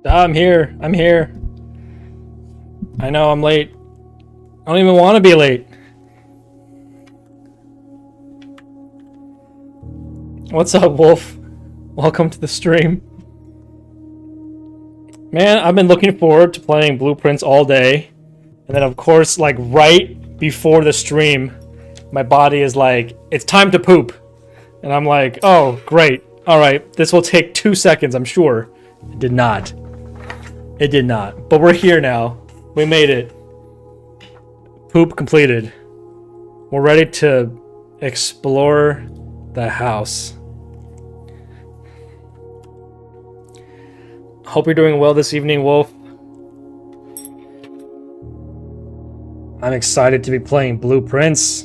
I'm here. I'm here. I know I'm late. I don't even want to be late. What's up, Wolf? Welcome to the stream. Man, I've been looking forward to playing Blueprints all day. And then, of course, like right before the stream, my body is like, it's time to poop. And I'm like, oh, great. All right, this will take 2 seconds, I'm sure. It did not. It did not. But we're here now. We made it. Poop completed. We're ready to explore the house. Hope you're doing well this evening, Wolf. I'm excited to be playing Blueprints.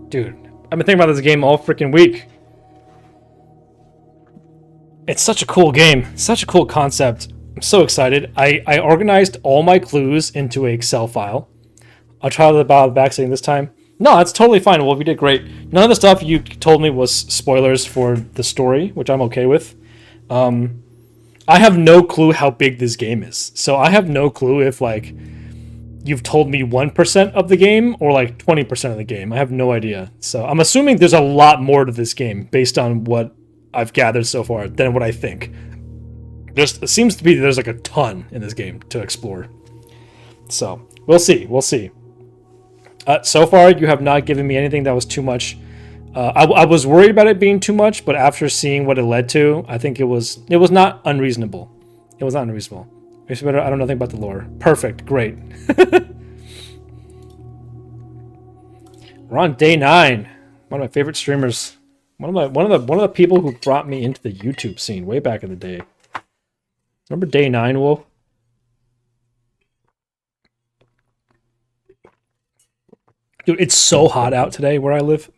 Dude, I've been thinking about this game all freaking week. It's such a cool game. Such a cool concept. I'm so excited. I organized all my clues into an Excel file. I'll try the backseating this time. No, it's totally fine. Wolf, you did great. None of the stuff you told me was spoilers for the story, which I'm okay with. I have no clue how big this game is. So I have no clue if, like, you've told me 1% of the game or, like, 20% of the game. I have no idea. So I'm assuming there's a lot more to this game based on what I've gathered so far than what I think. It seems to be there's, like, a ton in this game to explore. So we'll see. We'll see. So far, you have not given me anything that was too much. I was worried about it being too much, but after seeing what it led to, I think it was not unreasonable. It was not unreasonable. I don't know nothing about the lore. Perfect. Great. We're on day 9. One of my favorite streamers. One of the people who brought me into the YouTube scene way back in the day. Remember day 9, Wolf? Dude, it's so hot out today where I live.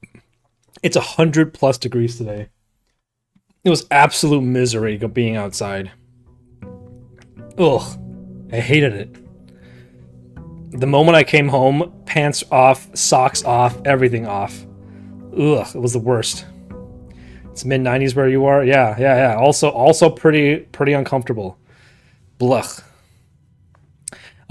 It's 100+ degrees today. It was absolute misery being outside. Ugh, I hated it. The moment I came home, pants off, socks off, everything off. Ugh, it was the worst. It's mid-90s where you are? Yeah. Also pretty uncomfortable. Blech.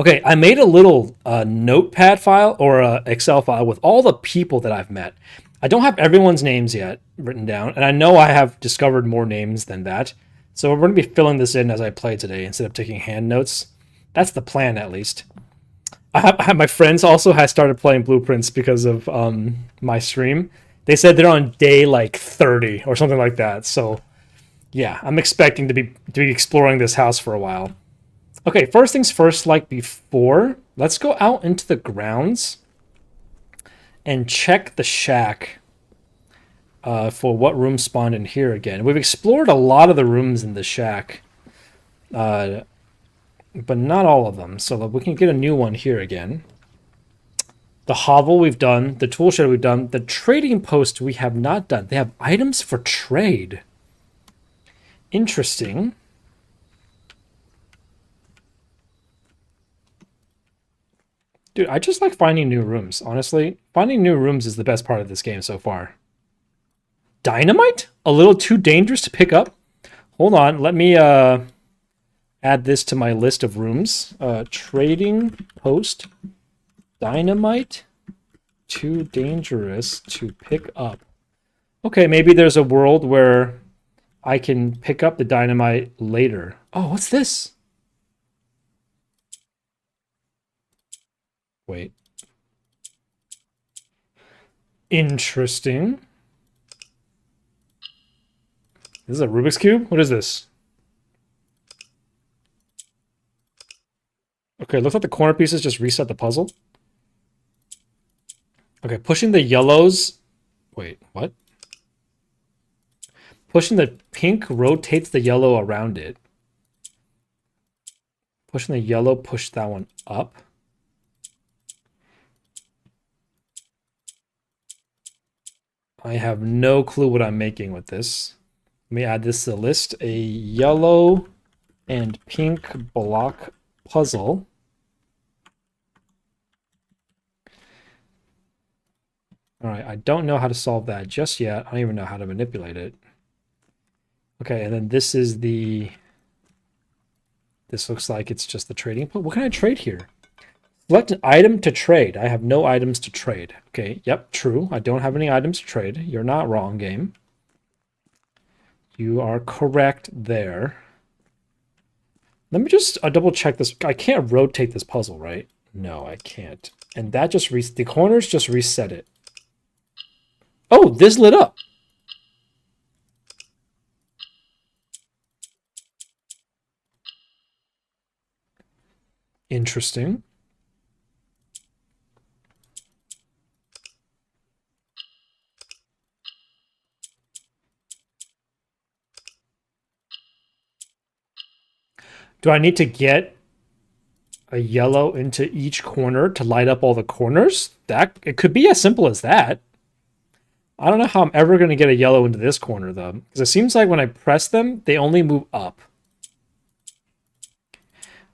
Okay, I made a little notepad file or Excel file with all the people that I've met. I don't have everyone's names yet written down, and I know I have discovered more names than that. So we're going to be filling this in as I play today instead of taking hand notes. That's the plan, at least. I have my friends also has started playing Blueprints because of my stream. They said they're on day like 30 or something like that. So yeah, I'm expecting to be exploring this house for a while. Okay, first things first, like before, let's go out into the grounds and check the shack for what room spawned in here again. We've explored a lot of the rooms in the shack, but not all of them. So we can get a new one here again. The hovel we've done. The tool shed we've done. The trading post we have not done. They have items for trade. Interesting. Dude, I just like finding new rooms, honestly. Finding new rooms is the best part of this game so far. Dynamite? A little too dangerous to pick up? Hold on, let me add this to my list of rooms. Trading post. Dynamite? Too dangerous to pick up. Okay, maybe there's a world where I can pick up the dynamite later. Oh, what's this? Wait. Interesting. This is a Rubik's Cube? What is this? Okay, looks like the corner pieces just reset the puzzle. Okay, pushing the yellows... Wait, what? Pushing the pink rotates the yellow around it. Pushing the yellow, push that one up. I have no clue what I'm making with this. Let me add this to the list. A yellow and pink block puzzle. All right, I don't know how to solve that just yet. I don't even know how to manipulate it. Okay, and then this is the This looks like it's just the trading post. What can I trade here? Select an item to trade. I have no items to trade. Okay, yep, true. I don't have any items to trade. You're not wrong, game. You are correct there. Let me just double check this. I can't rotate this puzzle, right? No, I can't. And that just the corners just reset it. Oh, this lit up. Interesting. Do I need to get a yellow into each corner to light up all the corners? That it could be as simple as that. I don't know how I'm ever going to get a yellow into this corner, though. Because it seems like when I press them, they only move up.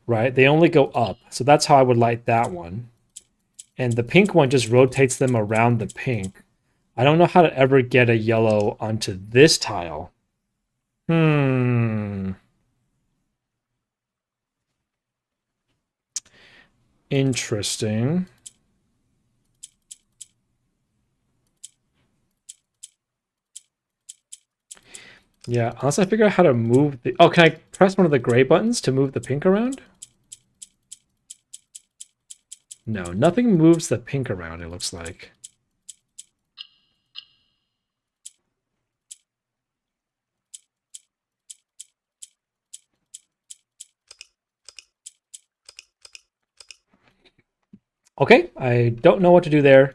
Right? They only go up. So that's how I would light that one. And the pink one just rotates them around the pink. I don't know how to ever get a yellow onto this tile. Interesting. Yeah, unless I figure out how to move the... Oh, can I press one of the gray buttons to move the pink around? No, nothing moves the pink around, it looks like. Okay, I don't know what to do there.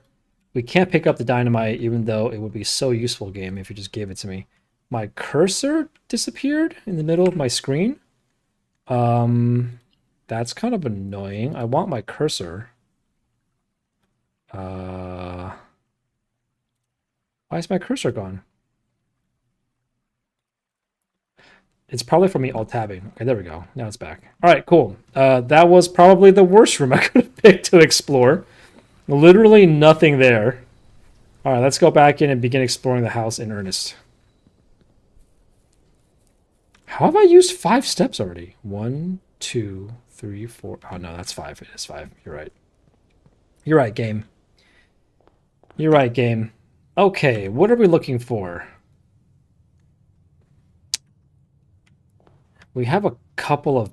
We can't pick up the dynamite, even though it would be so useful, game, if you just gave it to me. My cursor disappeared in the middle of my screen. That's kind of annoying. I want my cursor. Why is my cursor gone? It's probably from me alt-tabbing. Okay, there we go. Now it's back. All right, cool. That was probably the worst room I could have picked to explore. Literally nothing there. All right, let's go back in and begin exploring the house in earnest. How have I used 5 steps already? 1, 2, 3, 4. Oh, no, that's 5. It is 5. You're right. You're right, game. You're right, game. Okay, what are we looking for? We have a couple of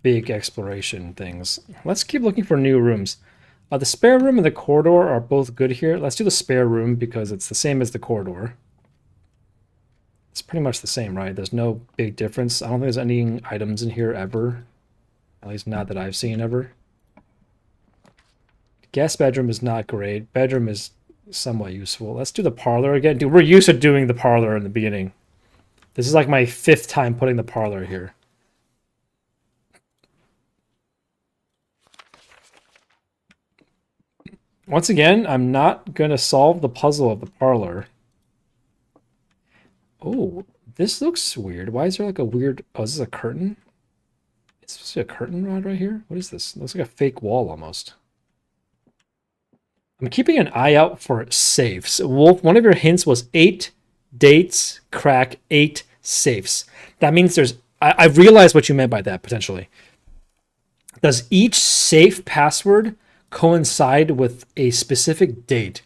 big exploration things. Let's keep looking for new rooms. The spare room and the corridor are both good here. Let's do the spare room because it's the same as the corridor. It's pretty much the same, right? There's no big difference. I don't think there's any items in here ever. At least not that I've seen ever. Guest bedroom is not great. Bedroom is somewhat useful. Let's do the parlor again. Dude, we're used to doing the parlor in the beginning. This is like my 5th time putting the parlor here. Once again, I'm not going to solve the puzzle of the parlor. Oh, this looks weird. Why is there like a weird... Oh, is this a curtain? It's supposed to be a curtain rod right here? What is this? It looks like a fake wall almost. I'm keeping an eye out for safes. Wolf, one of your hints was 8 dates, crack 8 safes. That means there's... I've realized what you meant by that, potentially. Does each safe password coincide with a specific date?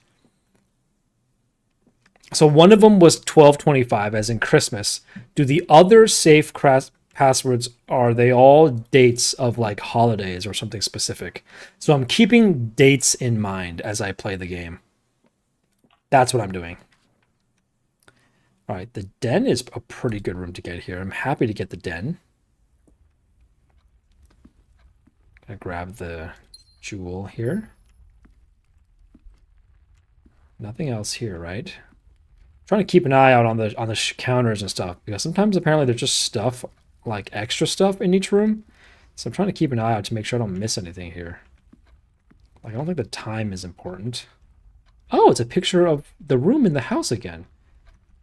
So one of them was 12/25, as in Christmas. Do the other safe passwords, are they all dates of like holidays or something specific? So I'm keeping dates in mind as I play the game. That's what I'm doing. All right, the den is a pretty good room to get here. I'm happy to get the den. Gonna grab the jewel here. Nothing else here, right? Trying to keep an eye out on the counters and stuff, because sometimes apparently there's just stuff, like extra stuff in each room. So I'm trying to keep an eye out to make sure I don't miss anything here. Like, I don't think the time is important. Oh, it's a picture of the room in the house again.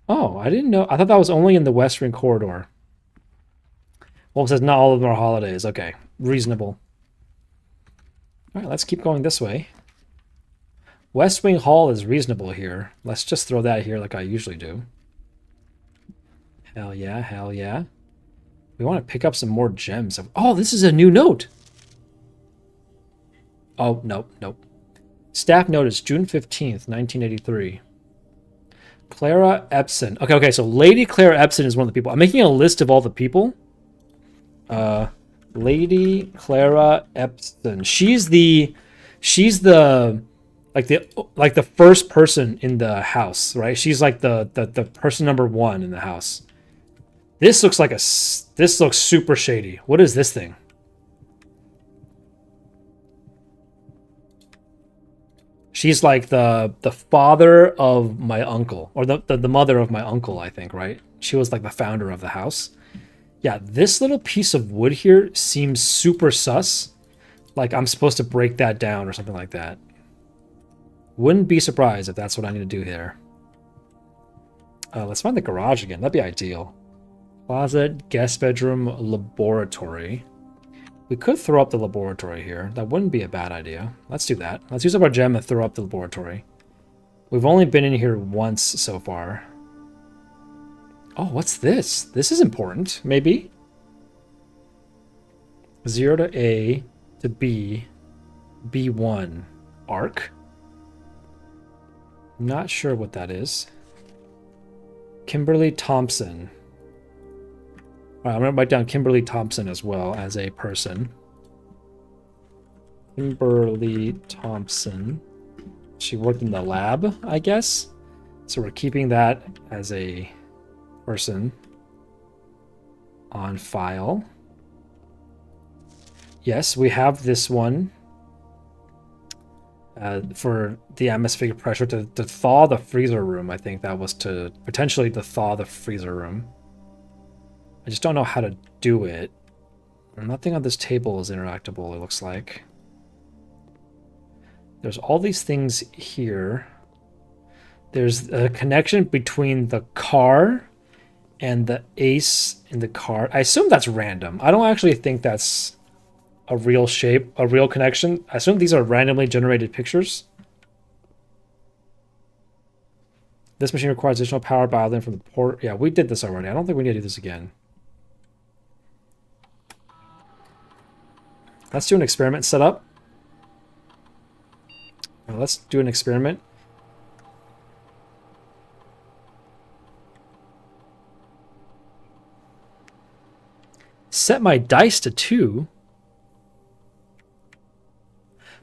Oh, I didn't know. I thought that was only in the West Wing corridor. Well, it says not all of them are holidays. Okay, reasonable. All right, let's keep going this way. West Wing Hall is reasonable here. Let's just throw that here like I usually do. Hell yeah, hell yeah. We want to pick up some more gems. Oh, this is a new note. Oh, nope, nope. Staff notice, June 15th, 1983. Clara Epson. Okay, so Lady Clara Epson is one of the people. I'm making a list of all the people. Lady Clara Epson. She's the like the first person in the house, right? She's like the person number 1 in the house. This looks super shady. What is this thing? She's like the father of my uncle, or the mother of my uncle, I think, right? She was like the founder of the house. Yeah, this little piece of wood here seems super sus. Like I'm supposed to break that down or something like that. Wouldn't be surprised if that's what I need to do here. Let's find the garage again. That'd be ideal. Closet, guest bedroom, laboratory. We could throw up the laboratory here. That wouldn't be a bad idea. Let's do that. Let's use up our gem and throw up the laboratory. We've only been in here once so far. Oh, what's this? This is important, maybe? 0 to A to B, B1. Arc? Not sure what that is. Kimberly Thompson. All right, I'm going to write down Kimberly Thompson as well as a person. Kimberly Thompson. She worked in the lab, I guess. So we're keeping that as a person on file. Yes, we have this one for the atmospheric pressure to thaw the freezer room. I think that was to potentially to thaw the freezer room. I just don't know how to do it. Nothing on this table is interactable, it looks like. There's all these things here. There's a connection between the car and the ace in the car. I assume that's random. I don't actually think that's a real shape, a real connection. I assume these are randomly generated pictures. This machine requires additional power by then from the port. Yeah, we did this already. I don't think we need to do this again. Let's do an experiment setup. Let's do an experiment. Set my dice to 2.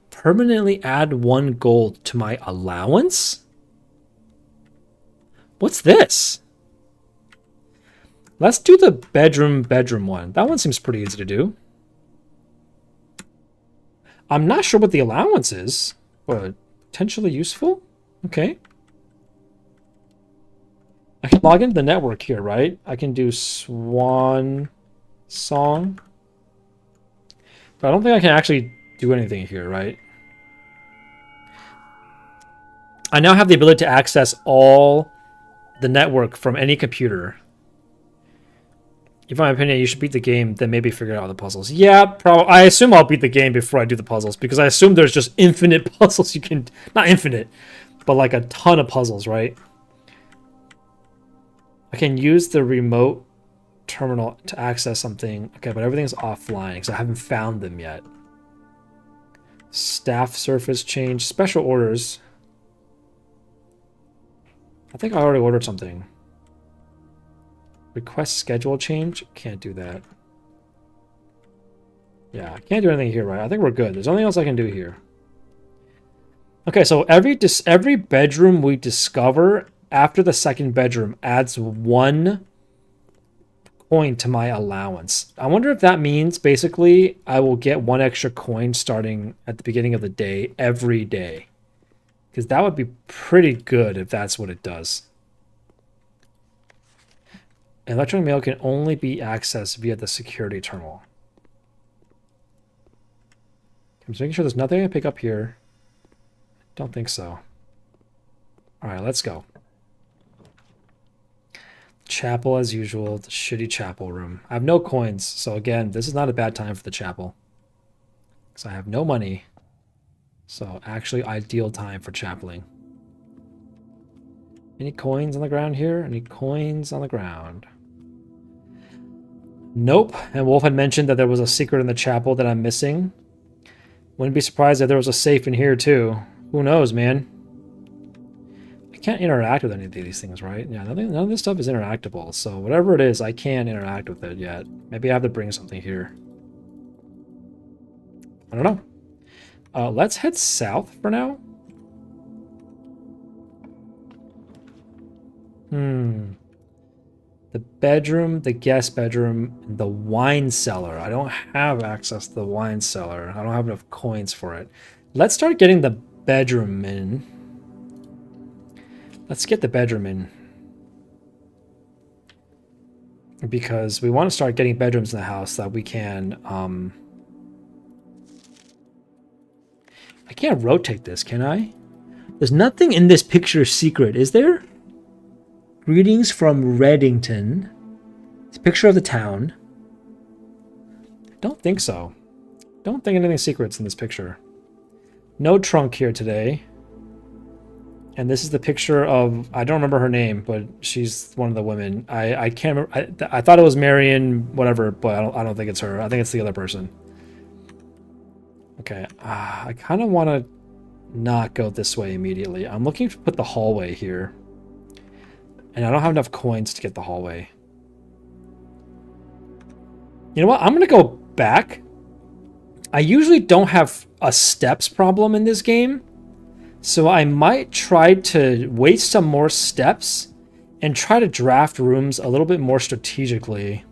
Permanently add 1 gold to my allowance? What's this? Let's do the bedroom one. That one seems pretty easy to do. I'm not sure what the allowance is, but potentially useful? Okay. I can log into the network here, right? I can do Swan Song. But I don't think I can actually do anything here, right? I now have the ability to access all the network from any computer. In my opinion, you should beat the game, then maybe figure out the puzzles. Yeah, probably. I assume I'll beat the game before I do the puzzles, because I assume there's just infinite puzzles you can... Not infinite, but like a ton of puzzles, right? I can use the remote terminal to access something. Okay, but everything's offline, because I haven't found them yet. Staff surface change. Special orders. I think I already ordered something. Request schedule change? Can't do that. Yeah, I can't do anything here, right? I think we're good. There's nothing else I can do here. Okay, so every bedroom we discover after the second bedroom adds 1 coin to my allowance. I wonder if that means basically I will get 1 extra coin starting at the beginning of the day every day. Because that would be pretty good if that's what it does. Electronic mail can only be accessed via the security terminal. I'm just making sure there's nothing I can pick up here. Don't think so. All right, let's go. Chapel as usual, the shitty chapel room. I have no coins, so again, this is not a bad time for the chapel. Because I have no money. So actually ideal time for chapeling. Any coins on the ground here? Any coins on the ground? Nope. And Wolf had mentioned that there was a secret in the chapel that I'm missing. Wouldn't be surprised if there was a safe in here too. Who knows, man? I can't interact with any of these things, right? Yeah, none of this stuff is interactable. So whatever it is, I can't interact with it yet. Maybe I have to bring something here. I don't know. Let's head south for now. The bedroom, the guest bedroom, and the wine cellar. I don't have access to the wine cellar. I don't have enough coins for it. Let's start getting the bedroom in. Let's get the bedroom in. Because we want to start getting bedrooms in the house that we can... I can't rotate this, can I? There's nothing in this picture secret, is there? Greetings from Reddington. It's a picture of the town. I don't think so. Don't think anything secret's in this picture. No trunk here today. And this is the picture of... I don't remember her name, but she's one of the women. I can't remember... I thought it was Marion, whatever, but I don't think it's her. I think it's the other person. Okay. I kind of want to not go this way immediately. I'm looking to put the hallway here. And I don't have enough coins to get the hallway. You know what? I'm going to go back. I usually don't have a steps problem in this game. So I might try to waste some more steps and try to draft rooms a little bit more strategically.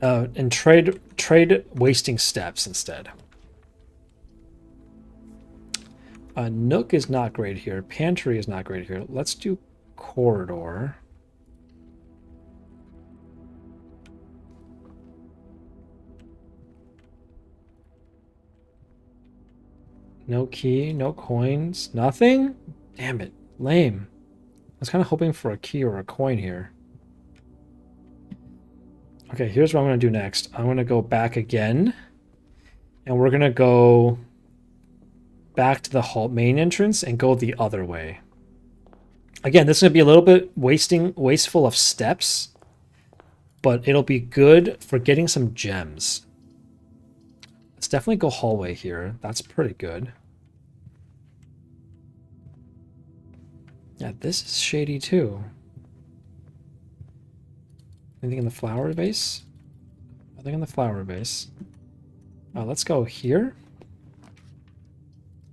And trade wasting steps instead. Nook is not great here. Pantry is not great here. Let's do corridor. No key, no coins, nothing? Damn it, lame. I was kind of hoping for a key or a coin here. Okay, here's what I'm going to do next. I'm going to go back again. And we're going to go back to the main entrance and go the other way. Again, this is going to be a little bit wasteful of steps, but it'll be good for getting some gems. Let's definitely go hallway here. That's pretty good. Yeah, this is shady too. Anything in the flower vase? Nothing in the flower vase. Let's go here.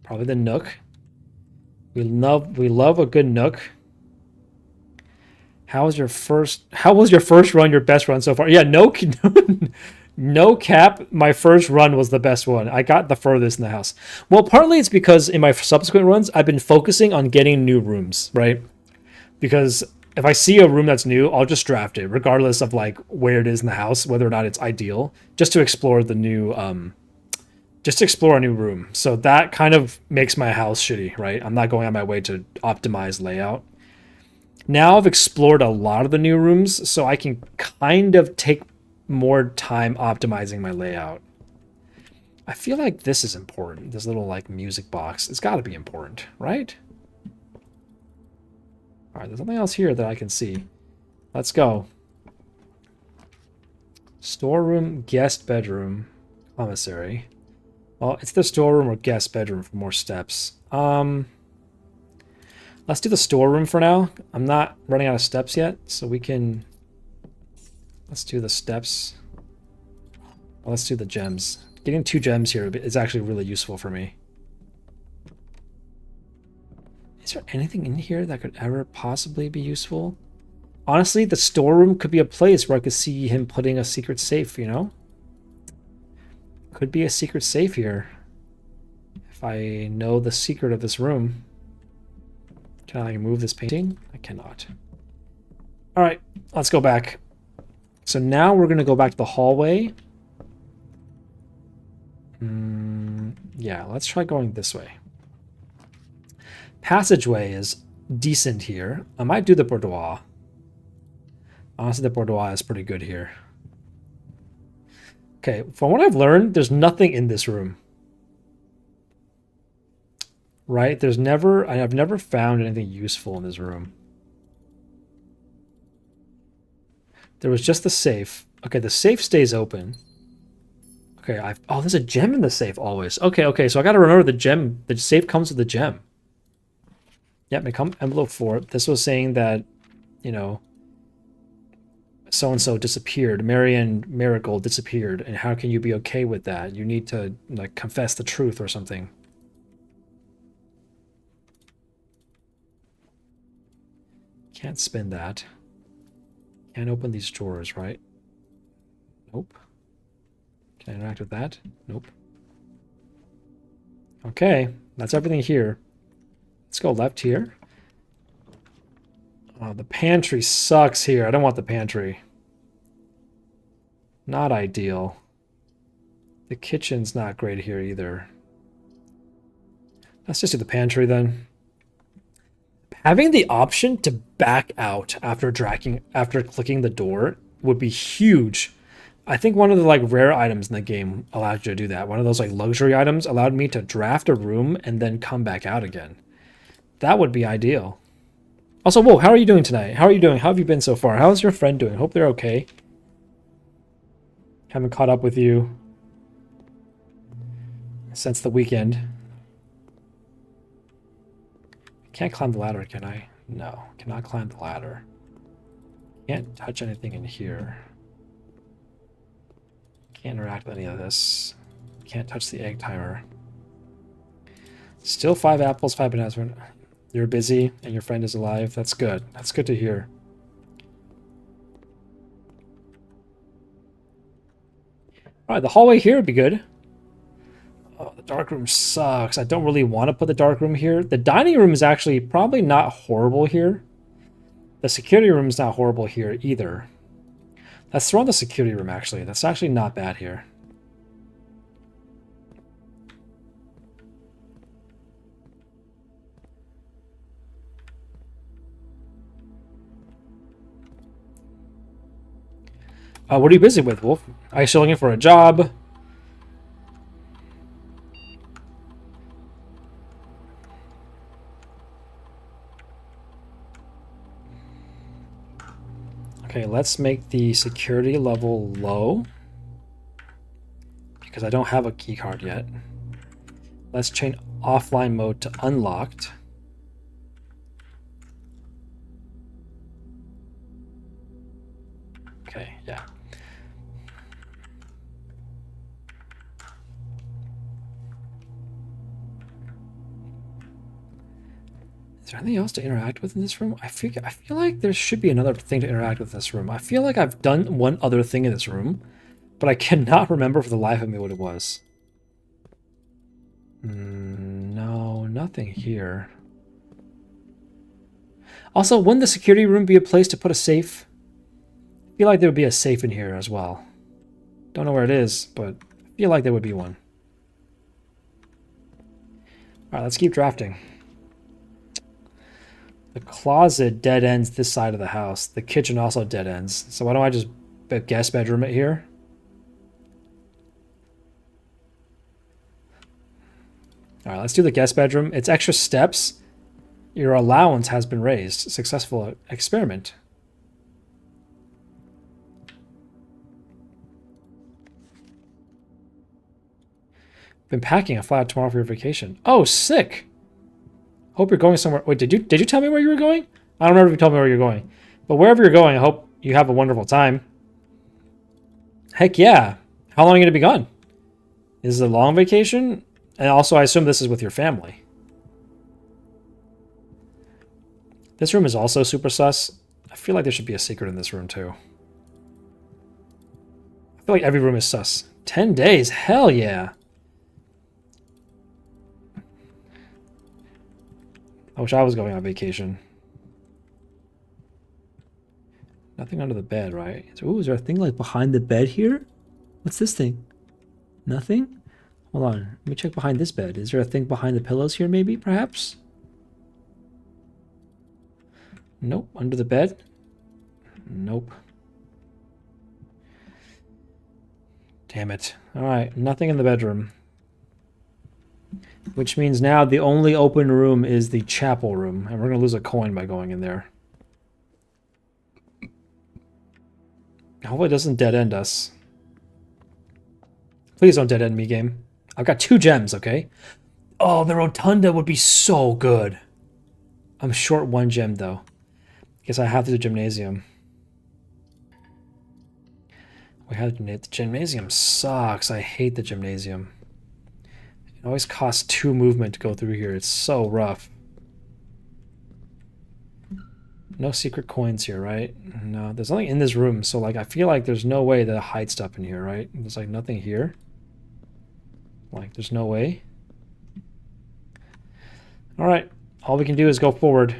Probably the nook. We love a good nook. How was your first run your best run so far? Yeah, no cap, my first run was the best one. I got the furthest in the house. Well, partly it's because in my subsequent runs I've been focusing on getting new rooms, right? Because if I see a room that's new, I'll just draft it regardless of like where it is in the house, whether or not it's ideal, just to explore the new just to explore a new room. So that kind of makes my house shitty, right? I'm not going on my way to optimize layout. Now I've explored a lot of the new rooms, so I can kind of take more time optimizing my layout. I feel like this is important. This little like music box. It's got to be important, right? All right, there's something else here that I can see. Let's go. Storeroom, guest bedroom, commissary. Well, it's the storeroom or guest bedroom for more steps. Let's do the storeroom for now. I'm not running out of steps yet, so we can... Let's do the steps. Well, let's do the gems. Getting 2 gems here is actually really useful for me. Is there anything in here that could ever possibly be useful? Honestly, the storeroom could be a place where I could see him putting a secret safe, you know? Could be a secret safe here. If I know the secret of this room. Can I move this painting? I cannot. All right, let's go back. So now we're going to go back to the hallway. Yeah, let's try going this way. Passageway is decent here. I might do the boudoir. Honestly, the boudoir is pretty good here. Okay, from what I've learned, there's nothing in this room. Right? I've never found anything useful in this room. There was just the safe. Okay, the safe stays open. Okay, oh, there's a gem in the safe always. Okay, so I gotta remember the gem. The safe comes with the gem. Yep, envelope 4. This was saying that, you know, so-and-so disappeared. Marion Marigold disappeared. And how can you be okay with that? You need to, like, confess the truth or something. Can't spin that. Can't open these drawers, right? Nope. Can I interact with that? Nope. Okay, that's everything here. Let's go left here. Oh, the pantry sucks here. I don't want the pantry. Not ideal. The kitchen's not great here either. Let's just do the pantry then. Having the option to back out after clicking the door would be huge. I think one of the like rare items in the game allowed you to do that. One of those like luxury items allowed me to draft a room and then come back out again. That would be ideal. Also, whoa, how are you doing tonight? How are you doing? How have you been so far? How's your friend doing? Hope they're okay. Haven't caught up with you since the weekend. Can't climb the ladder, can I? No, cannot climb the ladder. Can't touch anything in here. Can't interact with any of this. Can't touch the egg timer. Still 5 apples, 5 bananas. You're busy and your friend is alive. That's good. That's good to hear. Alright, the hallway here would be good. Oh, the dark room sucks. I don't really want to put the dark room here. The dining room is actually probably not horrible here. The security room is not horrible here either. Let's throw in the security room, actually. That's actually not bad here. What are you busy with, Wolf? Are you still looking for a job? Okay, let's make the security level low. Because I don't have a key card yet. Let's change offline mode to unlocked. Okay, yeah. Is there anything else to interact with in this room? I feel like there should be another thing to interact with in this room. I feel like I've done one other thing in this room, but I cannot remember for the life of me what it was. No, nothing here. Also, wouldn't the security room be a place to put a safe? I feel like there would be a safe in here as well. Don't know where it is, but I feel like there would be one. Alright, let's keep drafting. The closet dead ends this side of the house. The kitchen also dead ends. So why don't I just guest bedroom it here? Alright, let's do the guest bedroom. It's extra steps. Your allowance has been raised. Successful experiment. Been packing. I fly out tomorrow for your vacation. Oh, sick! Hope you're going somewhere. Wait, did you tell me where you were going? I don't remember if you told me where you're going. But wherever you're going, I hope you have a wonderful time. Heck yeah. How long are you going to be gone? Is it a long vacation? And also, I assume this is with your family. This room is also super sus. I feel like there should be a secret in this room, too. I feel like every room is sus. 10 days? Hell yeah. I wish I was going on vacation. Nothing under the bed, right? Ooh, is there a thing like behind the bed here? What's this thing? Nothing? Hold on. Let me check behind this bed. Is there a thing behind the pillows here, maybe, perhaps? Nope. Under the bed? Nope. Damn it. Alright, nothing in the bedroom. Which means now the only open room is the chapel room. And we're going to lose a coin by going in there. Hopefully it doesn't dead end us. Please don't dead end me, game. I've got 2 gems, okay? Oh, the rotunda would be so good. I'm short 1 gem, though. Guess I have to do the gymnasium. We have to the gymnasium sucks. I hate the gymnasium. It always costs 2 movement to go through here. It's so rough. No secret coins here, right? No, there's nothing in this room, so like I feel like there's no way to hide stuff in here, right? There's like nothing here. Like there's no way. All right, all we can do is go forward.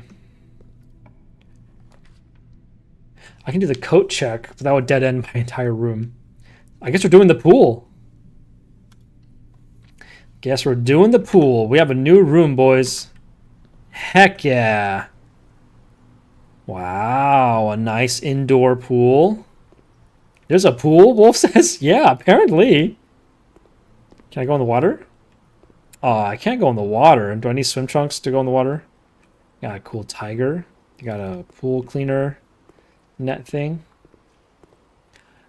I can do the coat check, but that would dead end my entire room. I guess we're doing the pool. Guess we're doing the pool. We have a new room, boys. Heck yeah. Wow, a nice indoor pool. There's a pool, Wolf says? Yeah, apparently. Can I go in the water? Oh, I can't go in the water. Do I need swim trunks to go in the water? Got a cool tiger. You got a pool cleaner net thing.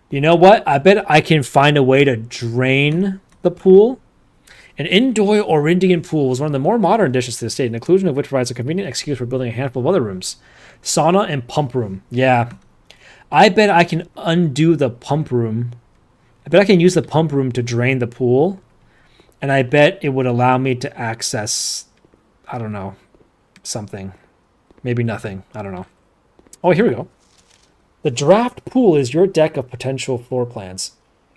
You know what? I bet I can find a way to drain the pool. An indoor or Indian pool is one of the more modern additions to the state, an inclusion of which provides a convenient excuse for building a handful of other rooms. Sauna and pump room. Yeah. I bet I can undo the pump room. I bet I can use the pump room to drain the pool. And I bet it would allow me to access, I don't know, something. Maybe nothing. I don't know. Oh, here we go. The draft pool is your deck of potential floor plans.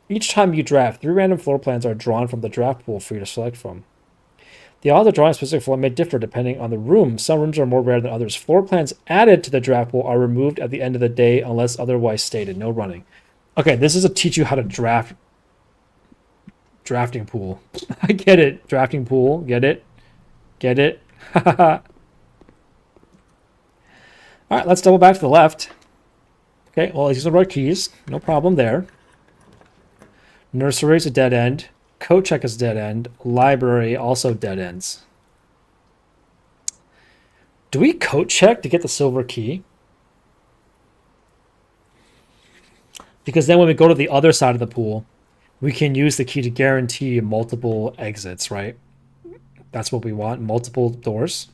Each time you draft, 3 random floor plans are drawn from the draft pool for you to select from. The odds of drawing a specific floor may differ depending on the room. Some rooms are more rare than others. Floor plans added to the draft pool are removed at the end of the day unless otherwise stated. No running. Okay, this is to teach you how to draft. Drafting pool. I get it. Drafting pool. Get it? Get it? All right, let's double back to the left. Okay, well, these are the right keys. No problem there. Nursery is a dead end. Coat check is dead end. Library also dead ends. Do we coat check to get the silver key? Because then when we go to the other side of the pool, we can use the key to guarantee multiple exits, right? That's what we want, multiple doors.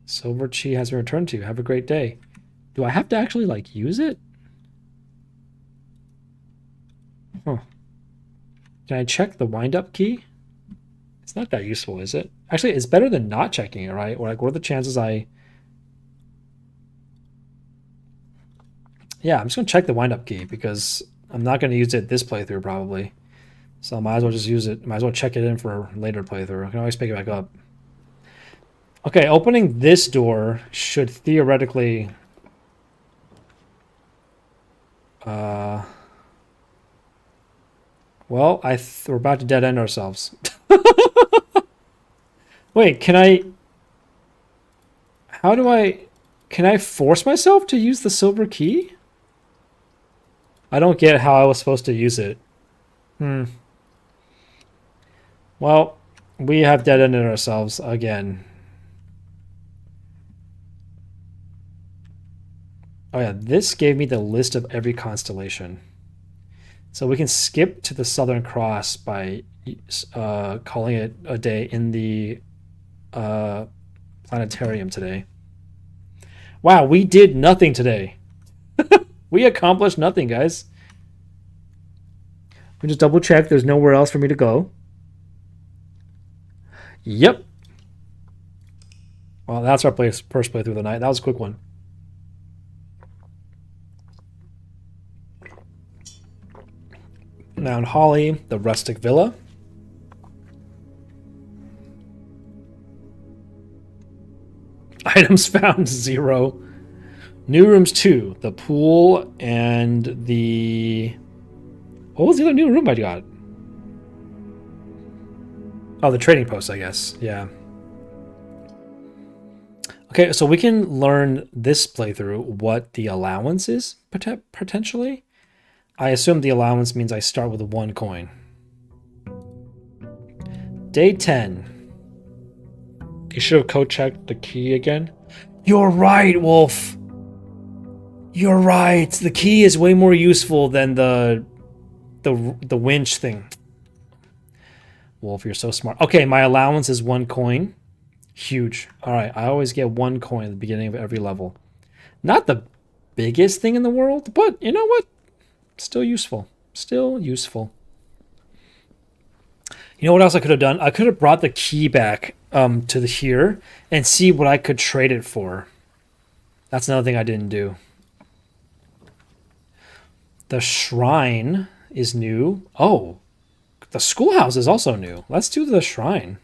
Silver key has been returned to you. Have a great day. Do I have to actually, like, use it? Huh. Can I check the wind-up key? It's not that useful, is it? Actually, it's better than not checking it, right? Or, like, what are the chances I... Yeah, I'm just going to check the wind-up key because I'm not going to use it this playthrough, probably. So I might as well just use it. Might as well check it in for a later playthrough. I can always pick it back up. Okay, opening this door should theoretically... Well, we're about to dead end ourselves. Wait, can I... How do I... Can I force myself to use the silver key? I don't get how I was supposed to use it. Well, we have dead ended ourselves again. Oh yeah, this gave me the list of every constellation. So we can skip to the Southern Cross by calling it a day in the planetarium today. Wow, we did nothing today. We accomplished nothing, guys. Let me just double check. There's nowhere else for me to go. Yep. Well, that's our first playthrough of the night. That was a quick one. Mount Holly, the rustic villa. Items found 0. New rooms 2, the pool and the... What was the other new room I got? Oh, the trading post, I guess. Yeah. Okay, so we can learn this playthrough what the allowance is, potentially. I assume the allowance means I start with 1 coin. Day 10. You should have code checked the key again. You're right, Wolf. You're right. The key is way more useful than the winch thing. Wolf, you're so smart. Okay, my allowance is 1 coin. Huge. All right, I always get 1 coin at the beginning of every level. Not the biggest thing in the world, but you know what? Still useful. Still useful. You know what else I could have done? I could have brought the key back to here and see what I could trade it for. That's another thing I didn't do. The shrine is new. Oh, the schoolhouse is also new. Let's do the shrine.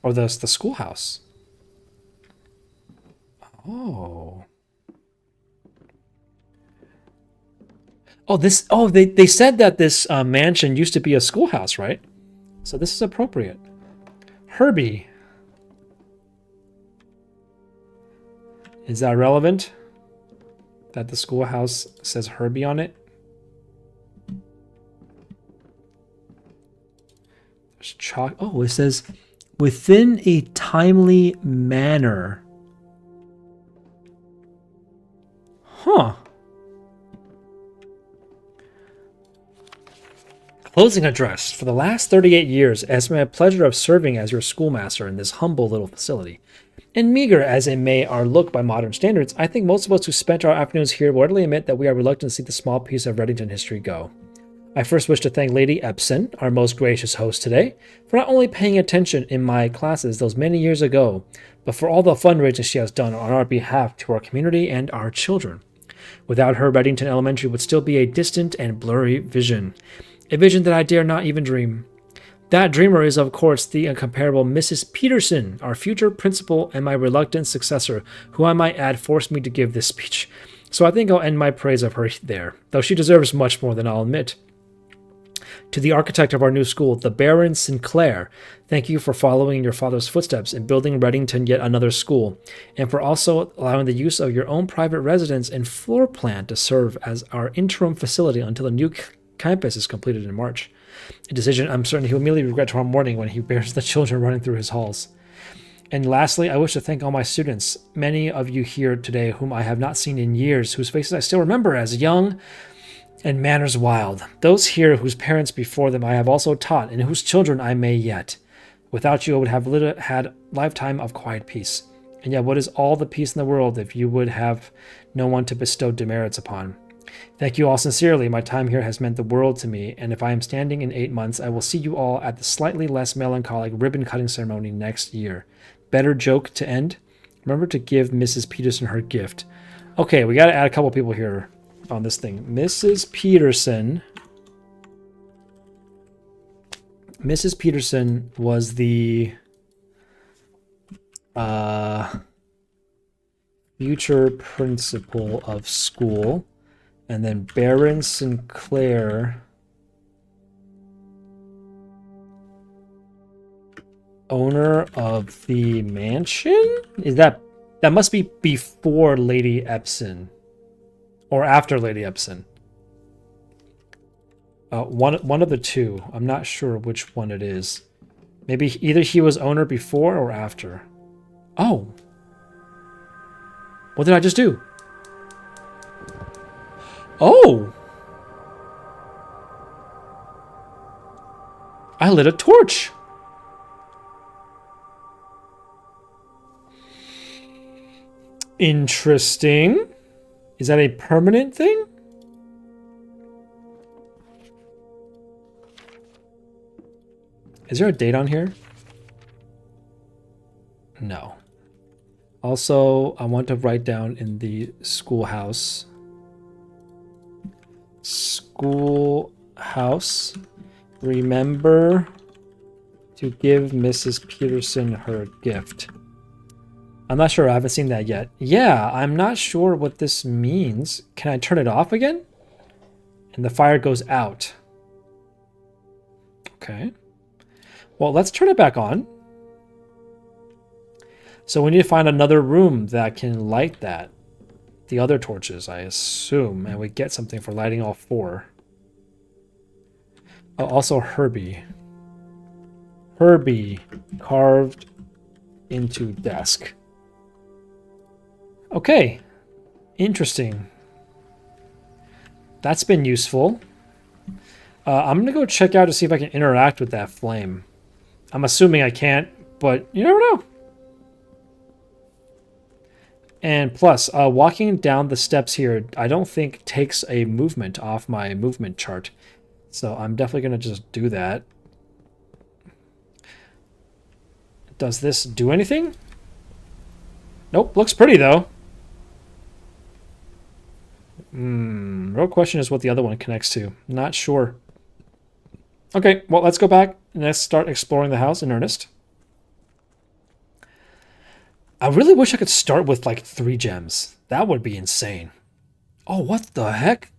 Or the schoolhouse. Oh. Oh, this. Oh, they said that this mansion used to be a schoolhouse, right? So this is appropriate. Herbie. Is that relevant? That the schoolhouse says Herbie on it? There's chalk. Oh, it says within a timely manner. Huh. Closing address. For the last 38 years, it has been my pleasure of serving as your schoolmaster in this humble little facility. And meager as it may our look by modern standards, I think most of us who spent our afternoons here will readily admit that we are reluctant to see the small piece of Reddington history go. I first wish to thank Lady Epson, our most gracious host today, for not only paying attention in my classes those many years ago, but for all the fundraising she has done on our behalf to our community and our children. Without her, Reddington Elementary would still be a distant and blurry vision. A vision that I dare not even dream. That dreamer is, of course, the incomparable Mrs. Peterson, our future principal and my reluctant successor, who I might add forced me to give this speech. So I think I'll end my praise of her there, though she deserves much more than I'll admit. To the architect of our new school, the Baron Sinclair, thank you for following in your father's footsteps and building Reddington yet another school, and for also allowing the use of your own private residence and floor plan to serve as our interim facility until the new campus is completed in March. A decision I'm certain he will immediately regret tomorrow morning when he bears the children running through his halls. And lastly, I wish to thank all my students, many of you here today whom I have not seen in years, whose faces I still remember as young and manners wild. Those here whose parents before them I have also taught, and whose children I may yet. Without you, I would have had a lifetime of quiet peace. And yet what is all the peace in the world if you would have no one to bestow demerits upon? Thank you all sincerely. My time here has meant the world to me, and if I am standing in 8 months, I will see you all at the slightly less melancholic ribbon-cutting ceremony next year. Better joke to end? Remember to give Mrs. Peterson her gift. Okay, we got to add a couple people here on this thing. Mrs. Peterson. Mrs. Peterson was the future principal of school. And then Baron Sinclair, owner of the mansion? Is that must be before Lady Epson or after Lady Epson? One of the two. I'm not sure which one it is. Maybe either he was owner before or after. Oh. What did I just do? Oh! I lit a torch! Interesting. Is that a permanent thing? Is there a date on here? No. Also, I want to write down in the schoolhouse. Schoolhouse. Remember to give Mrs. Peterson her gift. I'm not sure. I haven't seen that yet. Yeah, I'm not sure what this means. Can I turn it off again? And the fire goes out. Okay. Well, let's turn it back on. So we need to find another room that can light that. The other torches, I assume. And we get something for lighting all 4. Oh, also Herbie. Herbie carved into desk. Okay. Interesting. That's been useful. I'm going to go check out to see if I can interact with that flame. I'm assuming I can't, but you never know. And plus, walking down the steps here, I don't think takes a movement off my movement chart. So I'm definitely going to just do that. Does this do anything? Nope, looks pretty though. Real question is what the other one connects to. Not sure. Okay, well, let's go back and let's start exploring the house in earnest. I really wish I could start with like 3 gems. That would be insane. Oh, what the heck?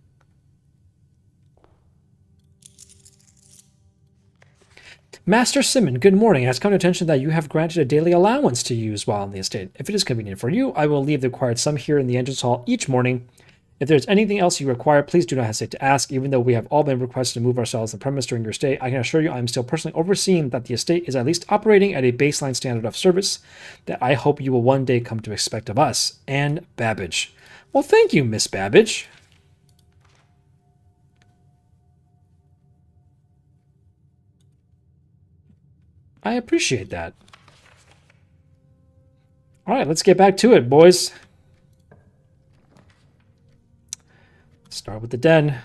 Master Simon, good morning. It has come to attention that you have granted a daily allowance to use while on the estate. If it is convenient for you, I will leave the required sum here in the entrance hall each morning. If there's anything else you require, please do not hesitate to ask. Even though we have all been requested to move ourselves the premise during your stay, I can assure you I am still personally overseeing that the estate is at least operating at a baseline standard of service that I hope you will one day come to expect of us. Anne Babbage. Well, thank you, Miss Babbage. I appreciate that. All right, let's get back to it, boys. Start with the den.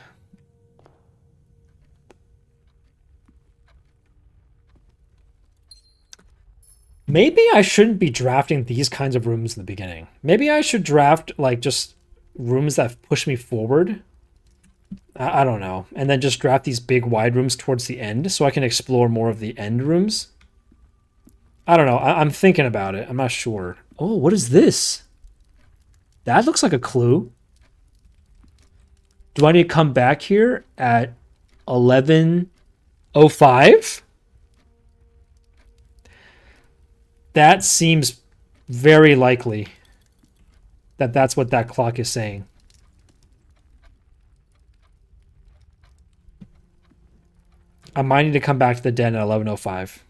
Maybe I shouldn't be drafting these kinds of rooms in the beginning. Maybe I should draft like just rooms that push me forward. I don't know. And then just draft these big wide rooms towards the end so I can explore more of the end rooms. I don't know. I'm thinking about it. I'm not sure. Oh, what is this? That looks like a clue. Do I need to come back here at 11:05? That seems very likely that that's what that clock is saying. I might need to come back to the den at 11:05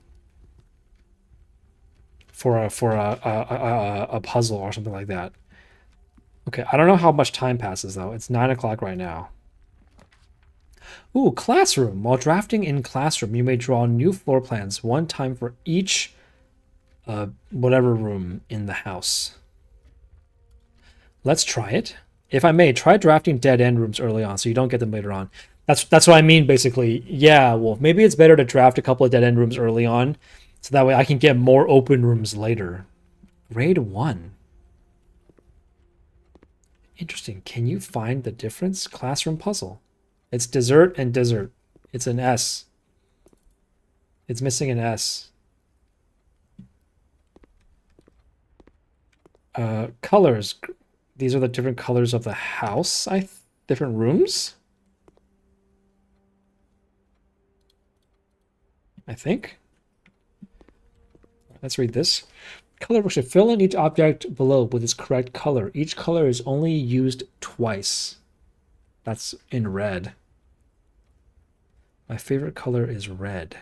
for a puzzle or something like that. Okay, I don't know how much time passes though. It's 9 o'clock right now. Ooh, classroom. While drafting in classroom, you may draw new floor plans, one time for each whatever room in the house. Let's try it. If I may, try drafting dead end rooms early on so you don't get them later on. That's what I mean, basically. Yeah, well, maybe it's better to draft a couple of dead end rooms early on so that way I can get more open rooms later. Grade 1. Interesting. Can you find the difference? Classroom puzzle. It's dessert and dessert. It's an S. It's missing an S. Colors. These are the different colors of the house. Different rooms. I think. Let's read this. Color worksheet. Fill in each object below with its correct color. Each color is only used twice. That's in red. My favorite color is red.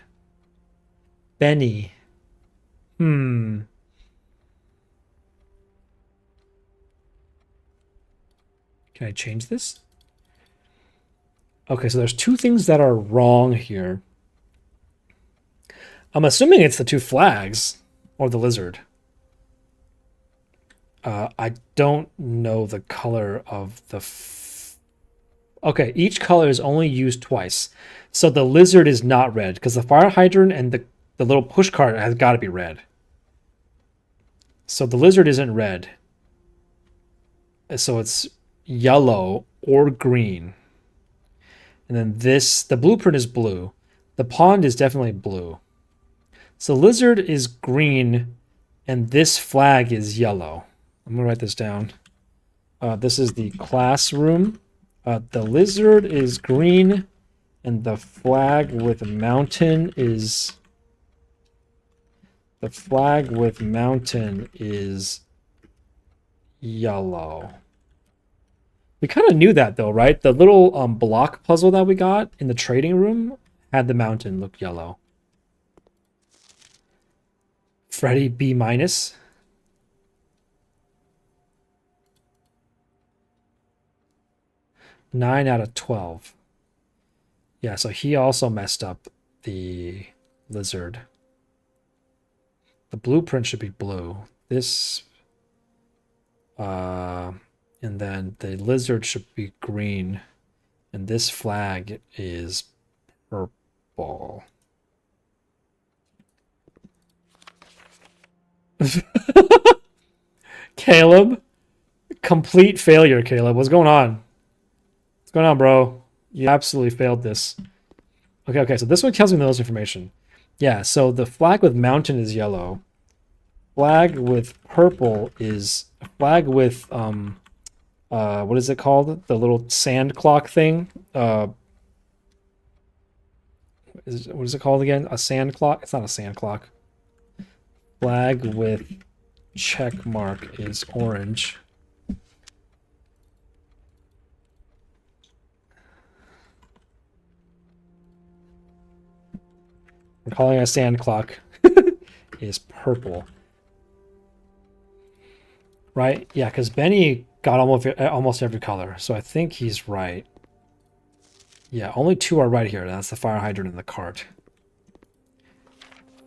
Benny. Can I change this? Okay, so there's 2 things that are wrong here. I'm assuming it's the 2 flags or the lizard. I don't know the color of the... Okay, each color is only used twice. So the lizard is not red because the fire hydrant and the little push cart has got to be red. So the lizard isn't red. So it's yellow or green. And then the blueprint is blue. The pond is definitely blue. So lizard is green and this flag is yellow. I'm going to write this down. This is the classroom. The lizard is green and the flag with mountain is... The flag with mountain is yellow. We kind of knew that though, right? The little block puzzle that we got in the trading room had the mountain look yellow. Freddy B-. 9 out of 12. Yeah, so he also messed up the lizard. The blueprint should be blue. This, and then the lizard should be green. And this flag is purple. Caleb, complete failure, Caleb. What's going on? What's going on, bro? You absolutely failed this. Okay, so this one tells me the most information. Yeah, so the flag with mountain is yellow. Flag with purple is flag with what is it called? The little sand clock thing. What is it called again? A sand clock? It's not a sand clock. Flag with check mark is orange. We're calling it a sand clock. Is purple. Right? Yeah, because Benny got almost every color, so I think he's right. Yeah, only 2 are right here. That's the fire hydrant and the cart.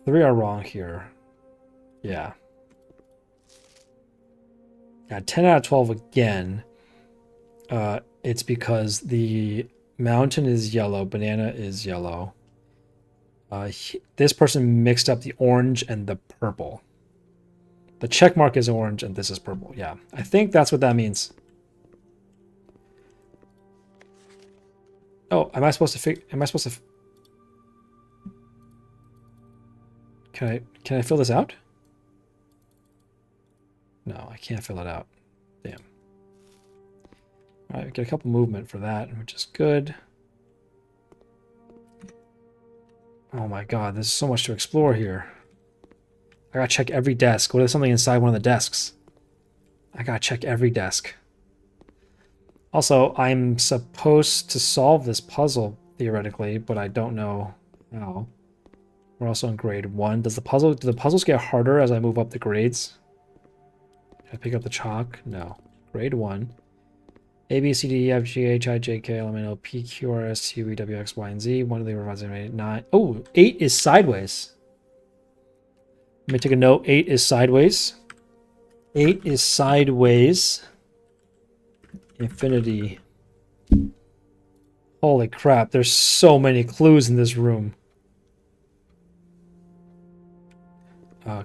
3 are wrong here. Yeah. Yeah, 10 out of 12 again. It's because the mountain is yellow, banana is yellow. This person mixed up the orange and the purple. The check mark is orange and this is purple. Yeah, I think that's what that means. Oh, am I supposed to Can I fill this out? No, I can't fill it out. Damn. All right, get a couple movement for that, which is good. Oh my god, there's so much to explore here. I gotta check every desk. What if there's something inside one of the desks? I gotta check every desk. Also, I'm supposed to solve this puzzle, theoretically, but I don't know how. We're also in grade 1. Do the puzzles get harder as I move up the grades? Can I pick up the chalk? No. Grade 1. A, B, C, D, E, F, G, H, I, J, K, L, M, N, O, P, Q, R, S, T, U, V, W, X, Y, and Z. One of the revised 9. Oh, 8 is sideways. Let me take a note. 8 is sideways. 8 is sideways. Infinity. Holy crap, there's so many clues in this room.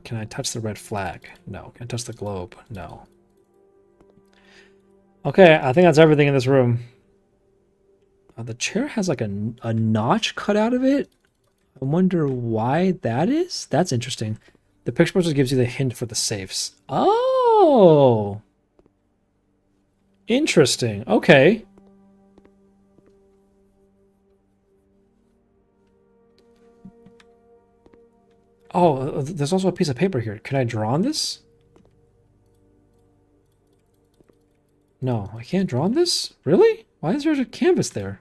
Can I touch the red flag? No. Can I touch the globe? No. Okay, I think that's everything in this room. The chair has like a notch cut out of it. I wonder why that is. That's interesting. The picture just gives you the hint for the safes. Oh! Interesting. Okay. Oh, there's also a piece of paper here. Can I draw on this? No, I can't draw on this? Really? Why is there a canvas there?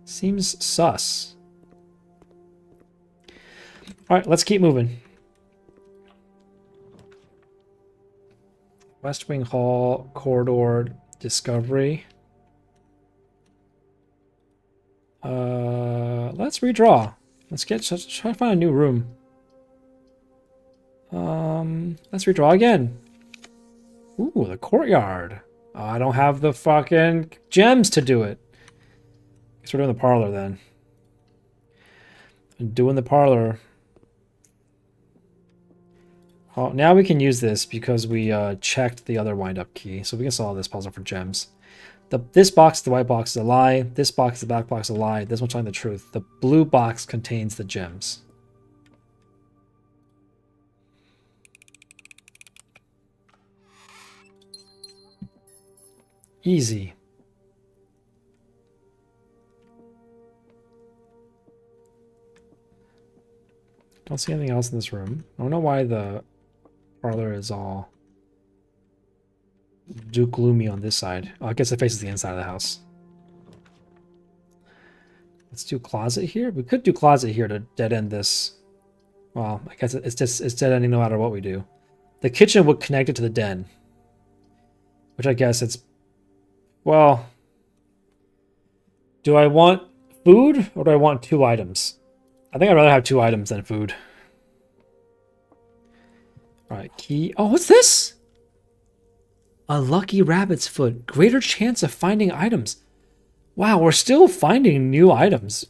Seems sus. Alright, let's keep moving. West Wing Hall, corridor, discovery. Let's redraw. Let's try to find a new room. Let's redraw again. Ooh, the courtyard. Oh, I don't have the fucking gems to do it. Guess we're doing the parlor then. I'm doing the parlor. Oh, now we can use this because we checked the other wind-up key. So we can solve this puzzle for gems. This box, the white box, is a lie. This box, the black box, is a lie. This one's telling the truth. The blue box contains the gems. Easy. Don't see anything else in this room. I don't know why the parlor is all gloomy on this side. Oh, I guess it faces the inside of the house. Let's do closet here. We could do closet here to dead end this. Well, I guess it's dead ending no matter what we do. The kitchen would connect it to the den, which I guess it's, well, Do I want food or do I want 2 items? I think I'd rather have 2 items than food. All right, key. Oh, what's this? A lucky rabbit's foot. Greater chance of finding items. Wow, we're still finding new items.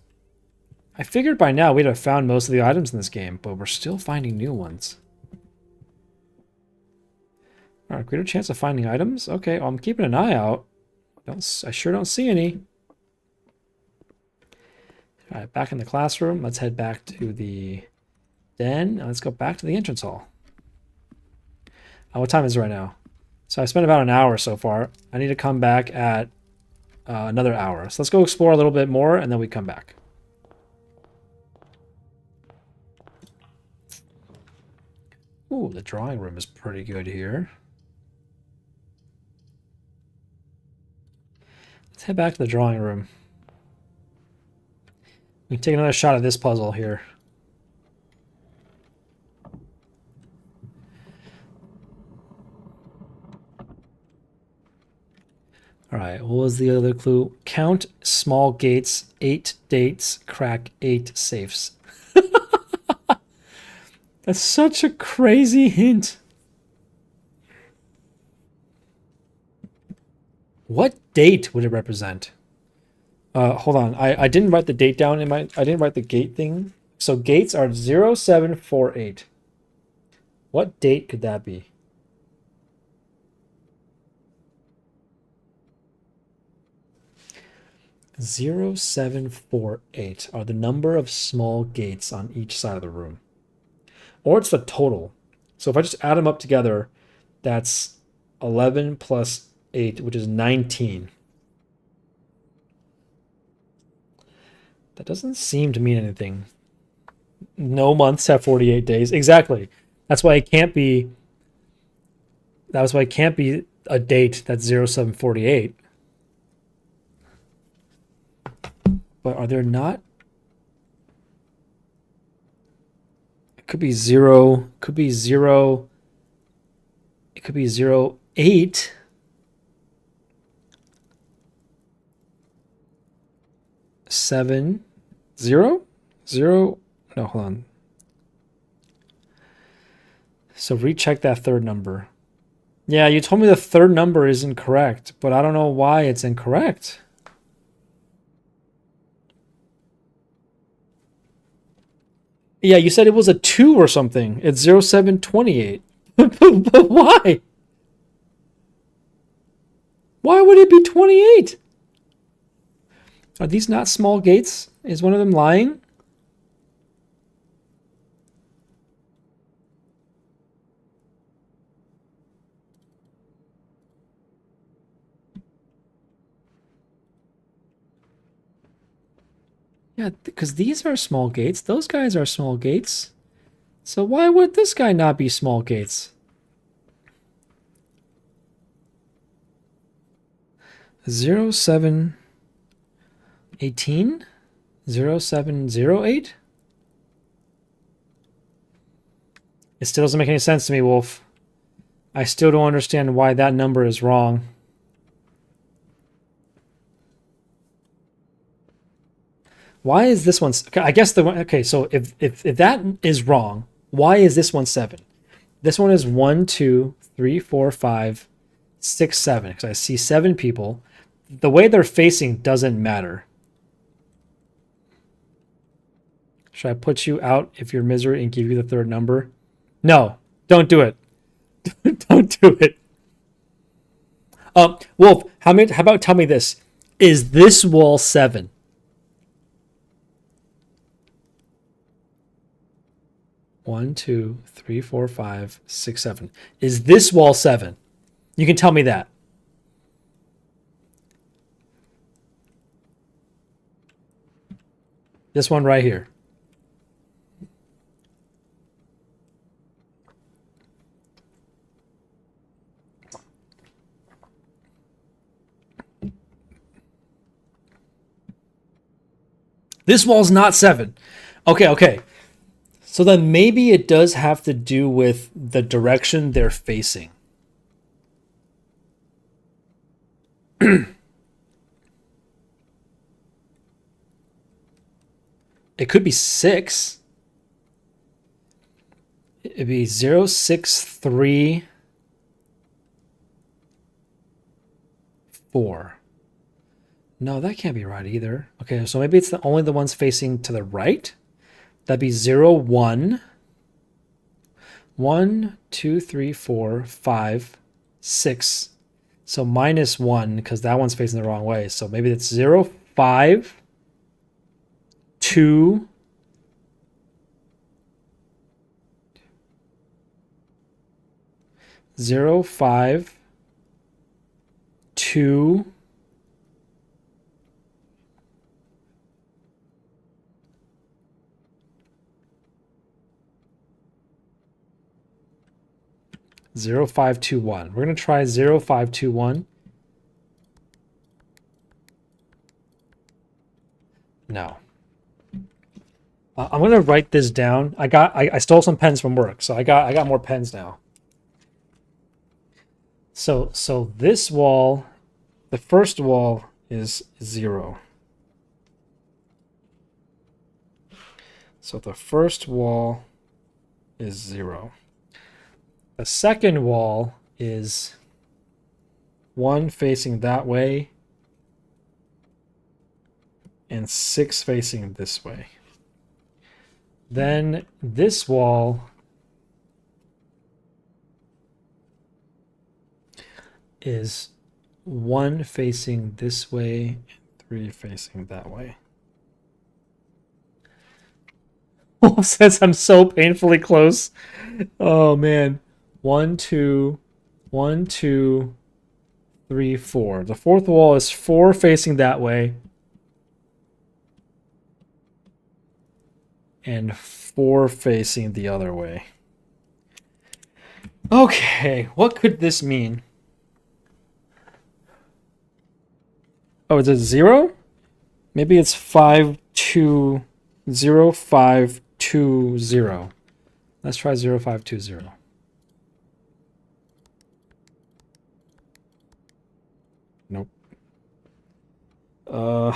I figured by now we'd have found most of the items in this game, but we're still finding new ones. All right, greater chance of finding items? Okay, well, I'm keeping an eye out. I sure don't see any. All right, back in the classroom. Let's head back to the den. Now let's go back to the entrance hall. What time is it right now? So I spent about an hour so far. I need to come back at another hour. So let's go explore a little bit more, and then we come back. Ooh, the drawing room is pretty good here. Let's head back to the drawing room. We can take another shot at this puzzle here. All right, what was the other clue? Count small gates, 8 dates, crack 8 safes. That's such a crazy hint. What date would it represent? Hold on. I didn't write the date down in my... I didn't write the gate thing. So gates are 0748. What date could that be? (0748) are the number of small gates on each side of the room. Or it's the total. So if I just add them up together, that's 11 plus 8, which is 19. That doesn't seem to mean anything. No months have 48 days. Exactly. That's why it can't be... That's why it can't be a date that's 0748. But are there not? It could be 0. Could be 0. It could be 08. 7 0 0. No, hold on. So recheck that third number. Yeah, you told me the third number is incorrect, but I don't know why it's incorrect. Yeah, you said it was a 2 or something. It's 0728. But why? Why would it be 28? Are these not small gates? Is one of them lying? Yeah, because these are small gates. Those guys are small gates. So why would this guy not be small gates? 0718? 0708? It still doesn't make any sense to me, Wolf. I still don't understand why that number is wrong. Why is this one... I guess the one... Okay, so if that is wrong, why is this one 7? This one is 1, 2, 3, 4, 5, 6, 7. Because I see 7 people. The way they're facing doesn't matter. Should I put you out if you're misery and give you the third number? No, don't do it. Don't do it. Wolf, how about tell me this? Is this wall 7? One, 2, 3, 4, 5, 6, 7. Is this wall 7? You can tell me that. This one right here. This wall's not 7. Okay. So then maybe it does have to do with the direction they're facing. It could be 6. It'd be 0, 6, 3, 4. No, that can't be right either. Okay, so maybe it's only the ones facing to the right. That'd be 0, 1, 1, 2, 3, 4, 5, 6. So -1 because that one's facing the wrong way. So maybe it's 0, 5, 2, 0, 5, 2, 0, 5, 2, 1. We're going to try 0, 5, 2, 1. No. I'm going to write this down. I stole some pens from work, so I got more pens now. So this wall, the first wall is 0. So the first wall is 0. The second wall is 1 facing that way and 6 facing this way. Then this wall is 1 facing this way and 3 facing that way. Wolf says I'm so painfully close. Oh man. 1, 2, 1, 2, 3, 4. The fourth wall is 4 facing that way and 4 facing the other way. Okay, what could this mean? Oh, is it 0? Maybe it's 5, 2, 0, 5, 2, 0. Let's try 0, 5, 2, 0. Nope. I'm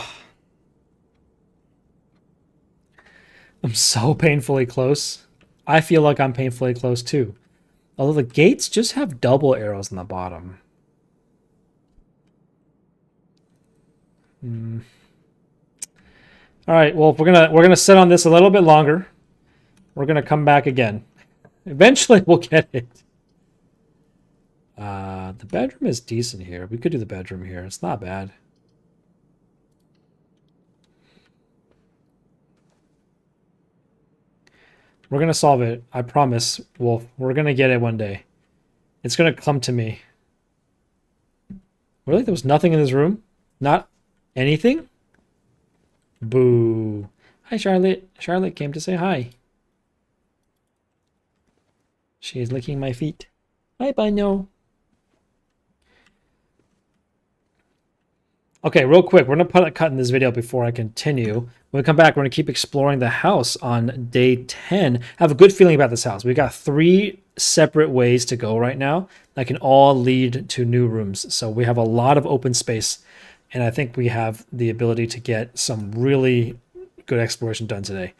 so painfully close. I feel like I'm painfully close too. Although the gates just have double arrows on the bottom. All right, well, we're gonna sit on this a little bit longer. We're gonna come back again. Eventually, we'll get it. The bedroom is decent here. We could do the bedroom here. It's not bad. We're gonna solve it. I promise, Wolf. We're gonna get it one day. It's gonna come to me. Really? There was nothing in this room? Not anything? Boo. Hi, Charlotte. Charlotte came to say hi. She is licking my feet. Hi, Bino. Okay, real quick. We're going to put a cut in this video before I continue. When we come back, we're going to keep exploring the house on day 10. I have a good feeling about this house. We've got 3 separate ways to go right now that can all lead to new rooms. So we have a lot of open space, and I think we have the ability to get some really good exploration done today.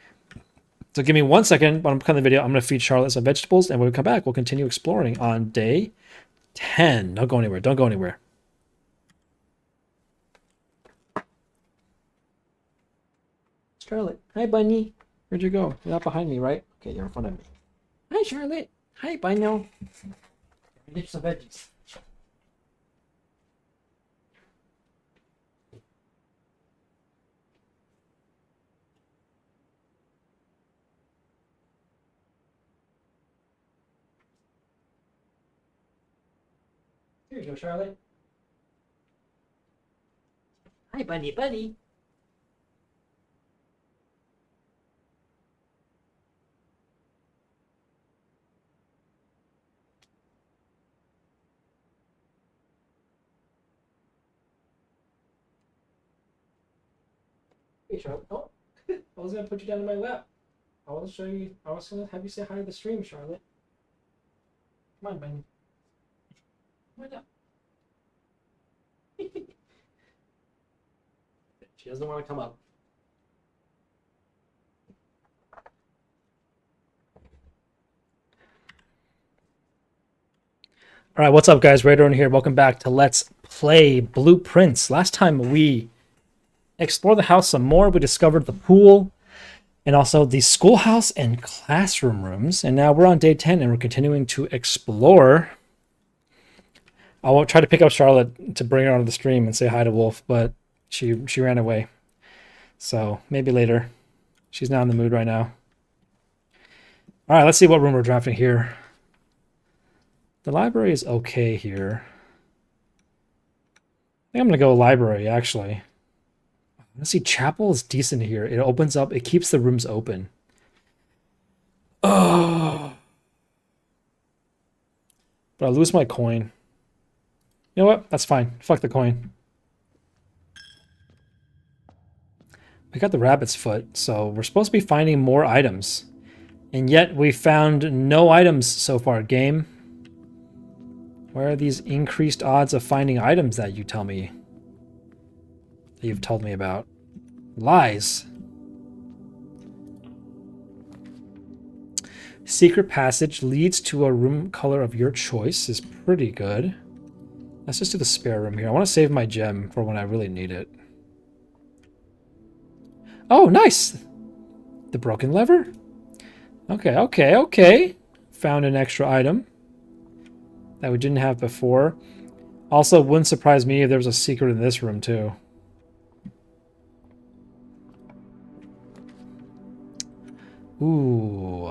So give me 1 second, but I'm cutting the video. I'm going to feed Charlotte some vegetables, and when we come back, we'll continue exploring on day 10. Don't go anywhere. Don't go anywhere. Charlotte, hi, bunny. Where'd you go? You're not behind me, right? Okay, you're in front of me. Hi, Charlotte. Hi, Bino. Get you some veggies. Here you go, Charlotte. Hi, bunny, bunny. Hey, Charlotte. Oh, I was gonna put you down in my lap. I want to show you. I was gonna have you say hi to the stream, Charlotte. Come on, bunny. Come on up. She doesn't want to come up. All right, what's up, guys? Radar here. Welcome back to Let's Play Blueprints. Last time we explored the house some more. We discovered the pool and also the schoolhouse and classroom rooms. And now we're on day 10 and we're continuing to explore. I will try to pick up Charlotte to bring her onto the stream and say hi to Wolf, but she ran away. So maybe later. She's not in the mood right now. All right, let's see what room we're drafting here. The library is okay here. I think I'm going to go library, actually. Let's see, chapel is decent here. It opens up, it keeps the rooms open. Oh. But I lose my coin. You know what? That's fine. Fuck the coin. We got the rabbit's foot, so we're supposed to be finding more items. And yet we found no items so far, game. Where are these increased odds of finding items that you tell me? That you've told me about? Lies. Secret passage leads to a room color of your choice is pretty good. Let's just do the spare room here. I want to save my gem for when I really need it. Oh, nice! The broken lever? Okay. Found an extra item that we didn't have before. Also, wouldn't surprise me if there was a secret in this room, too. Ooh,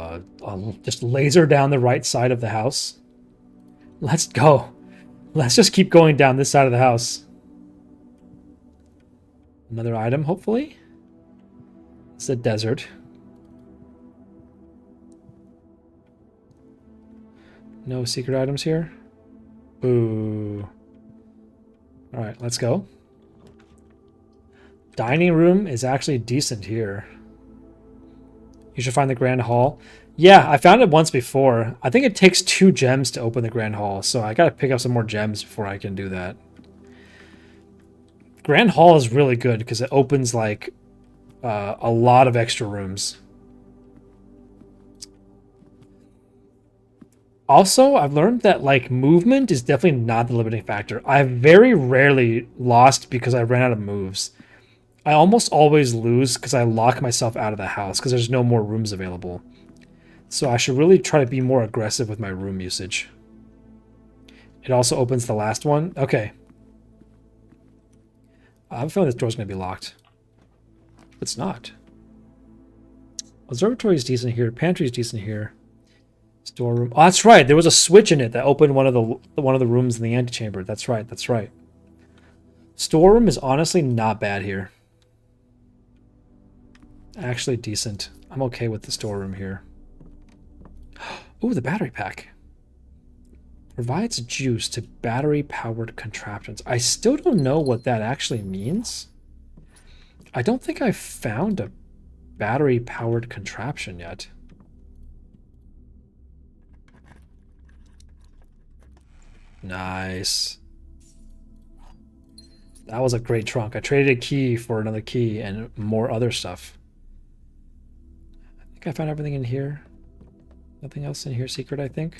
I'll just laser down the right side of the house. Let's go. Let's just keep going down this side of the house. Another item, hopefully. It's a desert. No secret items here. Ooh. All right, let's go. Dining room is actually decent here. You should find the grand hall. Yeah, I found it once before. I think it takes 2 gems to open the grand hall, so I gotta pick up some more gems before I can do that. Grand hall is really good because it opens like a lot of extra rooms. Also, I've learned that like movement is definitely not the limiting factor. I've very rarely lost because I ran out of moves. I almost always lose because I lock myself out of the house because there's no more rooms available. So I should really try to be more aggressive with my room usage. It also opens the last one. Okay. I'm feeling this door's going to be locked. It's not. Observatory is decent here. Pantry is decent here. Storeroom. Oh, that's right. There was a switch in it that opened one of the rooms in the antechamber. That's right. That's right. Storeroom is honestly not bad here. Actually decent. I'm okay with the storeroom here. Ooh, the battery pack. Provides juice to battery-powered contraptions. I still don't know what that actually means. I don't think I've found a battery-powered contraption yet. Nice. That was a great trunk. I traded a key for another key and more other stuff. I think I found everything in here. Nothing else in here secret, I think.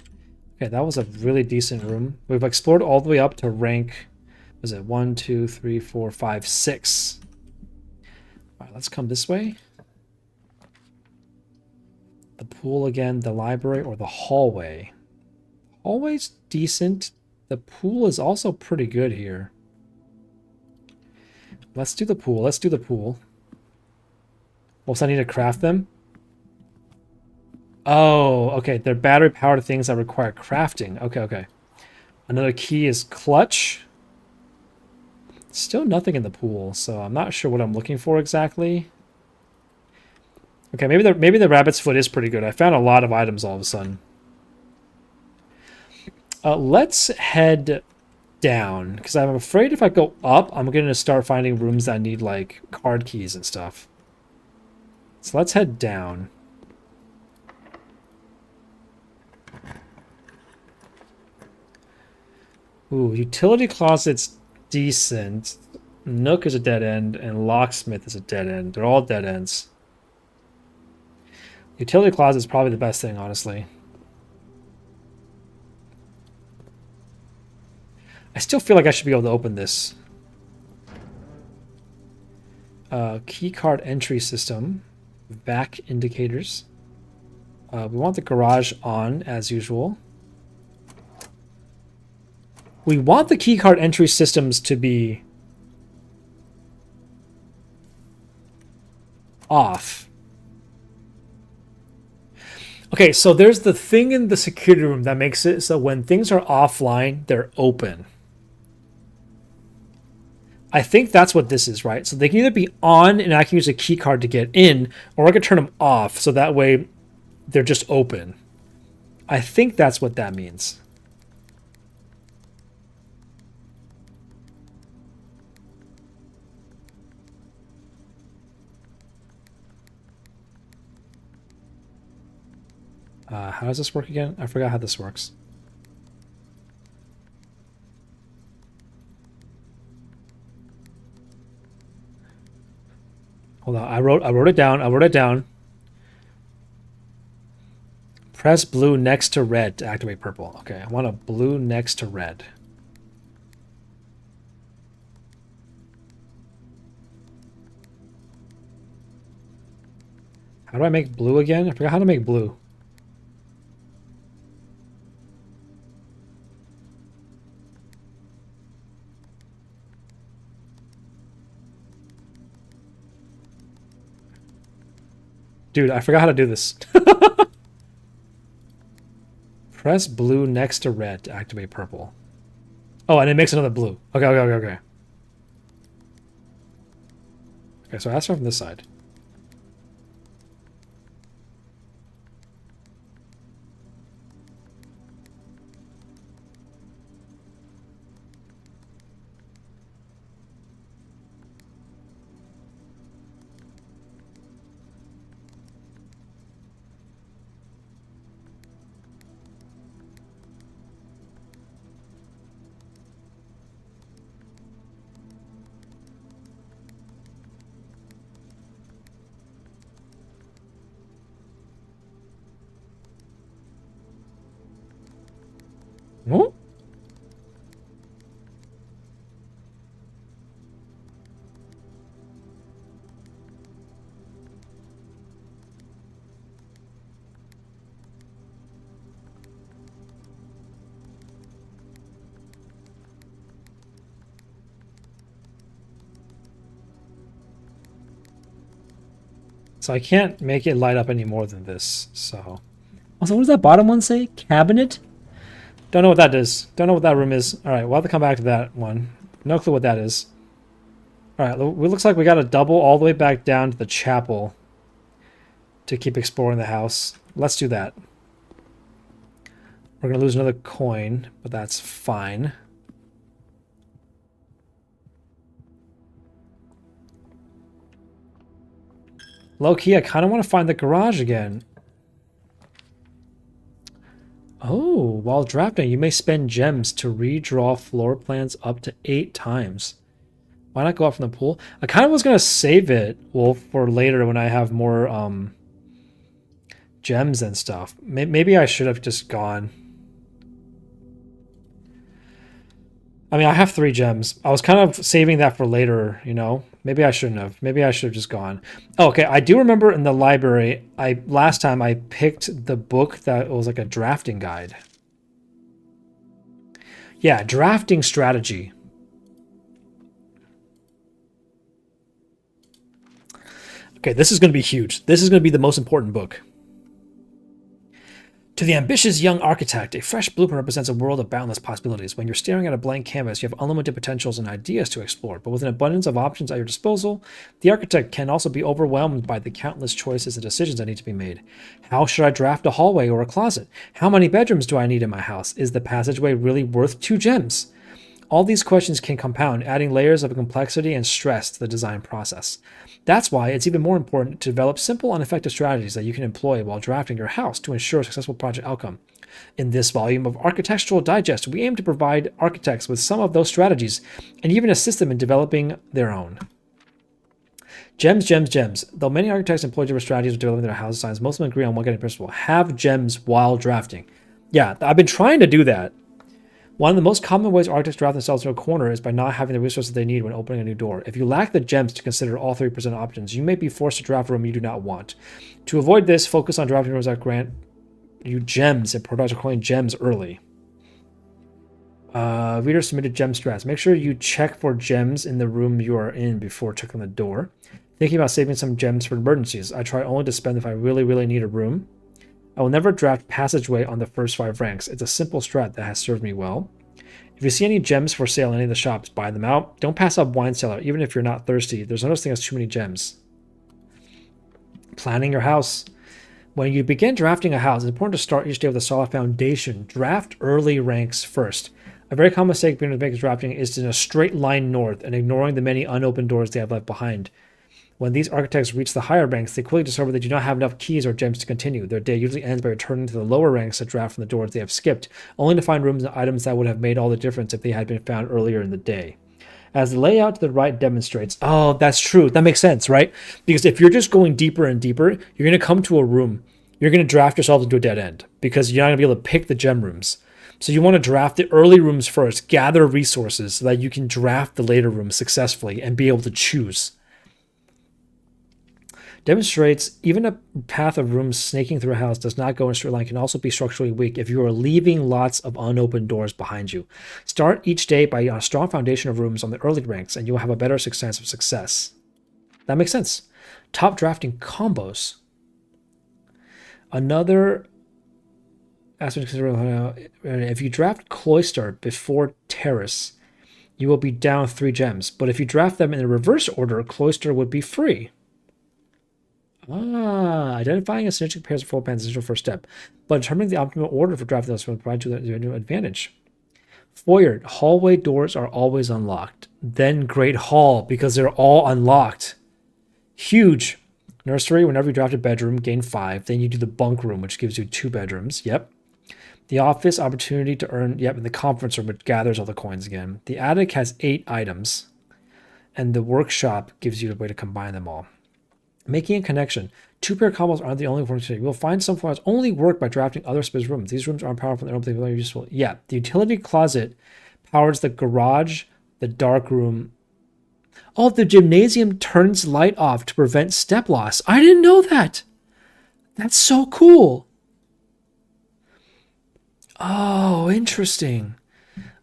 Okay, that was a really decent room. We've explored all the way up to rank, was it 1, 2, 3, 4, 5, 6. All right, let's come this way. The pool again, the library, or the hallway. Hallway's decent. The pool is also pretty good here. Let's do the pool. Let's do the pool. Also, I need to craft them. Oh, okay. They're battery-powered things that require crafting. Okay. Another key is clutch. Still nothing in the pool, so I'm not sure what I'm looking for exactly. Okay, maybe the rabbit's foot is pretty good. I found a lot of items all of a sudden. Let's head down, because I'm afraid if I go up, I'm going to start finding rooms that need, like, card keys and stuff. So let's head down. Ooh, utility closet's decent. Nook is a dead end, and locksmith is a dead end. They're all dead ends. Utility closet is probably the best thing, honestly. I still feel like I should be able to open this. Key card entry system. Back indicators. We want the garage on, as usual. We want the keycard entry systems to be off. Okay, so there's the thing in the security room that makes it so when things are offline, they're open. I think that's what this is, right? So they can either be on and I can use a key card to get in, or I can turn them off so that way they're just open. I think that's what that means. How does this work again? I forgot how this works. Hold on, I wrote it down. Press blue next to red to activate purple. Okay, I want a blue next to red. How do I make blue again? I forgot how to make blue. Dude, I forgot how to do this. Press blue next to red to activate purple. Oh, and it makes another blue. Okay. Okay, so I start from this side. Oh? So I can't make it light up any more than this, so... Also, what does that bottom one say? Cabinet? Don't know what that is. Don't know what that room is. Alright, we'll have to come back to that one. No clue what that is. Alright, it looks like we got to double all the way back down to the chapel to keep exploring the house. Let's do that. We're going to lose another coin, but that's fine. Low-key, I kind of want to find the garage again. Oh, while drafting, you may spend gems to redraw floor plans up to 8 times. Why not go out from the pool? I kind of was going to save it, well, for later when I have more gems and stuff. Maybe I should have just gone. I mean, I have 3 gems. I was kind of saving that for later, you know? Maybe I shouldn't have. Maybe I should have just gone. Oh, okay, I do remember in the library, last time I picked the book that was like a drafting guide. Yeah, drafting strategy. Okay, this is going to be huge. This is going to be the most important book. To the ambitious young architect, a fresh blueprint represents a world of boundless possibilities. When you're staring at a blank canvas, you have unlimited potentials and ideas to explore, but with an abundance of options at your disposal, the architect can also be overwhelmed by the countless choices and decisions that need to be made. How should I draft a hallway or a closet? How many bedrooms do I need in my house? Is the passageway really worth 2 gems? All these questions can compound, adding layers of complexity and stress to the design process. That's why it's even more important to develop simple and effective strategies that you can employ while drafting your house to ensure a successful project outcome. In this volume of Architectural Digest, we aim to provide architects with some of those strategies and even assist them in developing their own. Gems, gems, gems. Though many architects employ different strategies for developing their house designs, most of them agree on one guiding principle: have gems while drafting. Yeah, I've been trying to do that. One of the most common ways architects draft themselves into a corner is by not having the resources they need when opening a new door. If you lack the gems to consider all 3% options, you may be forced to draft a room you do not want. To avoid this, focus on drafting rooms that grant you gems and prioritize acquiring gems early. Reader submitted gem strats. Make sure you check for gems in the room you are in before checking the door. Thinking about saving some gems for emergencies. I try only to spend if I really, really need a room. I will never draft passageway on the first 5 ranks. It's a simple strat that has served me well. If you see any gems for sale in any of the shops, buy them out. Don't pass up wine cellar, even if you're not thirsty. There's no such thing as too many gems. Planning your house. When you begin drafting a house, it's important to start each day with a solid foundation. Draft early ranks first. A very common mistake beginners make drafting is in a straight line north and ignoring the many unopened doors they have left behind. When these architects reach the higher ranks, they quickly discover they do not have enough keys or gems to continue. Their day usually ends by returning to the lower ranks to draft from the doors they have skipped, only to find rooms and items that would have made all the difference if they had been found earlier in the day. As the layout to the right demonstrates, oh, that's true. That makes sense, right? Because if you're just going deeper and deeper, you're going to come to a room. You're going to draft yourself into a dead end because you're not going to be able to pick the gem rooms. So you want to draft the early rooms first, gather resources so that you can draft the later rooms successfully and be able to choose. Demonstrates even a path of rooms snaking through a house does not go in a straight line can also be structurally weak if you are leaving lots of unopened doors behind you. Start each day by a strong foundation of rooms on the early ranks and you will have a better chance of success. That makes sense. Top drafting combos. Another aspect to consider, if you draft Cloister before Terrace, you will be down 3 gems. But if you draft them in the reverse order, Cloister would be free. Identifying a synergistic pairs of floor plans is the essential first step. But determining the optimal order for drafting those will provide you the advantage. Foyer, hallway doors are always unlocked. Then Great Hall, because they're all unlocked. Huge. Nursery, whenever you draft a bedroom, gain 5. Then you do the bunk room, which gives you 2 bedrooms. Yep. The office, opportunity to earn, yep, and the conference room, which gathers all the coins again. The attic has 8 items, and the workshop gives you a way to combine them all. Making a connection. 2-pair combos aren't the only ones. You will find some formats only work by drafting other specific rooms. These rooms aren't powerful, they're only useful. Yeah, the utility closet powers the garage, the dark room. Oh, the gymnasium turns light off to prevent step loss. I didn't know that. That's so cool. Oh, interesting.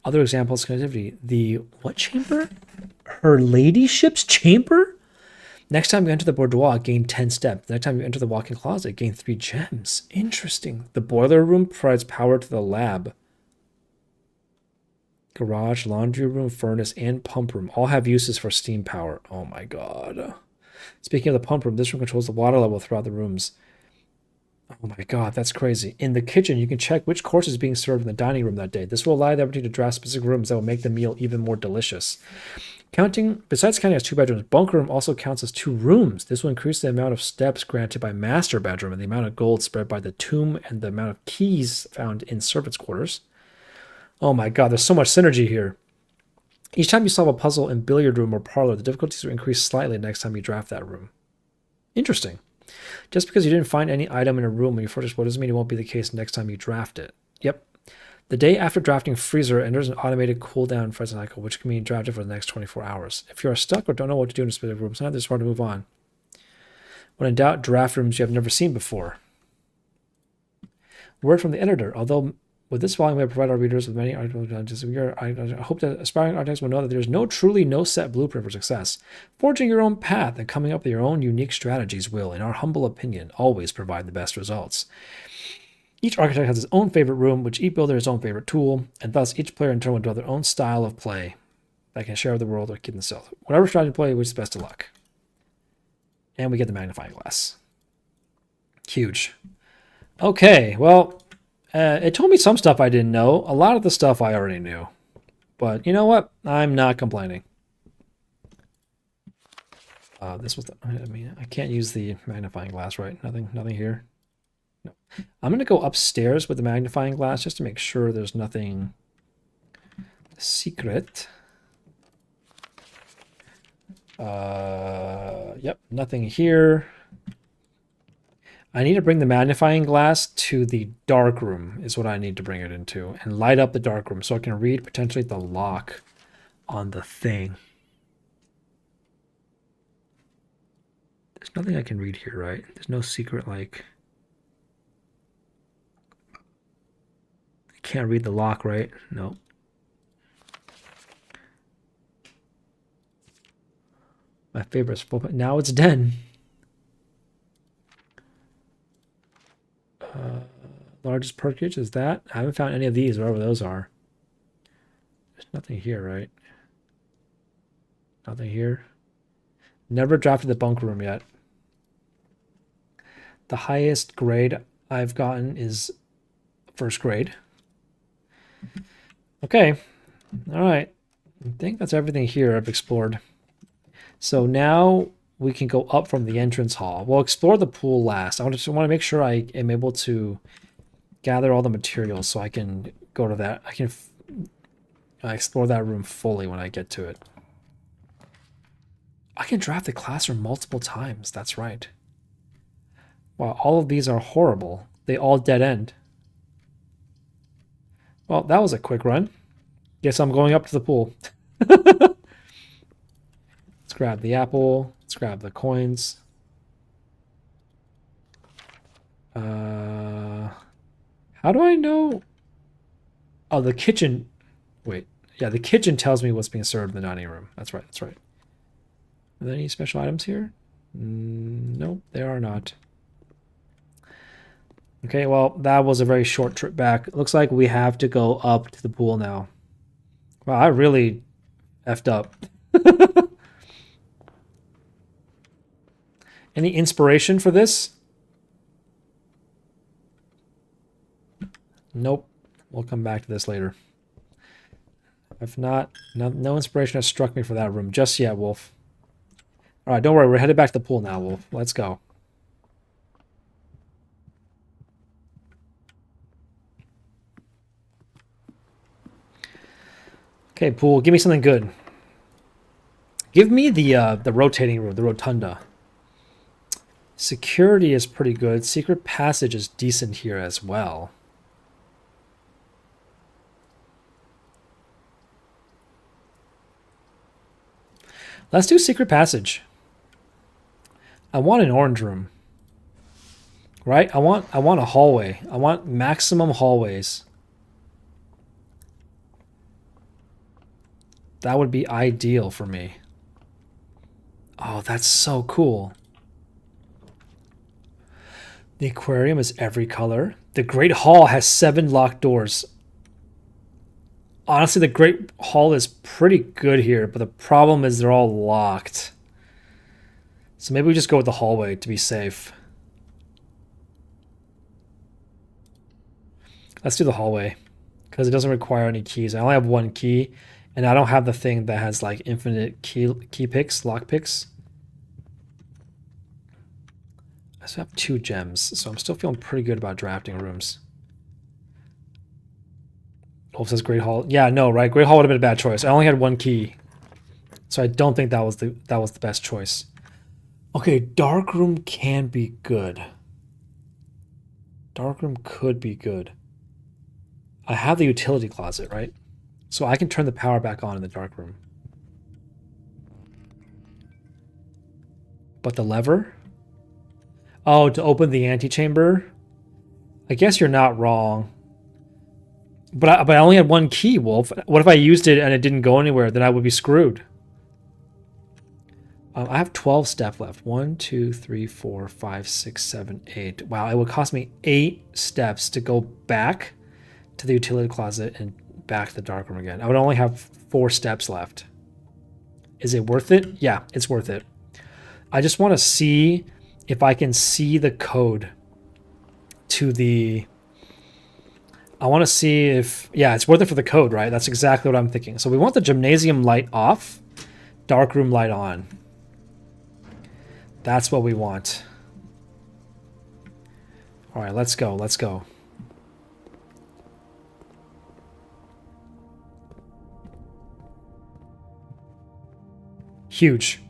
Other examples, connectivity. The what chamber? Her ladyship's chamber? Next time you enter the boudoir, gain 10 steps. Next time you enter the walk-in closet, gain 3 gems. Interesting. The boiler room provides power to the lab. Garage, laundry room, furnace, and pump room all have uses for steam power. Oh my god. Speaking of the pump room, this room controls the water level throughout the rooms. Oh my god, that's crazy. In the kitchen, you can check which course is being served in the dining room that day. This will allow you the opportunity to draft specific rooms that will make the meal even more delicious. Besides counting as 2 bedrooms, bunker room also counts as 2 rooms. This will increase the amount of steps granted by master bedroom and the amount of gold spread by the tomb and the amount of keys found in servants' quarters. Oh my god, there's so much synergy here. Each time you solve a puzzle in billiard room or parlor, the difficulties will increase slightly next time you draft that room. Interesting. Just because you didn't find any item in a room when you first explored doesn't mean it won't be the case next time you draft it. Yep. The day after drafting Freezer enters an automated cooldown for cycle, which can be drafted for the next 24 hours. If you are stuck or don't know what to do in a specific room, sometimes it's hard to move on. When in doubt, draft rooms you have never seen before. Word from the editor. Although with this volume, we provide our readers with many articles. I hope that aspiring architects will know that there's truly no set blueprint for success. Forging your own path and coming up with your own unique strategies will, in our humble opinion, always provide the best results. Each architect has his own favorite room, which each builder has his own favorite tool, and thus each player in turn will develop their own style of play that can share with the world or keep themselves. Whatever strategy to play, which is best of luck. And we get the magnifying glass. Huge. Okay, well, it told me some stuff I didn't know. A lot of the stuff I already knew. But you know what? I'm not complaining. This was I can't use the magnifying glass, right? Nothing here. No. I'm going to go upstairs with the magnifying glass just to make sure there's nothing secret. Yep, nothing here. I need to bring the magnifying glass to the dark room is what I need to bring it into. And light up the dark room so I can read potentially the lock on the thing. There's nothing I can read here, right? There's no secret, like... I can't read the lock, right? No. My favorite is now it's den. Largest perkage is that? I haven't found any of these, wherever those are. There's nothing here, right? Nothing here. Never drafted the bunk room yet. The highest grade I've gotten is first grade. Okay. All right. I think that's everything here I've explored. So now we can go up from the entrance hall. We'll explore the pool last. I just want to make sure I am able to gather all the materials so I can go to that. I can explore that room fully when I get to it. I can draft the classroom multiple times. That's right. Wow, all of these are horrible. They all dead end. Well, that was a quick run. Guess I'm going up to the pool. Let's grab the apple. Let's grab the coins. How do I know? Oh, the kitchen. Wait. Yeah, the kitchen tells me what's being served in the dining room. That's right. That's right. Are there any special items here? Nope, there are not. Okay, well, that was a very short trip back. It looks like we have to go up to the pool now. Wow, I really effed up. Any inspiration for this? Nope. We'll come back to this later. If not, no inspiration has struck me for that room just yet, Wolf. All right, don't worry. We're headed back to the pool now, Wolf. Let's go. Okay, pool. Give me something good. Give me the rotating room, the rotunda. Security is pretty good. Secret passage is decent here as well. Let's do secret passage. I want an orange room. Right? I want a hallway. I want maximum hallways. That would be ideal for me. Oh, that's so cool. The aquarium is every color. The Great Hall has 7 locked doors. Honestly, the Great Hall is pretty good here, but the problem is they're all locked. So maybe we just go with the hallway to be safe. Let's do the hallway because it doesn't require any keys. I only have 1 key, and I don't have the thing that has like infinite key picks, lock picks. I still have 2 gems, so I'm still feeling pretty good about drafting rooms. Wolf says Great Hall. Yeah, no, right? Great Hall would have been a bad choice. I only had 1 key, so I don't think that was the best choice. Okay, dark room can be good. Dark room could be good. I have the utility closet, right? So I can turn the power back on in the dark room. But the lever? Oh, to open the antechamber? I guess you're not wrong. But I only had 1 key, Wolf. What if I used it and it didn't go anywhere? Then I would be screwed. I have 12 steps left. 1, 2, 3, 4, 5, 6, 7, 8. Wow, it would cost me 8 steps to go back to the utility closet and back to the dark room again. I would only have 4 steps left. Is it worth it? Yeah, it's worth it. I just want to see if I can see the code to the... I want to see if... Yeah, it's worth it for the code, right? That's exactly what I'm thinking. So we want the gymnasium light off, dark room light on. That's what we want. All right, let's go. Let's go. Huge.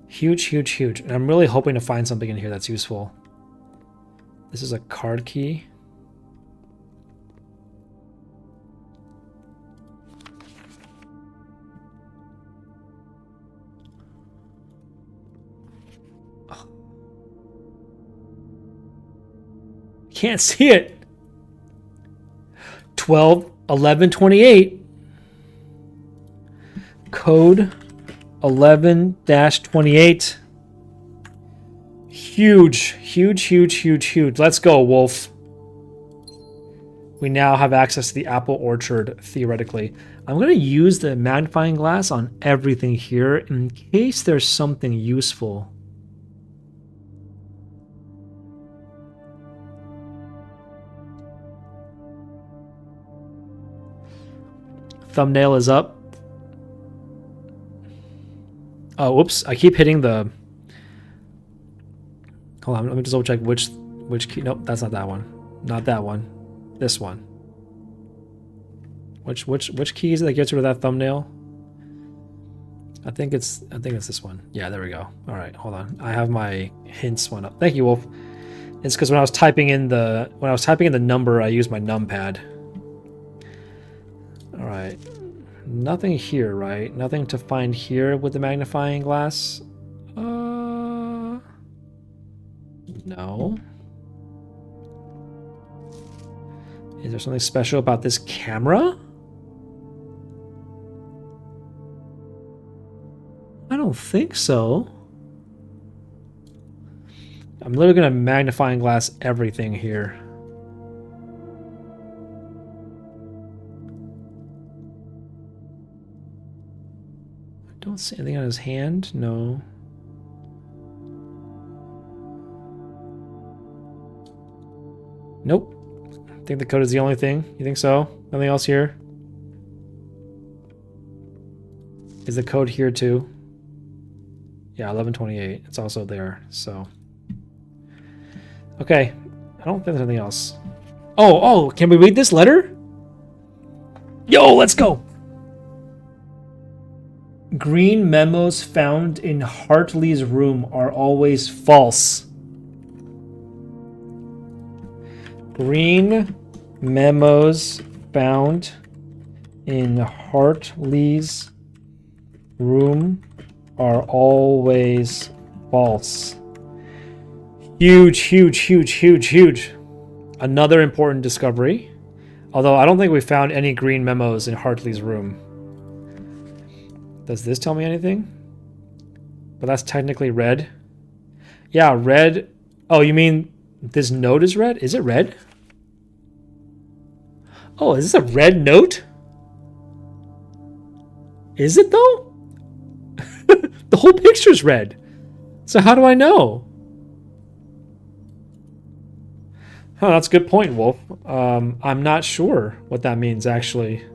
Huge, huge, huge. And I'm really hoping to find something in here that's useful. This is a card key. Can't see it. 12 11 28. Code 11-28. Huge, huge, huge, huge, huge. Let's go, Wolf. We now have access to the apple orchard, theoretically. I'm going to use the magnifying glass on everything here in case there's something useful. Thumbnail is up. Oh, whoops. I keep hitting the... Hold on, let me just double check which key. Nope, that's not that one. Not that one. This one. Which key is it that gets rid of that thumbnail? I think it's this one. Yeah, there we go. All right, hold on. I have my hints one up. Thank you, Wolf. It's because when I was typing in the number, I used my numpad. All right. Nothing here, right? Nothing to find here with the magnifying glass. No. Is there something special about this camera? I don't think so. I'm literally going to magnifying glass everything here. I don't see anything on his hand. No. Nope. I think the code is the only thing. You think so? Nothing else here? Is the code here too? Yeah, 1128. It's also there, so. Okay. I don't think there's anything else. Oh, can we read this letter? Yo, let's go! Green memos found in Hartley's room are always false. Green memos found in Hartley's room are always false. Huge, huge, huge, huge, huge. Another important discovery. Although I don't think we found any green memos in Hartley's room. Does this tell me anything? But that's technically red. Yeah, red. Oh, you mean this note is red? Is it red? Oh, is this a red note? Is it though? The whole picture's red. So how do I know? Oh, that's a good point, Wolf. I'm not sure what that means, actually.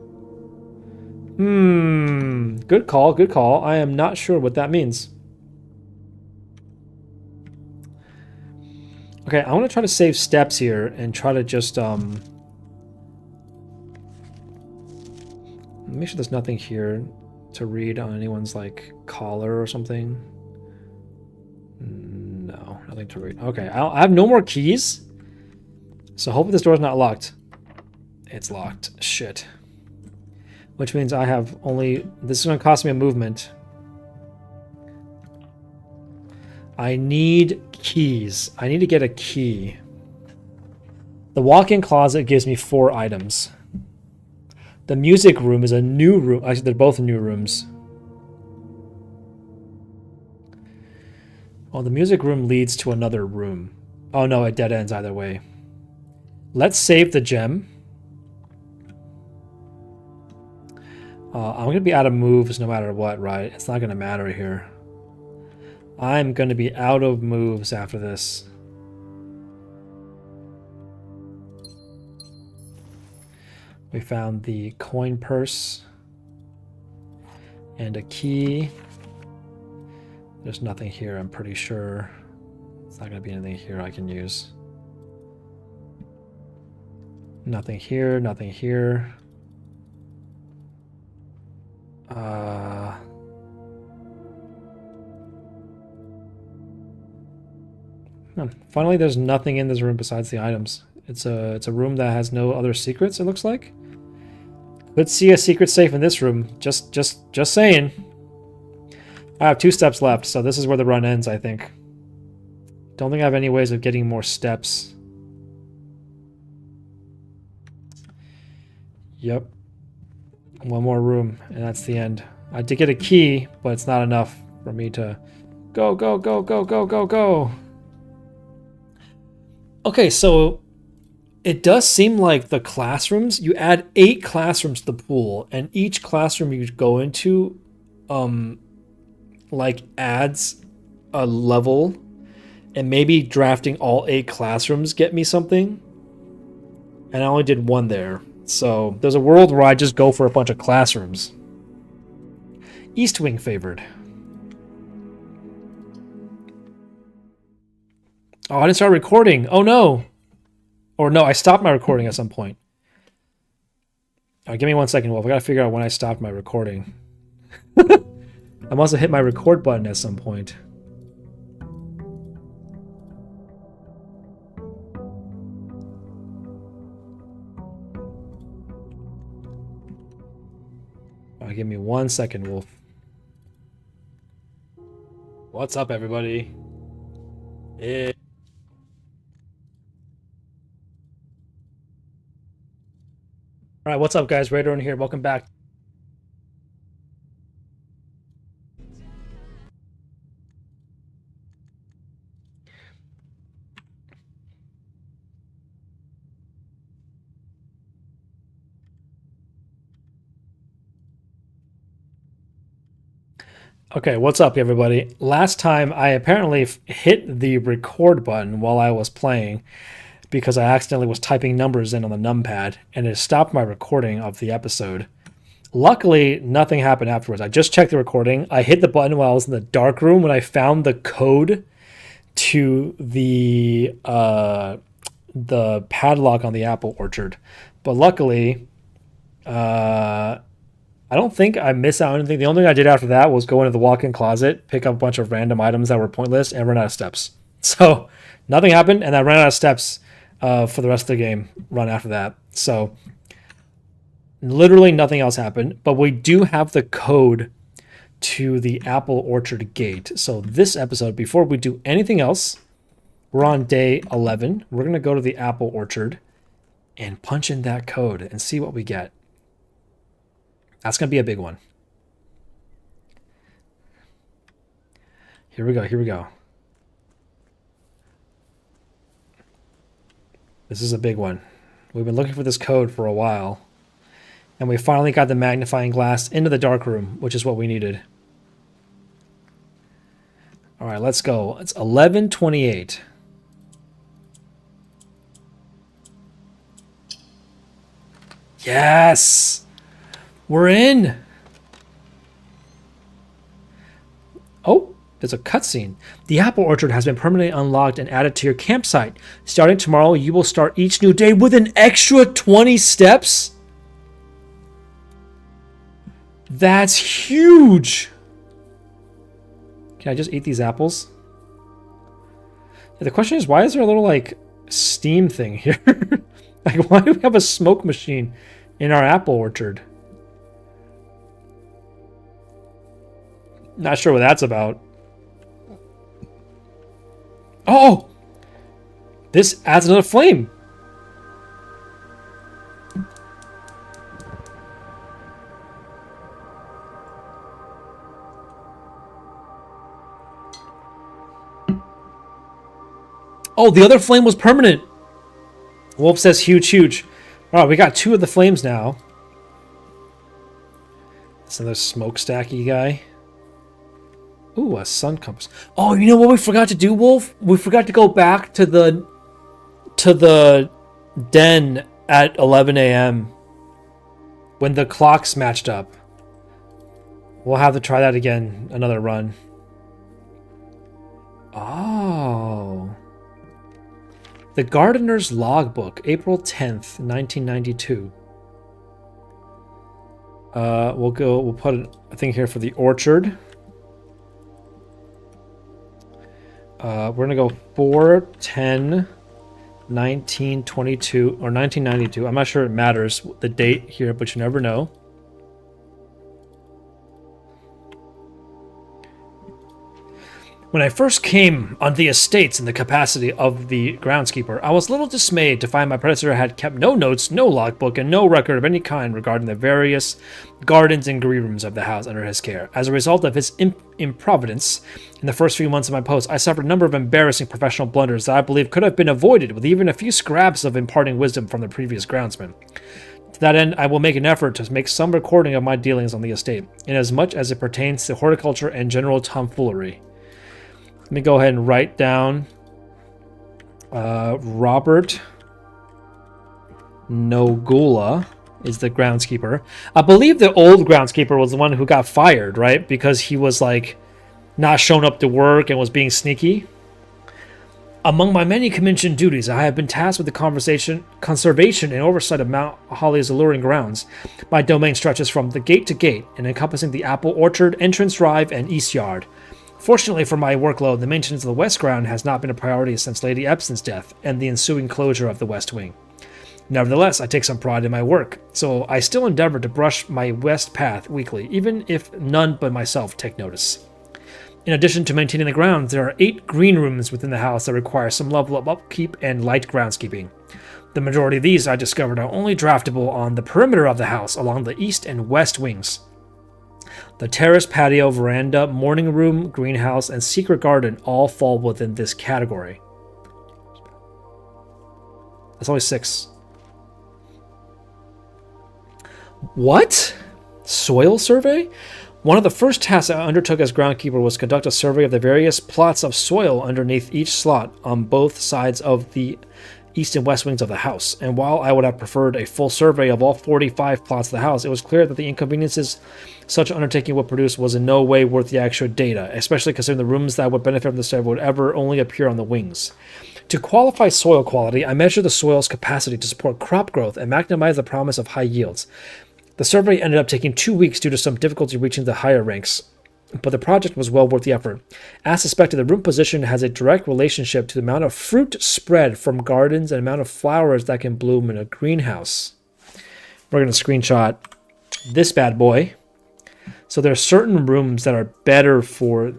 Good call, good call. I am not sure what that means. Okay, I want to try to save steps here and try to just, make sure there's nothing here to read on anyone's, like, collar or something. No, nothing to read. Okay, I have no more keys. So hopefully this door's not locked. It's locked. Shit. Which means I have only... This is going to cost me a movement. I need keys. I need to get a key. The walk-in closet gives me 4 items. The music room is a new room. Actually, they're both new rooms. Well, the music room leads to another room. Oh no, it dead ends either way. Let's save the gem. I'm going to be out of moves no matter what, right? It's not going to matter here. I'm going to be out of moves after this. We found the coin purse and a key. There's nothing here, I'm pretty sure. It's not going to be anything here I can use. Nothing here, nothing here. Finally, there's nothing in this room besides the items. It's a room that has no other secrets, it looks like. Let's see a secret safe in this room. Just saying. I have 2 steps left, so this is where the run ends, I think. Don't think I have any ways of getting more steps. Yep. One more room, and that's the end. I did get a key, but it's not enough for me to go, go, go, go, go, go, go. Okay, so it does seem like the classrooms, you add 8 classrooms to the pool, and each classroom you go into, like adds a level, and maybe drafting all 8 classrooms get me something. And I only did 1 there. So there's a world where I just go for a bunch of classrooms. East Wing favored. Oh, I didn't start recording. Oh no. Or no, I stopped my recording at some point. All right, give me 1 second, Wolf. I gotta figure out when I stopped my recording. I must have hit my record button at some point. All right, give me 1 second, Wolf. What's up, everybody? Yeah. All right, what's up, guys? Radar in here. Welcome back. Okay, what's up, everybody? Last time I apparently hit the record button while I was playing because I accidentally was typing numbers in on the numpad, and it stopped my recording of the episode. Luckily, nothing happened afterwards. I just checked the recording. I hit the button while I was in the dark room when I found the code to the padlock on the apple orchard. But luckily, I don't think I missed out on anything. The only thing I did after that was go into the walk-in closet, pick up a bunch of random items that were pointless, and run out of steps. So nothing happened, and I ran out of steps for the rest of the game run after that. So literally nothing else happened, but we do have the code to the apple orchard gate. So this episode, before we do anything else, we're on day 11. We're going to go to the apple orchard and punch in that code and see what we get. That's going to be a big one. Here we go. Here we go. This is a big one. We've been looking for this code for a while. And we finally got the magnifying glass into the dark room, which is what we needed. All right, let's go. It's 11:28. Yes! We're in! Oh, there's a cutscene. The apple orchard has been permanently unlocked and added to your campsite. Starting tomorrow, you will start each new day with an extra 20 steps? That's huge! Can I just eat these apples? Yeah, the question is, why is there a little, like, steam thing here? Like, why do we have a smoke machine in our apple orchard? Not sure what that's about. Oh! This adds another flame! Oh, the other flame was permanent! Wolf says huge, huge. Alright, we got 2 of the flames now. That's another smokestacky guy. Ooh, a sun compass. Oh, you know what we forgot to do, Wolf? We forgot to go back to the den at 11 a.m. when the clocks matched up. We'll have to try that again, another run. Oh. The Gardener's Logbook, April 10th, 1992. We'll put a thing here for the orchard. We're gonna go 4, 10, 1922 or 1992. I'm not sure it matters the date here, but you never know. When I first came on the estates in the capacity of the groundskeeper, I was a little dismayed to find my predecessor had kept no notes, no logbook, and no record of any kind regarding the various gardens and green rooms of the house under his care. As a result of his improvidence in the first few months of my post, I suffered a number of embarrassing professional blunders that I believe could have been avoided with even a few scraps of imparting wisdom from the previous groundsman. To that end, I will make an effort to make some recording of my dealings on the estate, inasmuch as it pertains to horticulture and general tomfoolery. Let me go ahead and write down Robert Nogula is the groundskeeper. I believe the old groundskeeper was the one who got fired, right? Because he was like not showing up to work and was being sneaky. Among my many commissioned duties, I have been tasked with the conservation and oversight of Mount Holly's alluring grounds. My domain stretches from the gate to gate and encompassing the apple orchard, entrance drive, and east yard. Fortunately for my workload, the maintenance of the west ground has not been a priority since Lady Epson's death and the ensuing closure of the west wing. Nevertheless, I take some pride in my work, so I still endeavor to brush my west path weekly, even if none but myself take notice. In addition to maintaining the grounds, there are 8 green rooms within the house that require some level of upkeep and light groundskeeping. The majority of these, I discovered, are only draftable on the perimeter of the house along the east and west wings. The terrace, patio, veranda, morning room, greenhouse, and secret garden all fall within this category. That's only 6. What? Soil survey? One of the first tasks I undertook as groundkeeper was to conduct a survey of the various plots of soil underneath each slot on both sides of the east and west wings of the house, and while I would have preferred a full survey of all 45 plots of the house, it was clear that the inconveniences such an undertaking would produce was in no way worth the actual data, especially considering the rooms that would benefit from the survey would ever only appear on the wings. To qualify soil quality, I measured the soil's capacity to support crop growth and maximize the promise of high yields. The survey ended up taking 2 weeks due to some difficulty reaching the higher ranks, but the project was well worth the effort. As suspected, the room position has a direct relationship to the amount of fruit spread from gardens and amount of flowers that can bloom in a greenhouse. We're going to screenshot this bad boy. So there are certain rooms that are better for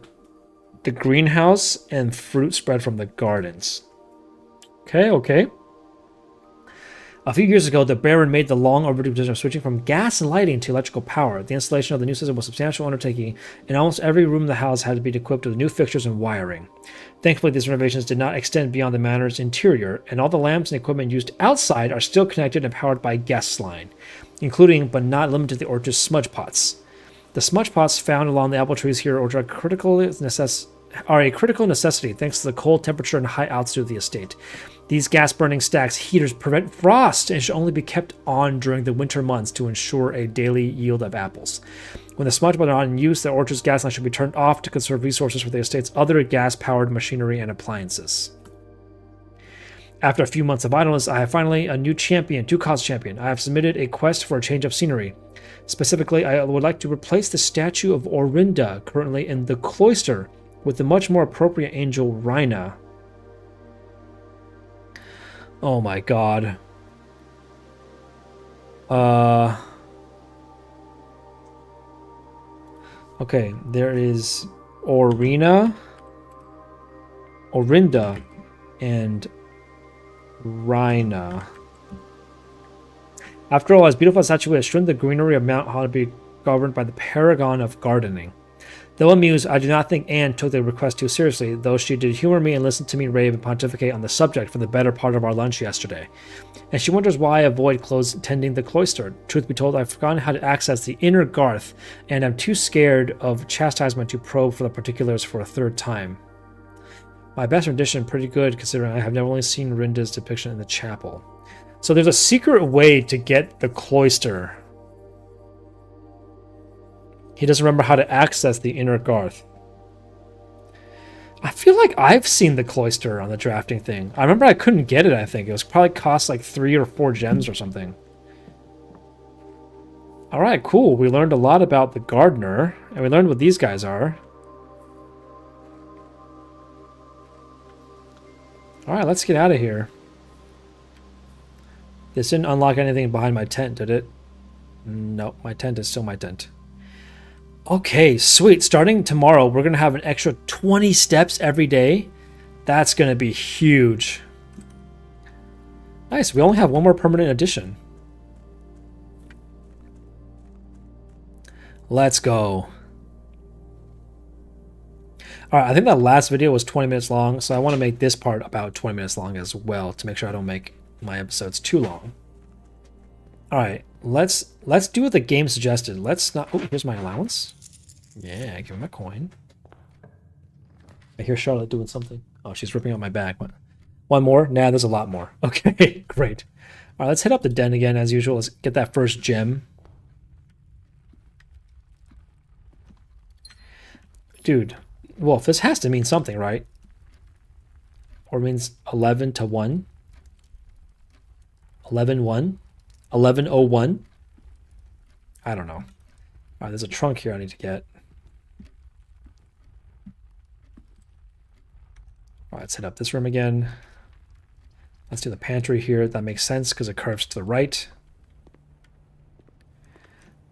the greenhouse and fruit spread from the gardens. Okay. A few years ago, the Baron made the long overdue decision of switching from gas and lighting to electrical power. The installation of the new system was a substantial undertaking, and almost every room in the house had to be equipped with new fixtures and wiring. Thankfully, these renovations did not extend beyond the manor's interior, and all the lamps and equipment used outside are still connected and powered by gas line, including but not limited to the orchard's smudge pots. The smudge pots found along the apple trees here are a critical necessity thanks to the cold temperature and high altitude of the estate. These gas-burning stacks heaters prevent frost and should only be kept on during the winter months to ensure a daily yield of apples. When the smudge pots are not in use, the orchard's gas line should be turned off to conserve resources for the estate's other gas-powered machinery and appliances. After a few months of idleness, I have finally a new champion, two-cause champion. I have submitted a quest for a change of scenery. Specifically, I would like to replace the statue of Orinda, currently in the cloister, with the much more appropriate angel Rhina. Oh my god. Okay, there is Orinda, and Rhina. After all, as beautiful as statue is, shouldn't the greenery of Mount Holly be governed by the paragon of gardening? Though amused, I do not think Anne took the request too seriously, though she did humor me and listen to me rave and pontificate on the subject for the better part of our lunch yesterday. And she wonders why I avoid tending the cloister. Truth be told, I've forgotten how to access the inner garth, and I'm too scared of chastisement to probe for the particulars for a third time. My best rendition pretty good, considering I have never only seen Rinda's depiction in the chapel. So there's a secret way to get the cloister. He doesn't remember how to access the inner garth. I feel like I've seen the cloister on the drafting thing. I remember I couldn't get it, I think. It was probably cost like 3 or 4 gems or something. Alright, cool. We learned a lot about the gardener, and we learned what these guys are. Alright, let's get out of here. This didn't unlock anything behind my tent, did it? No, my tent is still my tent. Okay, sweet. Starting tomorrow, we're going to have an extra 20 steps every day. That's going to be huge. Nice, we only have one more permanent addition. Let's go. Alright, I think that last video was 20 minutes long, so I want to make this part about 20 minutes long as well to make sure I don't make my episodes too long. Alright, let's do what the game suggested. Let's not... Oh, here's my allowance. Yeah, give him a coin. I hear Charlotte doing something. Oh, she's ripping out my bag. One more? Nah, there's a lot more. Okay, great. Alright, let's hit up the den again as usual. Let's get that first gem. Dude, Wolf, this has to mean something, right? Or it means 11 to 1? 11-1? 1101? I don't know. All right, there's a trunk here I need to get. All right, let's hit up this room again. Let's do the pantry here. That makes sense because it curves to the right.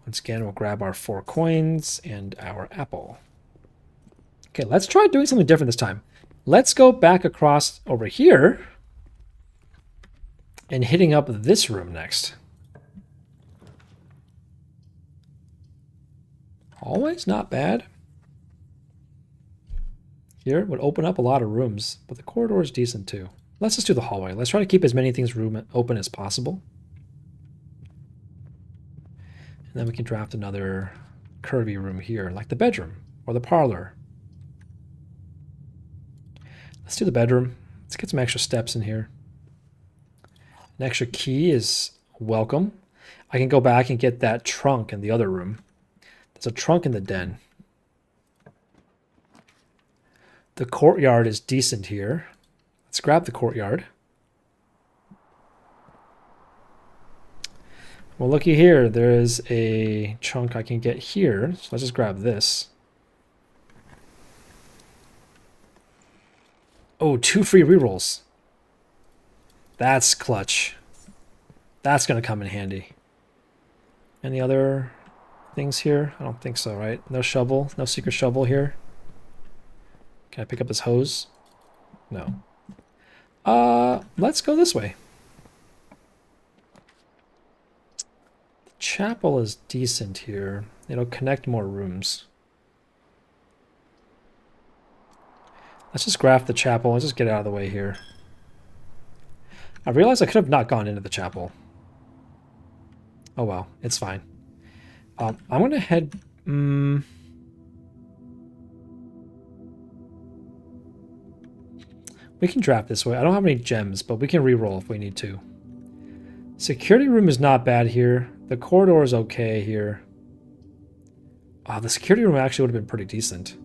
Once again, we'll grab our 4 coins and our apple. Okay, let's try doing something different this time. Let's go back across over here and hitting up this room next. Always not bad. Here would open up a lot of rooms, but the corridor is decent too. Let's just do the hallway. Let's try to keep as many things open as possible. And then we can draft another curvy room here, like the bedroom or the parlor. Let's do the bedroom. Let's get some extra steps in here. An extra key is welcome. I can go back and get that trunk in the other room. There's a trunk in the den. The courtyard is decent here. Let's grab the courtyard. Well, looky here. There is a chunk I can get here. So let's just grab this. Oh, 2 free rerolls. That's clutch. That's going to come in handy. Any other things here? I don't think so, right? No shovel. No secret shovel here. Can I pick up this hose? No. Let's go this way. The chapel is decent here. It'll connect more rooms. Let's just graph the chapel and just get out of the way here. I realized I could have not gone into the chapel. Oh well, it's fine. I'm going to head... We can draft this way. I don't have any gems, but we can reroll if we need to. Security room is not bad here. The corridor is okay here. The security room actually would have been pretty decent.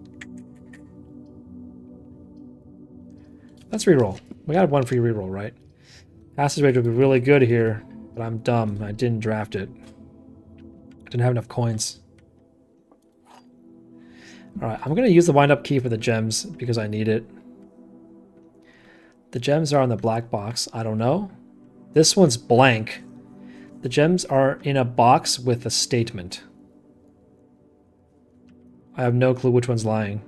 Let's reroll. We got 1 free reroll, right? Passage rate would be really good here, but I'm dumb. I didn't draft it. I didn't have enough coins. Alright, I'm going to use the wind-up key for the gems because I need it. The gems are on the black box. I don't know. This one's blank. The gems are in a box with a statement. I have no clue which one's lying.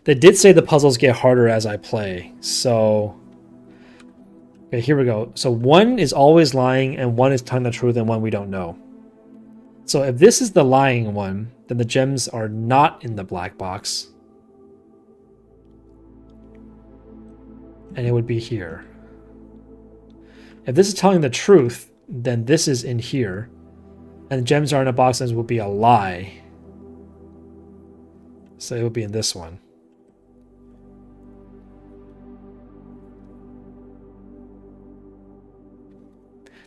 They did say the puzzles get harder as I play, so... Okay, here we go. So 1 is always lying, and 1 is telling the truth, and 1 we don't know. So if this is the lying one, then the gems are not in the black box. And it would be here. If this is telling the truth, then this is in here. And the gems are in a box, and it would be a lie. So it would be in this one.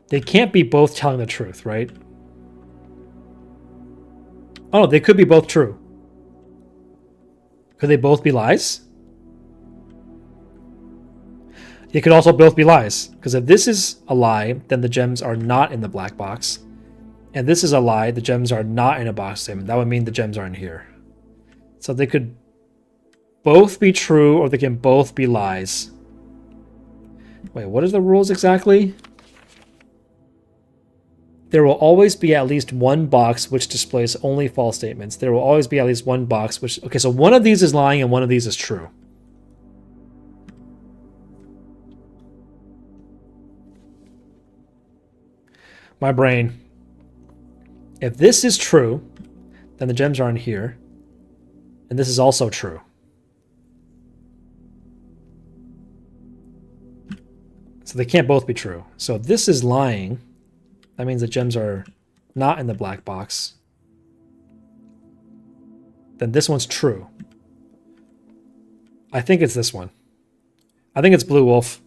They can't be both telling the truth, right? Oh, they could be both true. Could they both be lies? They could also both be lies. Because if this is a lie, then the gems are not in the black box. And this is a lie, the gems are not in a box statement. That would mean the gems aren't here. So they could both be true or they can both be lies. Wait, what are the rules exactly? There will always be at least one box which displays only false statements. There will always be at least one box which... Okay, so one of these is lying and one of these is true. My brain. If this is true, then the gems are in here. And this is also true. So they can't both be true. So if this is lying, that means the gems are not in the black box. Then this one's true. I think it's this one. I think it's Blue Wolf.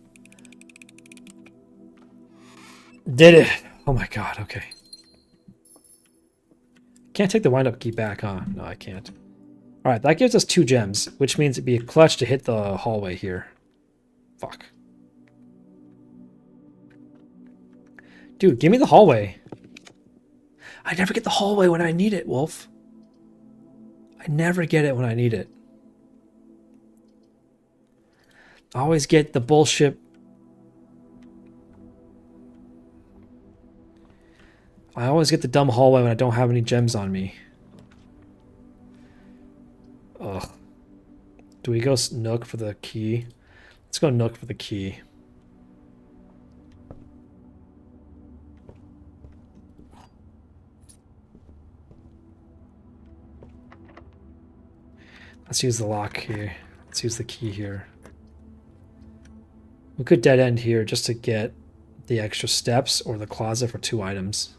Did it. Oh my god, okay. Can't take the wind-up key back, huh? No, I can't. Alright, that gives us 2 gems, which means it'd be a clutch to hit the hallway here. Fuck. Dude, give me the hallway. I never get the hallway when I need it, Wolf. I never get it when I need it. I always get the bullshit. I always get the dumb hallway when I don't have any gems on me. Ugh. Do we go Nook for the key? Let's go Nook for the key. Let's use the lock here. Let's use the key here. We could dead end here just to get the extra steps or the closet for 2 items.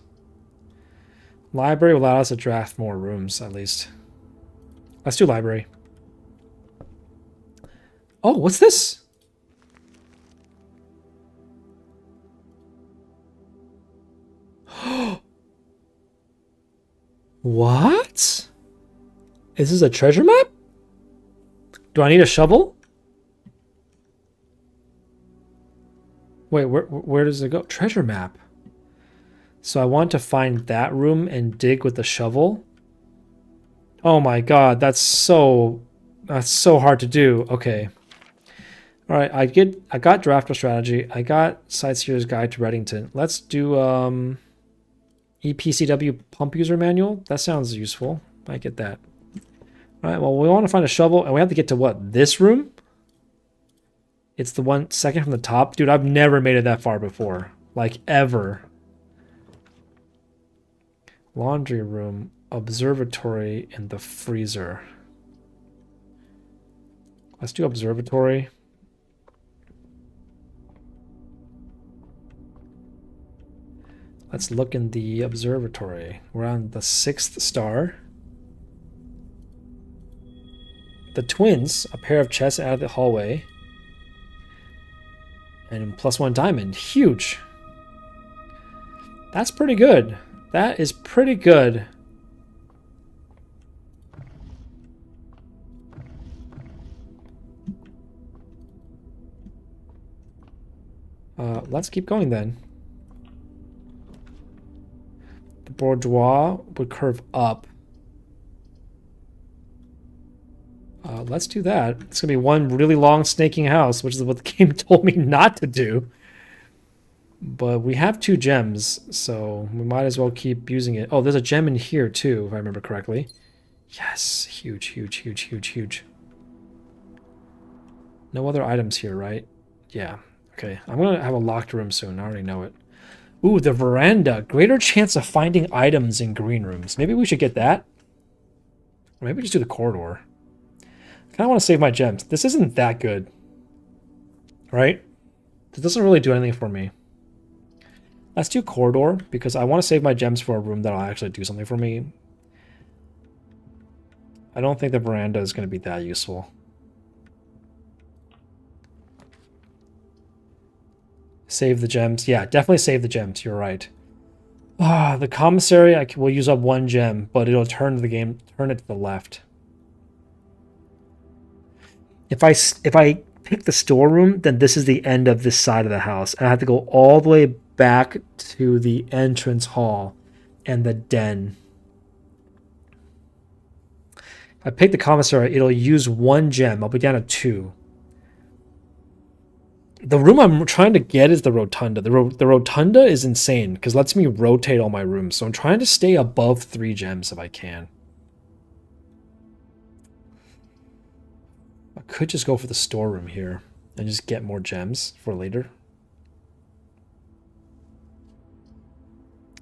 Library will allow us to draft more rooms, at least. Let's do library. Oh, what's this? What? Is this a treasure map? Do I need a shovel? Wait, where does it go? Treasure map. So I want to find that room and dig with the shovel. Oh my god, that's so hard to do. Okay. All right, I got drafter strategy. I got Sightseer's Guide to Reddington. Let's do EPCW pump user manual. That sounds useful. Might get that. All right, well, we want to find a shovel and we have to get to what? This room? It's the one second from the top. Dude, I've never made it that far before. Like ever. Laundry room, observatory, and the freezer. Let's do observatory. Let's look in the observatory. We're on the 6th star. The twins, a pair of chests out of the hallway. And +1 diamond. Huge. That's pretty good. That is pretty good. Let's keep going then. The bourgeois would curve up. Let's do that. It's going to be one really long snaking house, which is what the game told me not to do. But we have 2 gems, so we might as well keep using it. Oh, there's a gem in here too, if I remember correctly. Yes, huge, huge, huge, huge, huge. No other items here, right? Yeah, okay. I'm going to have a locked room soon. I already know it. Ooh, the veranda. Greater chance of finding items in green rooms. Maybe we should get that. Or maybe just do the corridor. I kind of want to save my gems. This isn't that good. Right? This doesn't really do anything for me. Let's do corridor, because I want to save my gems for a room that'll actually do something for me. I don't think the veranda is going to be that useful. Save the gems. Yeah, definitely save the gems. You're right. The commissary, I will use up 1 gem, but it'll turn the game, turn it to the left. If I pick the storeroom, then this is the end of this side of the house. And I have to go all the way back to the entrance hall and the den. If I pick the commissary, it'll use 1 gem. I'll be down to 2. The room I'm trying to get is the rotunda. The rotunda is insane because it lets me rotate all my rooms. So I'm trying to stay above 3 gems if I can. I could just go for the storeroom here and just get more gems for later.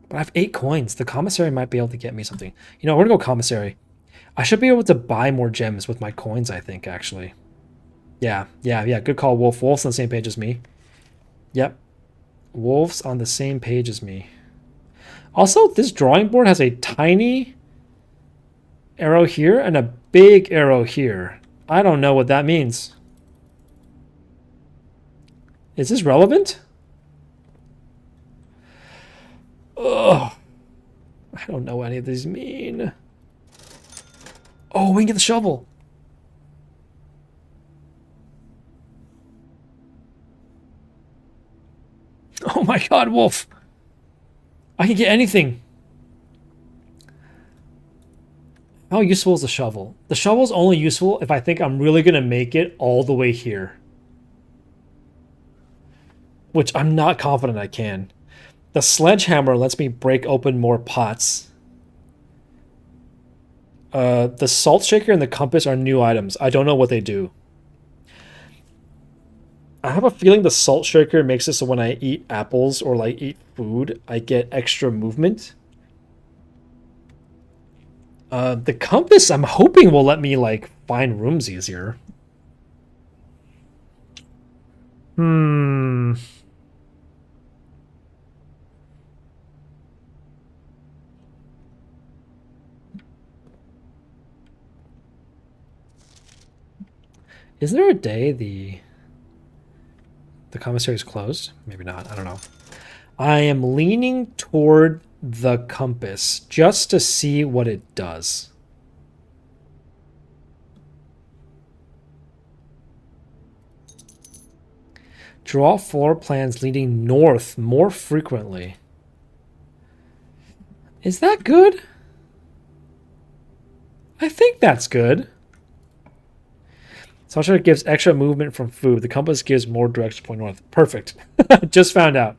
But I have 8 coins. The commissary might be able to get me something. You know, we're gonna go commissary. I should be able to buy more gems with my coins, I think, actually. Yeah. Good call, Wolf. Wolf's on the same page as me. Yep. Wolf's on the same page as me. Also, this drawing board has a tiny arrow here and a big arrow here. I don't know what that means. Is this relevant? Ugh. I don't know what any of these mean. Oh, we can get the shovel. Oh my god, Wolf. I can get anything. How useful is the shovel? The shovel's only useful if I think I'm really going to make it all the way here. Which I'm not confident I can. The sledgehammer lets me break open more pots. The salt shaker and the compass are new items. I don't know what they do. I have a feeling the salt shaker makes it so when I eat apples or like eat food, I get extra movement. The compass, I'm hoping will let me like find rooms easier. Is there a day the commissary is closed? Maybe not. I don't know. I am leaning toward the compass just to see what it does. Draw floor plans leading north more frequently. Is that good? I think that's good. Sasha gives extra movement from food. The compass gives more direction to point north. Perfect. Just found out.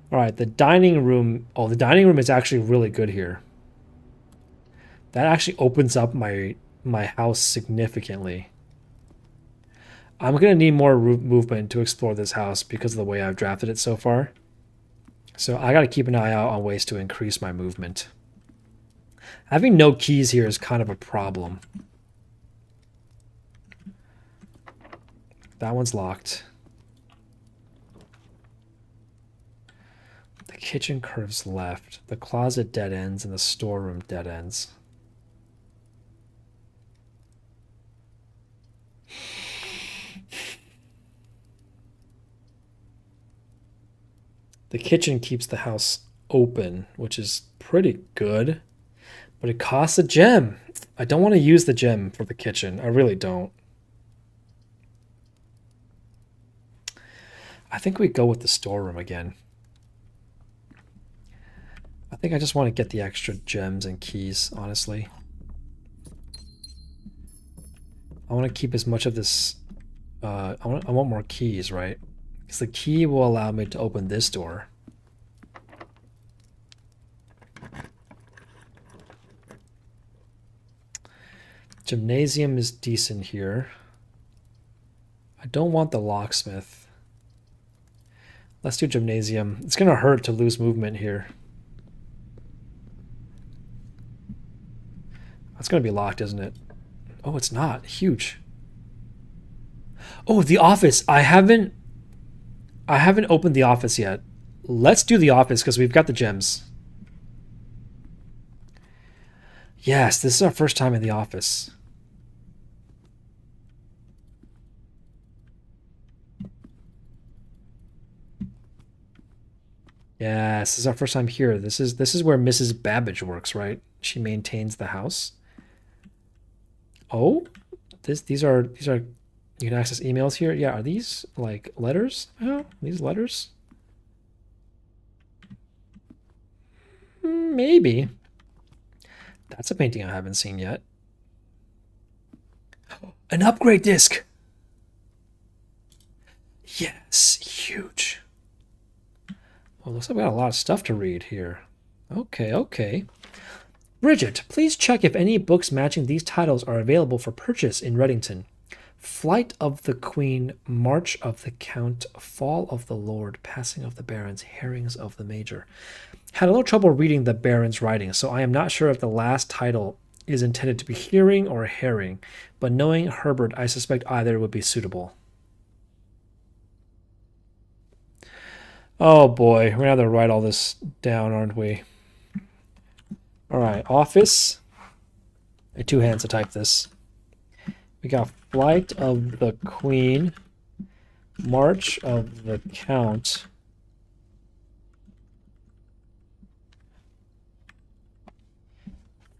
All right, the dining room. Oh, the dining room is actually really good here. That actually opens up my house significantly. I'm going to need more movement to explore this house because of the way I've drafted it so far. So I got to keep an eye out on ways to increase my movement. Having no keys here is kind of a problem. That one's locked. The kitchen curves left. The closet dead ends and the storeroom dead ends. The kitchen keeps the house open, which is pretty good, but it costs a gem. I don't want to use the gem for the kitchen. I really don't. I think we go with the storeroom again. I think I just want to get the extra gems and keys, honestly. I want to keep as much of this. I want more keys, right? Because the key will allow me to open this door. Gymnasium is decent here. I don't want the locksmith. Let's do gymnasium. It's going to hurt to lose movement here. That's going to be locked, isn't it? Oh, it's not. Huge. Oh, the office. I haven't opened the office yet. Let's do the office because we've got the gems. Yes, this is our first time in the office. Yes, this is our first time here. This is where Mrs. Babbage works, right? She maintains the house. Oh, these are you can access emails here. Yeah, are these like letters? Oh, these letters? Maybe. That's a painting I haven't seen yet. An upgrade disc. Yes, huge. Well, looks like we got a lot of stuff to read here. Okay, okay. Bridget, please check if any books matching these titles are available for purchase in Reddington. Flight of the Queen, March of the Count, Fall of the Lord, Passing of the Barons, Herrings of the Major. Had a little trouble reading the Baron's writing, so I am not sure if the last title is intended to be hearing or herring, but knowing Herbert, I suspect either would be suitable. Oh boy, we're gonna have to write all this down, aren't we? All right, office. I have two hands to type this. We got Flight of the Queen, March of the Count,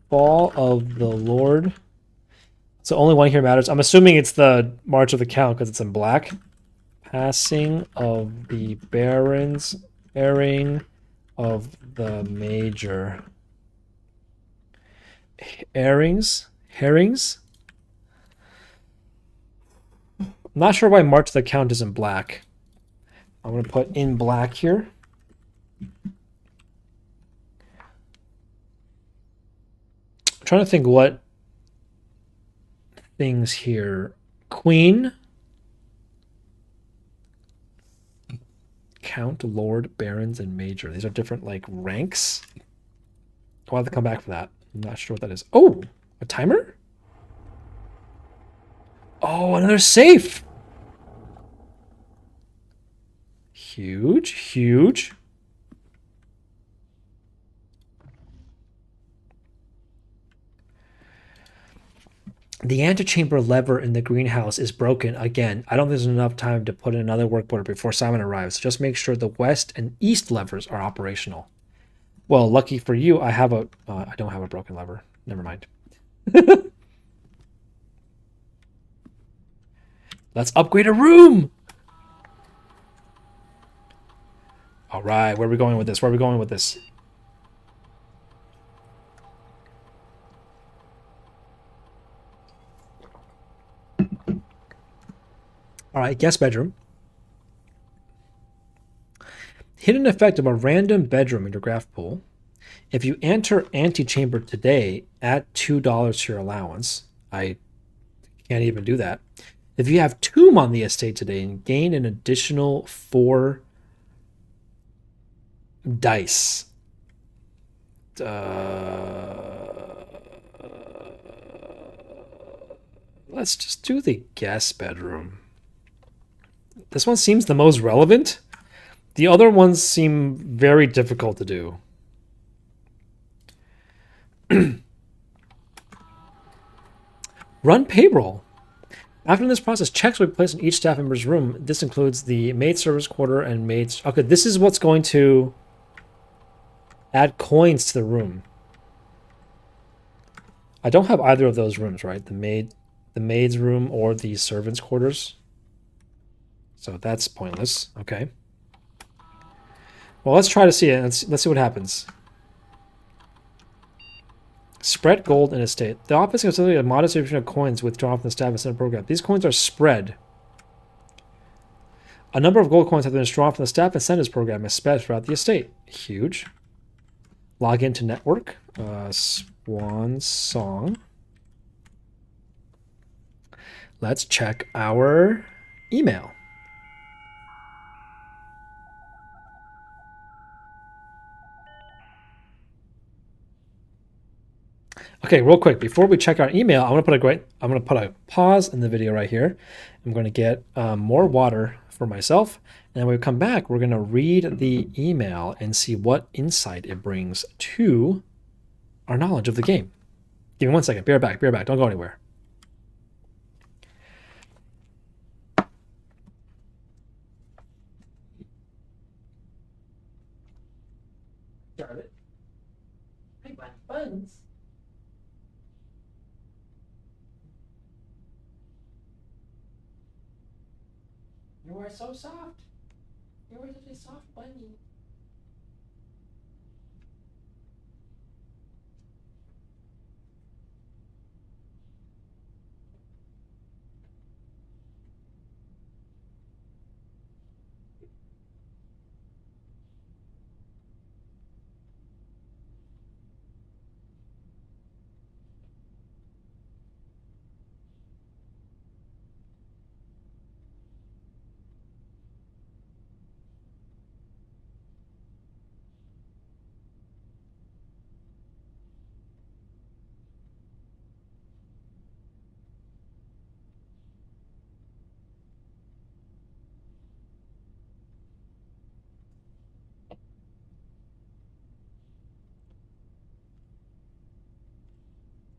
Fall of the Lord. So only one here matters. I'm assuming it's the March of the Count because it's in black. Passing of the Barons, Airing of the Major. Airings? Herrings? I'm not sure why March of the Count is in black. I'm going to put in black here. I'm trying to think what things here. Queen, Count, Lord, Barons, and Major. These are different like ranks. I'll have to come back for that. I'm not sure what that is. Oh, a timer? Oh, another safe. Huge, huge. The antechamber lever in the greenhouse is broken again. I don't think there's enough time to put in another work order before Simon arrives. So just make sure the west and east levers are operational. Well, lucky for you, I have a. I don't have a broken lever. Never mind. Let's upgrade a room. All right, where are we going with this? Where are we going with this? All right, guest bedroom. Hidden effect of a random bedroom in your graph pool. If you enter antechamber today, add $2 to your allowance. I can't even do that. If you have tomb on the estate today, and gain an additional 4 dice. Let's just do the guest bedroom. This one seems the most relevant. The other ones seem very difficult to do. Run payroll. After this process, checks will be placed in each staff member's room. This includes the maid service quarter and maids. Okay, this is what's going to add coins to the room. I don't have either of those rooms, right? The maid's room or the servants' quarters. So that's pointless. Okay. Well, let's try to see it. Let's see what happens. Spread gold in estate. The office can facilitate a modest distribution of coins withdrawn from the staff incentive program. These coins are spread. A number of gold coins have been withdrawn from the staff incentives program is spread throughout the estate. Huge. Log into network. Swan Song. Let's check our email. Okay, real quick, before we check our email, I'm gonna put a pause in the video right here. I'm gonna get more water for myself, and when we come back, we're gonna read the email and see what insight it brings to our knowledge of the game. Give me 1 second. Be right back. Be right back. Don't go anywhere. Charlotte, I want buns. You are so soft. You are such a soft bunny.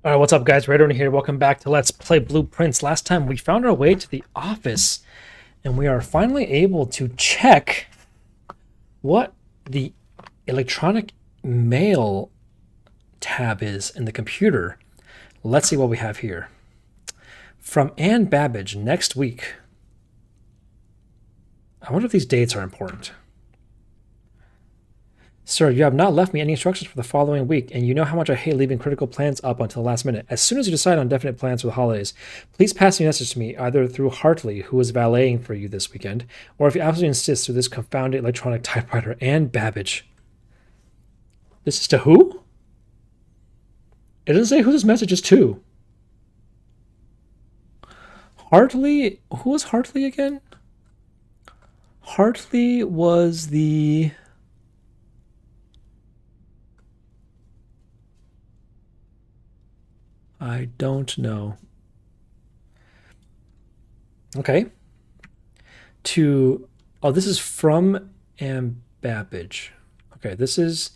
All right, what's up, guys? Radon here. Welcome back to Let's Play Blueprints. Last time we found our way to the office, and we are finally able to check what the electronic mail tab is in the computer. Let's see what we have here. From Ann Babbage, next week. I wonder if these dates are important. Sir, you have not left me any instructions for the following week, and you know how much I hate leaving critical plans up until the last minute. As soon as you decide on definite plans for the holidays, please pass a message to me either through Hartley, who is valeting for you this weekend, or if you absolutely insist, through this confounded electronic typewriter, and Babbage. This is to who? It doesn't say who this message is to. Hartley? Who was Hartley again? Hartley was the... I don't know. Okay. Oh, this is from Babbage. Okay, this is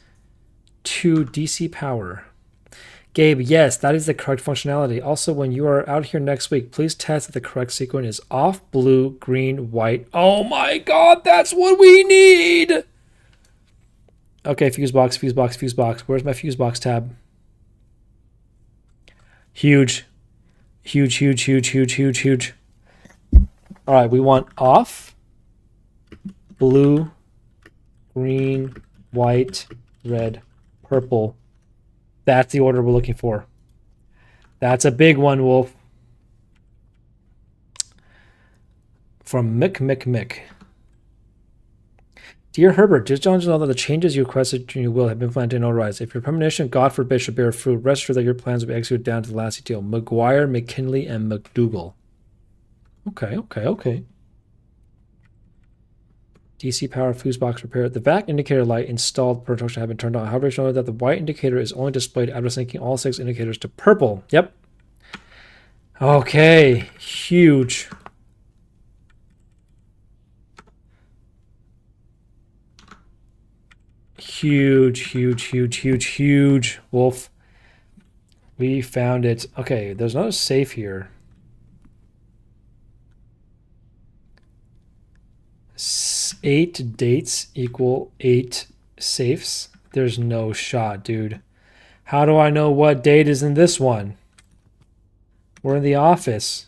to DC Power. Gabe, yes, that is the correct functionality. Also, when you are out here next week, please test that the correct sequence is off, blue, green, white. Oh my god, that's what we need! Okay, fuse box, fuse box, fuse box. Where's my fuse box tab? Huge. Huge, huge, huge, huge, huge, huge. All right, we want off, blue, green, white, red, purple. That's the order we're looking for. That's a big one, Wolf. From Mick. Dear Herbert, just want to know that the changes you requested in your will have been planned and notarized. If your premonition, God forbid, should bear fruit, rest assured that your plans will be executed down to the last detail. McGuire, McKinley, and McDougal. Okay. DC power fuse box repair. The vac indicator light installed per instruction have been turned on. However, show that the white indicator is only displayed after syncing all 6 indicators to purple. Yep. Okay. Huge. Huge. Wolf. We found it. Okay, there's not a safe here. 8 dates equal 8 safes. There's no shot, dude. How do I know what date is in this one? We're in the office.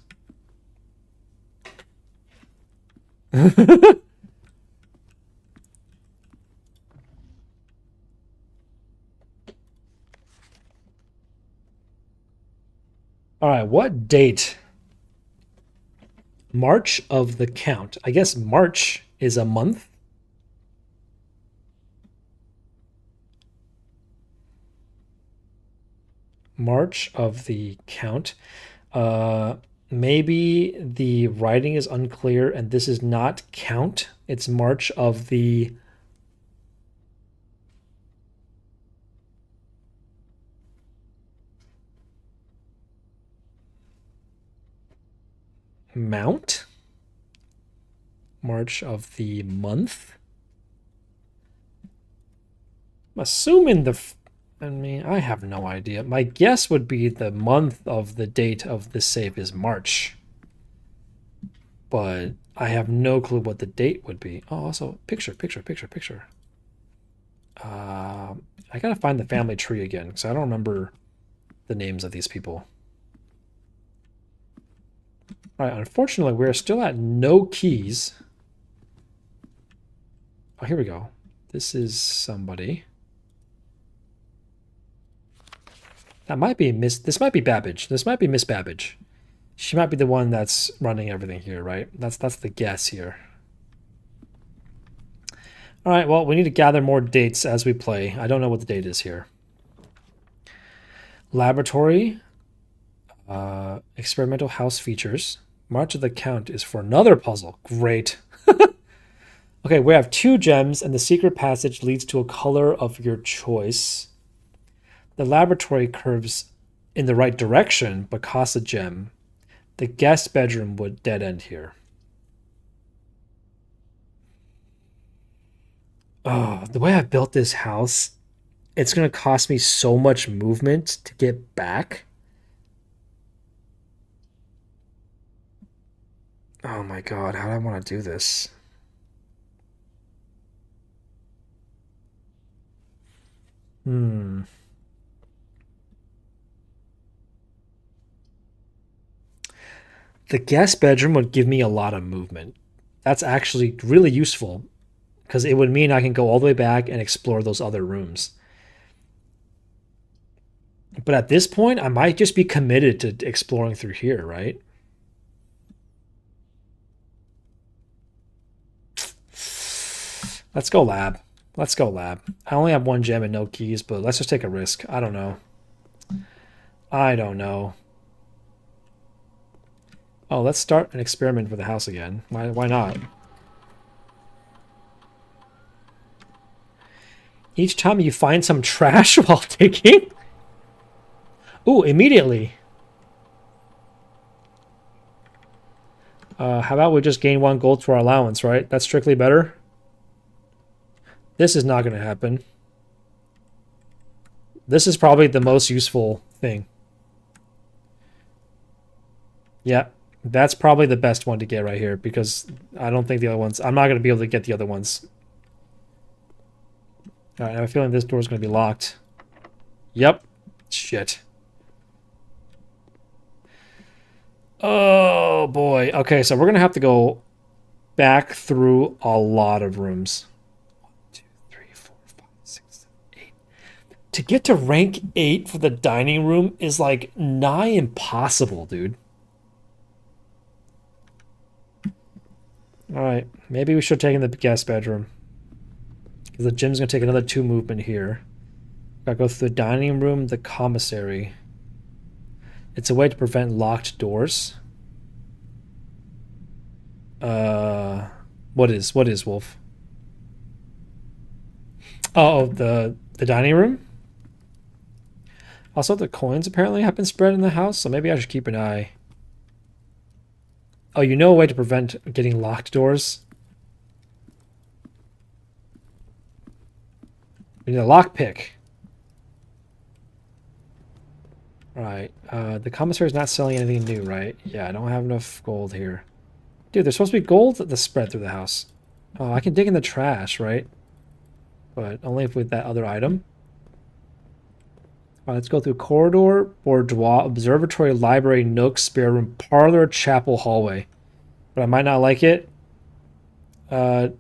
All right, what date? March of the count. I guess March is a month. March of the count. Maybe the writing is unclear and this is not count. It's March of the... mount? March of the month? I'm assuming I have no idea. My guess would be the month of the date of the safe is March. But I have no clue what the date would be. Oh, also, picture. I gotta find the family tree again, because I don't remember the names of these people. All right, unfortunately, we're still at no keys. Oh, here we go. This is somebody. That might be this might be Babbage. This might be Miss Babbage. She might be the one that's running everything here, right? That's the guess here. All right, well, we need to gather more dates as we play. I don't know what the date is here. Laboratory. Experimental house features. March of the count is for another puzzle. Great. Okay, we have 2 gems, and the secret passage leads to a color of your choice. The laboratory curves in the right direction, but costs a gem. The guest bedroom would dead end here. Oh, the way I built this house, it's going to cost me so much movement to get back. Oh my god, how do I want to do this? Hmm. The guest bedroom would give me a lot of movement. That's actually really useful because it would mean I can go all the way back and explore those other rooms. But at this point, I might just be committed to exploring through here, right? Let's go lab. Let's go lab. I only have one gem and no keys, but let's just take a risk. I don't know. I don't know. Oh, let's start an experiment for the house again. Why not? Each time you find some trash while digging? Ooh, immediately. How about we just gain 1 gold to our allowance, right? That's strictly better. This is not going to happen. This is probably the most useful thing. Yeah, that's probably the best one to get right here because I don't think the other ones... I'm not going to be able to get the other ones. All right, I have a feeling this door is going to be locked. Yep. Shit. Oh, boy. Okay, so we're going to have to go back through a lot of rooms. 1, 2, 3, 4, 5, 6, 7, 8. To get to rank 8 for the dining room is like nigh impossible, dude. All right, maybe we should take in the guest bedroom. Because the gym's going to take another 2 movement here. Gotta go through the dining room, the commissary. It's a way to prevent locked doors. What is Wolf? Oh, the dining room? Also, the coins apparently have been spread in the house, so maybe I should keep an eye. Oh, you know a way to prevent getting locked doors? We need a lockpick. Right. The commissary's not selling anything new, right? Yeah, I don't have enough gold here. Dude, there's supposed to be gold that's spread through the house. Oh, I can dig in the trash, right? But only with that other item. All right, let's go through corridor, boudoir, observatory, library, nook, spare room, parlor, chapel, hallway. But I might not like it. I'm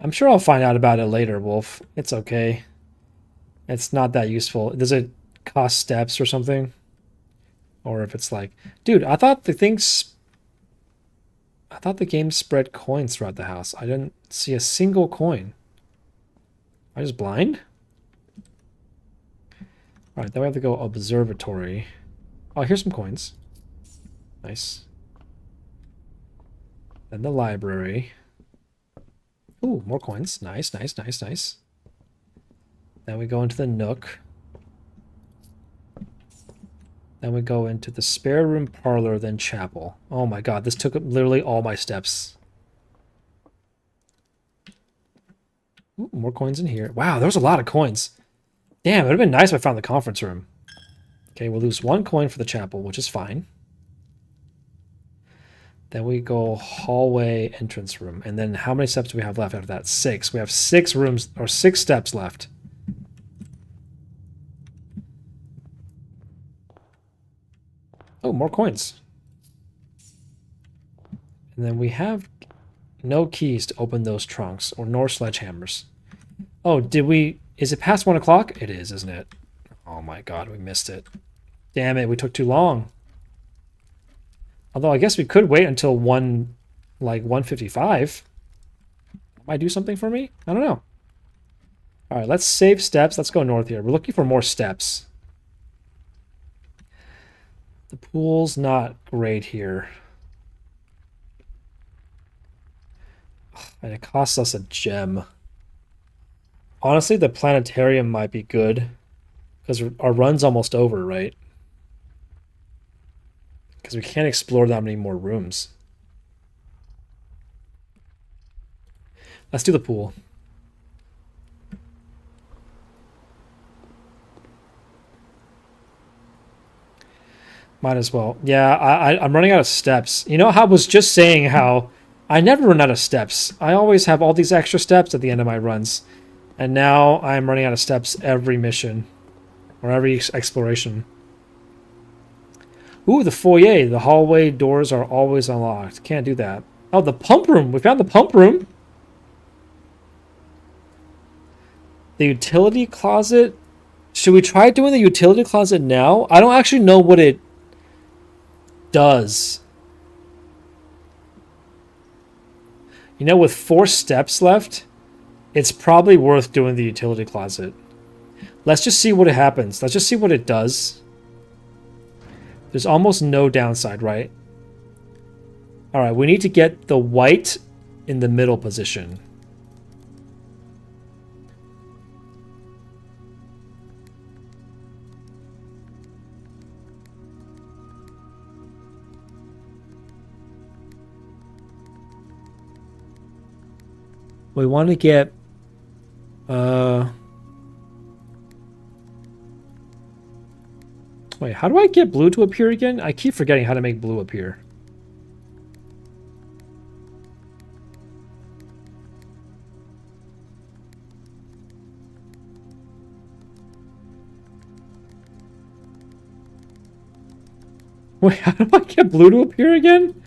sure I'll find out about it later, Wolf. It's okay. It's not that useful. Does it cost steps or something? Or if it's like, dude, I thought the game spread coins throughout the house. I didn't see a single coin. Am I just blind? All right, then we have to go observatory. Oh, here's some coins. Nice. Then the library. Ooh, more coins. Nice, nice, nice, nice. Then we go into the nook. Then we go into the spare room, parlor, then chapel. Oh my god, this took up literally all my steps. Ooh, more coins in here. Wow, there's a lot of coins. Damn, it would have been nice if I found the conference room. Okay, we'll lose 1 coin for the chapel, which is fine. Then we go hallway, entrance room. And then how many steps do we have left after that? 6. We have 6 rooms, or 6 steps left. Oh, more coins. And then we have no keys to open those trunks, or nor sledgehammers. Oh, did we... Is it past 1 o'clock? It is, isn't it? Oh my god, we missed it. Damn it, we took too long. Although I guess we could wait until 1:55. Might do something for me? I don't know. All right, let's save steps. Let's go north here. We're looking for more steps. The pool's not great here. And it costs us a gem. Honestly, the planetarium might be good. Because our run's almost over, right? Because we can't explore that many more rooms. Let's do the pool. Might as well. Yeah, I'm running out of steps. You know how I was just saying how I never run out of steps. I always have all these extra steps at the end of my runs. And now I'm running out of steps every mission. Or every exploration. Ooh, the foyer. The hallway doors are always unlocked. Can't do that. Oh, the pump room. We found the pump room. The utility closet. Should we try doing the utility closet now? I don't actually know what it does. You know, with 4 steps left, it's probably worth doing the utility closet. Let's just see what it happens. Let's just see what it does. There's almost no downside, right? All right, we need to get the white in the middle position. We want to get wait, how do I get blue to appear again? I keep forgetting how to make blue appear. Wait, how do I get blue to appear again?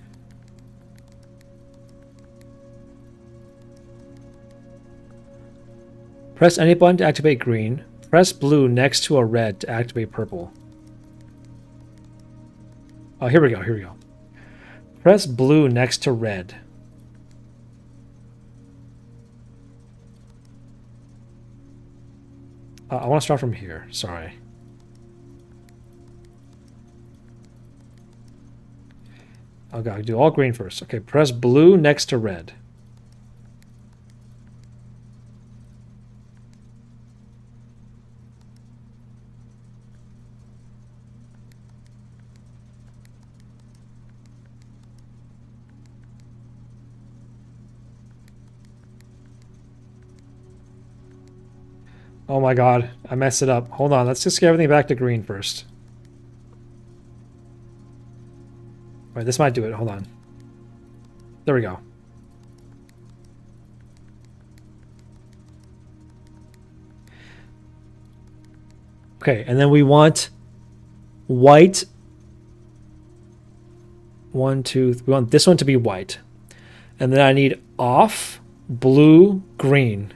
Press any button to activate green. Press blue next to a red to activate purple. Oh, here we go, here we go. Press blue next to red. I want to start from here, sorry. Oh god, do all green first. Okay, press blue next to red. Oh my god, I messed it up. Hold on, let's just get everything back to green first. Wait, this might do it. Hold on. There we go. Okay, and then we want white. We want this one to be white. And then I need off, blue, green.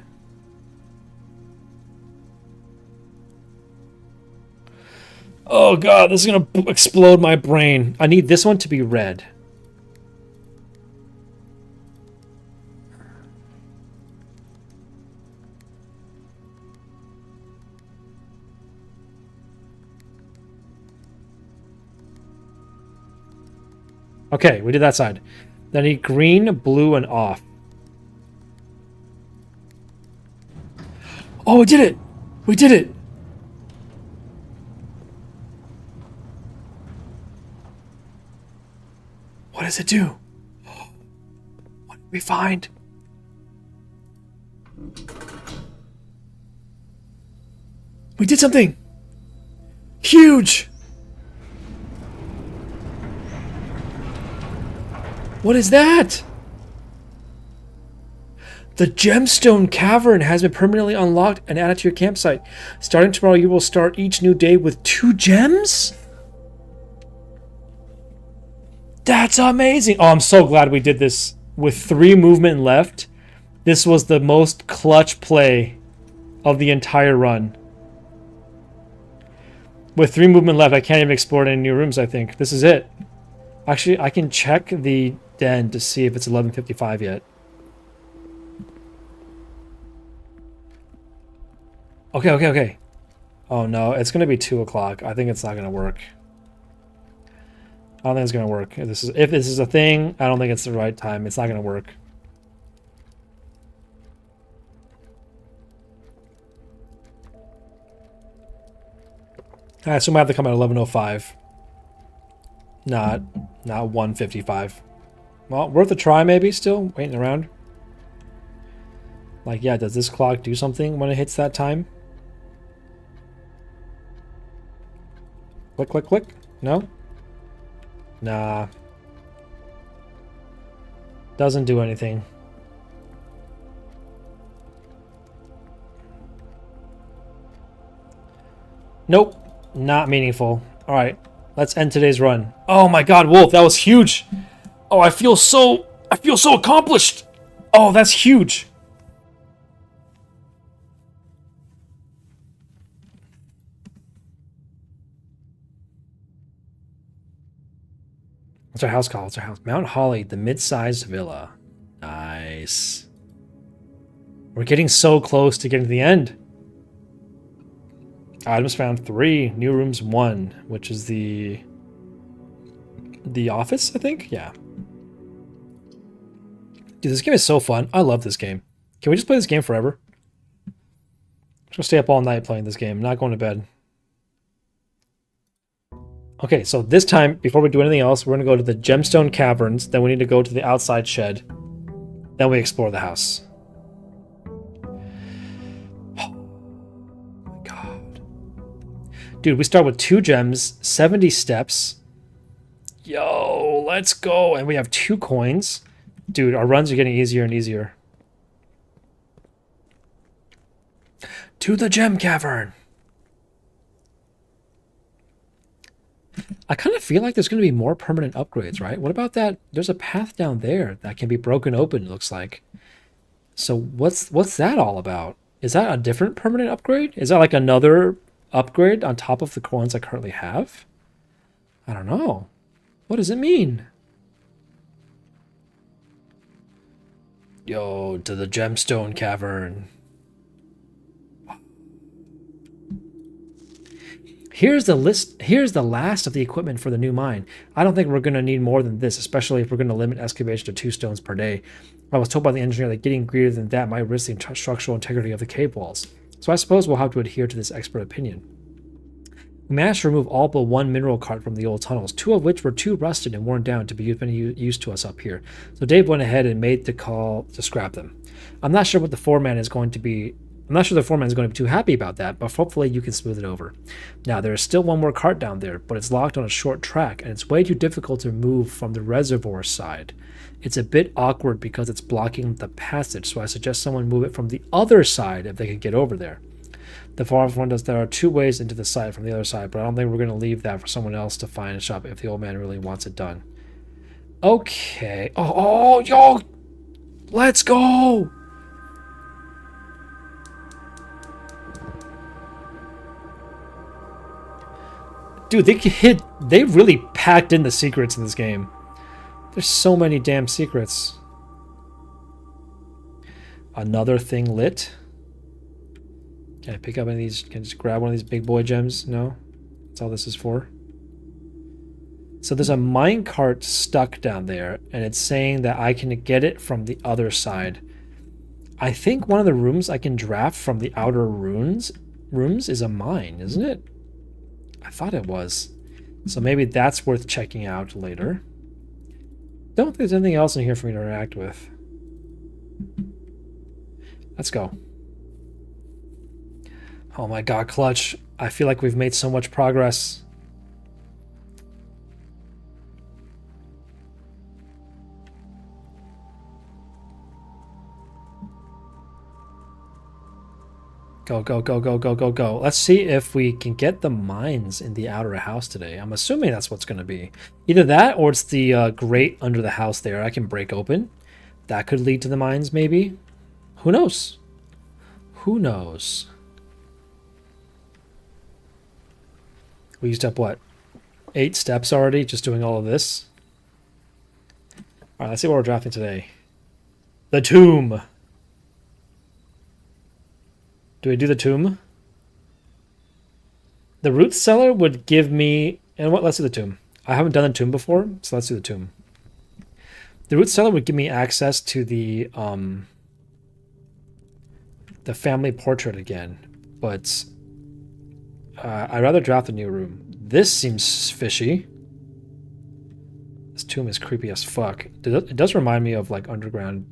Oh god, this is gonna explode my brain. I need this one to be red. Okay, we did that side. Then I need green, blue, and off. Oh, we did it! We did it! What does it do? What did we find? We did something! Huge! What is that? The gemstone cavern has been permanently unlocked and added to your campsite. Starting tomorrow, you will start each new day with 2 gems? That's amazing. Oh, I'm so glad we did this with 3 movement left. This was the most clutch play of the entire run. With 3 movement left, I can't even explore any new rooms, I think. This is it. Actually, I can check the den to see if it's 11:55 yet. Okay. Oh no, it's going to be 2 o'clock. I think it's not going to work. I don't think it's going to work. If this is a thing, I don't think it's the right time. It's not going to work. Alright, so we might have to come at 11:05. Not 1:55. Well, worth a try maybe still, waiting around. Like, yeah, does this clock do something when it hits that time? Click. No? Nah. Doesn't do anything. Nope. Not meaningful. Alright. Let's end today's run. Oh my god, Wolf, that was huge! Oh, I feel so accomplished! Oh, that's huge! What's our house called? What's our house? Mount Holly, the mid-sized villa. Nice. We're getting so close to getting to the end. Items found 3. New rooms 1, which is the office, I think? Yeah. Dude, this game is so fun. I love this game. Can we just play this game forever? I'm just gonna stay up all night playing this game. I'm not going to bed. Okay, so this time, before we do anything else, we're going to go to the gemstone caverns. Then we need to go to the outside shed. Then we explore the house. Oh my god. Dude, we start with 2 gems, 70 steps. Yo, let's go. And we have 2 coins. Dude, our runs are getting easier and easier. To the gem cavern. I kind of feel like there's going to be more permanent upgrades, right? What about that? There's a path down there that can be broken open, it looks like. So what's that all about? Is that a different permanent upgrade? Is that like another upgrade on top of the ones I currently have? I don't know. What does it mean? Yo, to the gemstone cavern. Here's the list. Here's the last of the equipment for the new mine. I don't think we're going to need more than this, especially if we're going to limit excavation to 2 stones per day. I was told by the engineer that getting greater than that might risk the structural integrity of the cave walls. So I suppose we'll have to adhere to this expert opinion. We managed to remove all but 1 mineral cart from the old tunnels, 2 of which were too rusted and worn down to be of any use to us up here. So Dave went ahead and made the call to scrap them. I'm not sure the foreman is going to be too happy about that, but hopefully you can smooth it over. Now, there is still 1 more cart down there, but it's locked on a short track, and it's way too difficult to move from the reservoir side. It's a bit awkward because it's blocking the passage, so I suggest someone move it from the other side if they can get over there. The farm one does. There are 2 ways into the site from the other side, but I don't think we're going to leave that for someone else to find and shop if the old man really wants it done. Okay. Oh, yo! Let's go! Dude, they really packed in the secrets in this game. There's so many damn secrets. Another thing lit. Can I pick up any of these? Can I just grab one of these big boy gems? No? That's all this is for. So there's a minecart stuck down there, and it's saying that I can get it from the other side. I think one of the rooms I can draft from the outer rooms is a mine, isn't it? I thought it was. So maybe that's worth checking out later. Don't think there's anything else in here for me to interact with. Let's go. Oh my god, Clutch. I feel like we've made so much progress. Go, go, go, go, go, go, go. Let's see if we can get the mines in the outer house today. I'm assuming that's what's going to be. Either that or it's the grate under the house there I can break open. That could lead to the mines, maybe. Who knows? Who knows? We used up, what, 8 steps already just doing all of this? All right, let's see what we're drafting today. The tomb. Do we do the tomb? The root cellar would give me... And what? Let's do the tomb. I haven't done the tomb before, so let's do the tomb. The root cellar would give me access to the family portrait again, but I'd rather draft the new room. This seems fishy. This tomb is creepy as fuck. It does remind me of like underground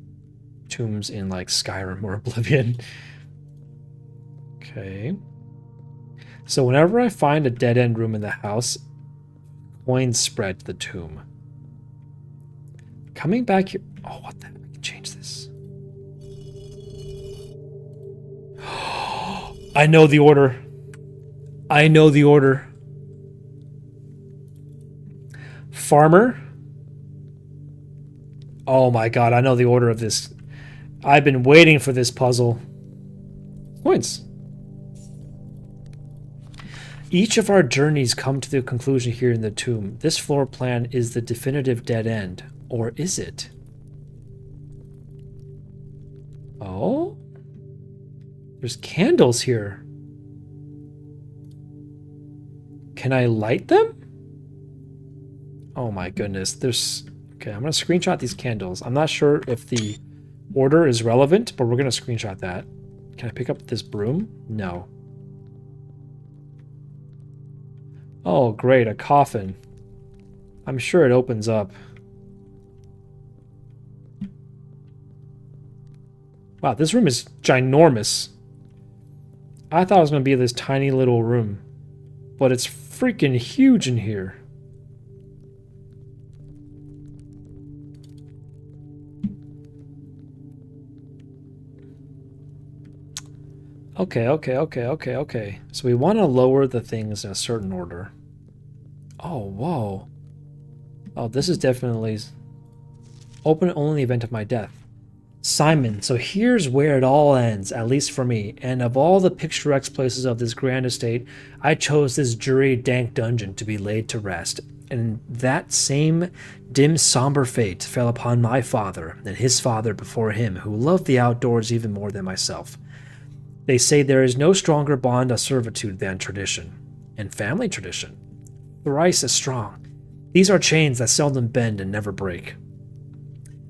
tombs in like Skyrim or Oblivion. Okay. So whenever I find a dead-end room in the house, coins spread to the tomb. Coming back here. Oh, what the heck? I can change this. I know the order. I know the order. Farmer. Oh my god, I know the order of this. I've been waiting for this puzzle. Coins. Each of our journeys come to the conclusion here in the tomb. This floor plan is the definitive dead end. Or is it? Oh? There's candles here. Can I light them? Oh my goodness. There's... Okay, I'm going to screenshot these candles. I'm not sure if the order is relevant, but we're going to screenshot that. Can I pick up this broom? No. Oh, great, a coffin. I'm sure it opens up. Wow, this room is ginormous. I thought it was going to be this tiny little room, but it's freaking huge in here. Okay. So we want to lower the things in a certain order. Oh, whoa. Oh, this is definitely... Open only in the event of my death. Simon, so here's where it all ends, at least for me. And of all the picturesque places of this grand estate, I chose this dreary, dank dungeon to be laid to rest. And that same dim, somber fate fell upon my father and his father before him, who loved the outdoors even more than myself. They say there is no stronger bond of servitude than tradition, and family tradition. Thrice as strong. These are chains that seldom bend and never break.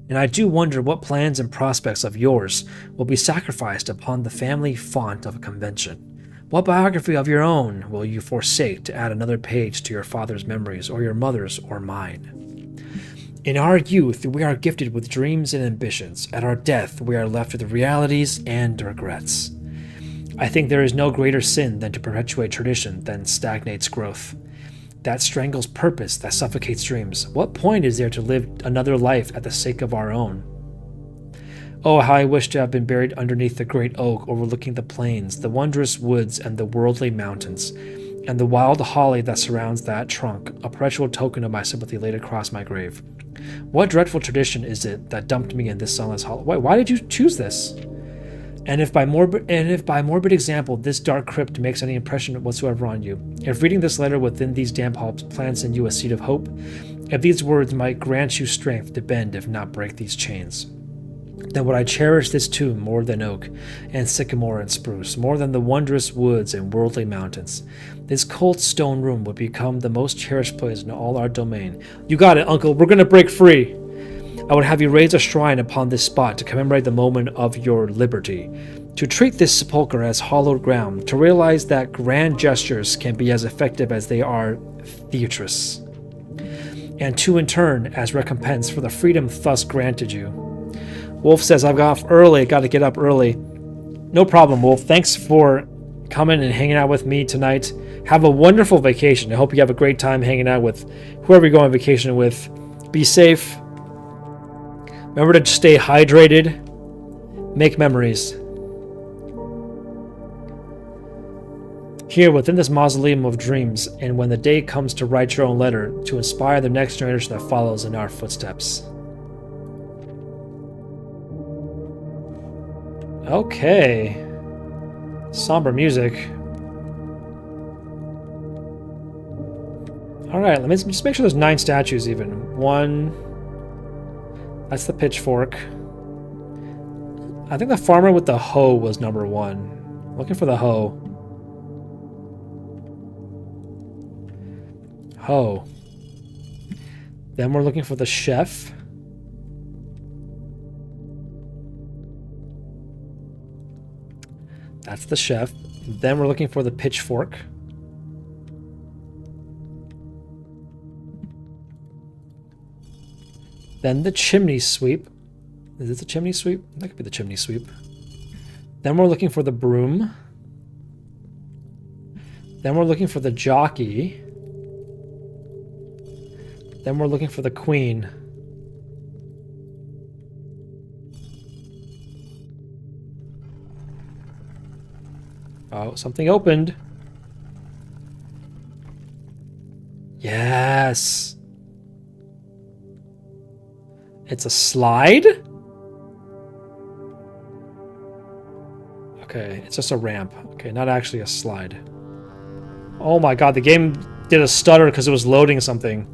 And I do wonder what plans and prospects of yours will be sacrificed upon the family font of a convention. What biography of your own will you forsake to add another page to your father's memories, or your mother's, or mine? In our youth, we are gifted with dreams and ambitions. At our death, we are left with realities and regrets. I think there is no greater sin than to perpetuate tradition than stagnates growth. That strangles purpose, that suffocates dreams. What point is there to live another life at the sake of our own? Oh, how I wish to have been buried underneath the great oak overlooking the plains, the wondrous woods, and the worldly mountains, and the wild holly that surrounds that trunk, a perpetual token of my sympathy laid across my grave. What dreadful tradition is it that dumped me in this sunless hollow? Why did you choose this? And if by morbid example this dark crypt makes any impression whatsoever on you, if reading this letter within these damp halls plants in you a seed of hope, if these words might grant you strength to bend if not break these chains, then would I cherish this tomb more than oak and sycamore and spruce, more than the wondrous woods and worldly mountains. This cold stone room would become the most cherished place in all our domain. You got it, uncle. We're going to break free. I would have you raise a shrine upon this spot to commemorate the moment of your liberty, to treat this sepulchre as hallowed ground, to realize that grand gestures can be as effective as they are theatrous, and to in turn as recompense for the freedom thus granted you. Wolf says, I've got off early, got to get up early. No problem, Wolf. Thanks for coming and hanging out with me tonight. Have a wonderful vacation. I hope you have a great time hanging out with whoever you go on vacation with. Be safe. Remember to stay hydrated. Make memories. Here within this mausoleum of dreams, and when the day comes to write your own letter, to inspire the next generation that follows in our footsteps. Okay. Somber music. Alright, let me just make sure there's 9 statues even. 1... That's the pitchfork. I think the farmer with the hoe was number 1. Looking for the hoe. Hoe. Then we're looking for the chef. That's the chef. Then we're looking for the pitchfork. Then the chimney sweep. Is this the chimney sweep? That could be the chimney sweep. Then we're looking for the broom. Then we're looking for the jockey. Then we're looking for the queen. Oh, something opened. Yes. It's a slide? Okay, it's just a ramp. Okay, not actually a slide. Oh my god, the game did a stutter because it was loading something.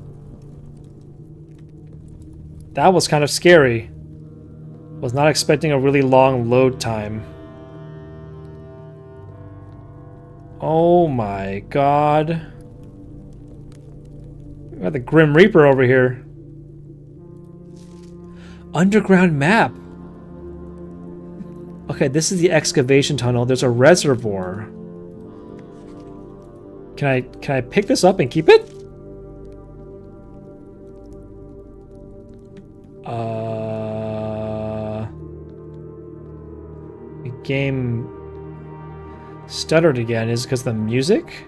That was kind of scary. Was not expecting a really long load time. Oh my god. We got the Grim Reaper over here. Underground map. Okay, this is the excavation tunnel. There's a reservoir. Can I pick this up and keep it? The game stuttered again. Is it because of the music?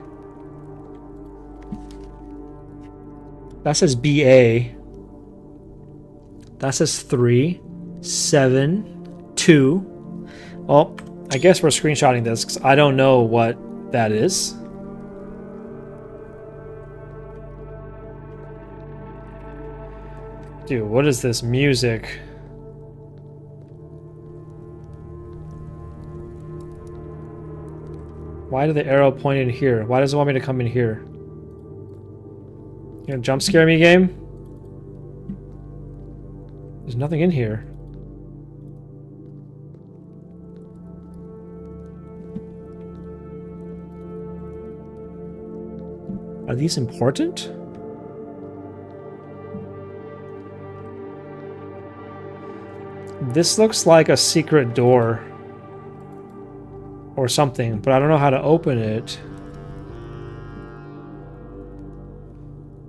That says BA. That says 3, 7, 2. Well, I guess we're screenshotting this because I don't know what that is. Dude, what is this music? Why did the arrow point in here? Why does it want me to come in here? You gonna jump scare me, game? There's nothing in here. Are these important? This looks like a secret door or something, but I don't know how to open it.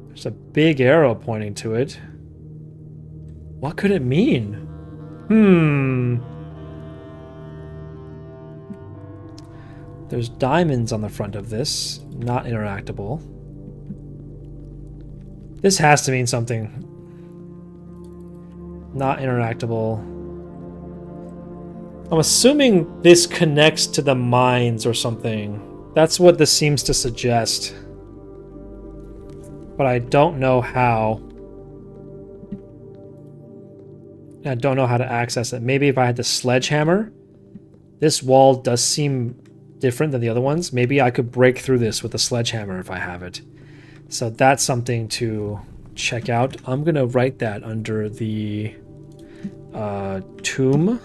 There's a big arrow pointing to it. What could it mean? There's diamonds on the front of this. Not interactable. This has to mean something. Not interactable. I'm assuming this connects to the mines or something. That's what this seems to suggest. But I don't know how. I don't know how to access it. Maybe if I had the sledgehammer. This wall does seem different than the other ones. Maybe I could break through this with a sledgehammer if I have it. So that's something to check out. I'm going to write that under the tomb.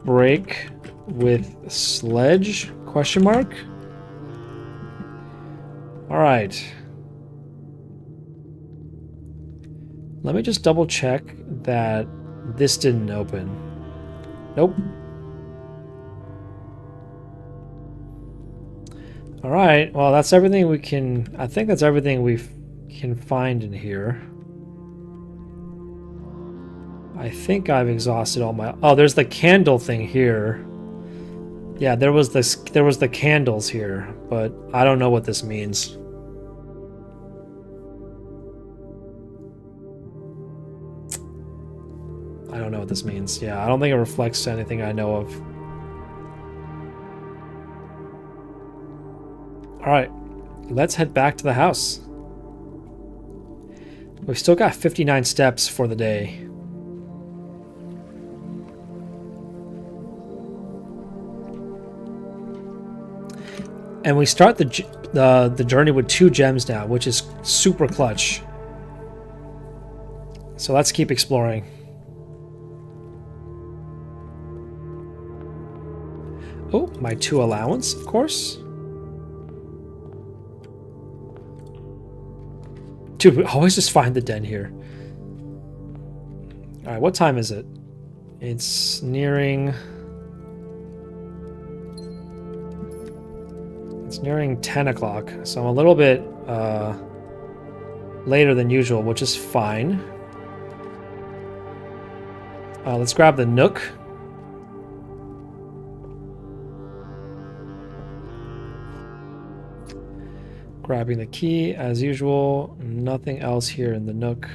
Break with sledge, question mark. All right. Let me just double check that this didn't open. Nope. All right, well, that's everything we can, I think that's everything we can find in here. I think I've exhausted all my, oh, there's the candle thing here. Yeah, there was the candles here, but I don't know what this means. I don't know what this means. Yeah, I don't think it reflects anything I know of. Alright, let's head back to the house. We've still got 59 steps for the day. And we start the journey with 2 gems now, which is super clutch. So let's keep exploring. Oh, my 2 allowance, of course. Dude, we always just find the den here. Alright, what time is it? It's nearing... It's nearing 10 o'clock, so I'm a little bit later than usual, which is fine. Let's grab the Nook. Grabbing the key as usual. Nothing else here in the nook.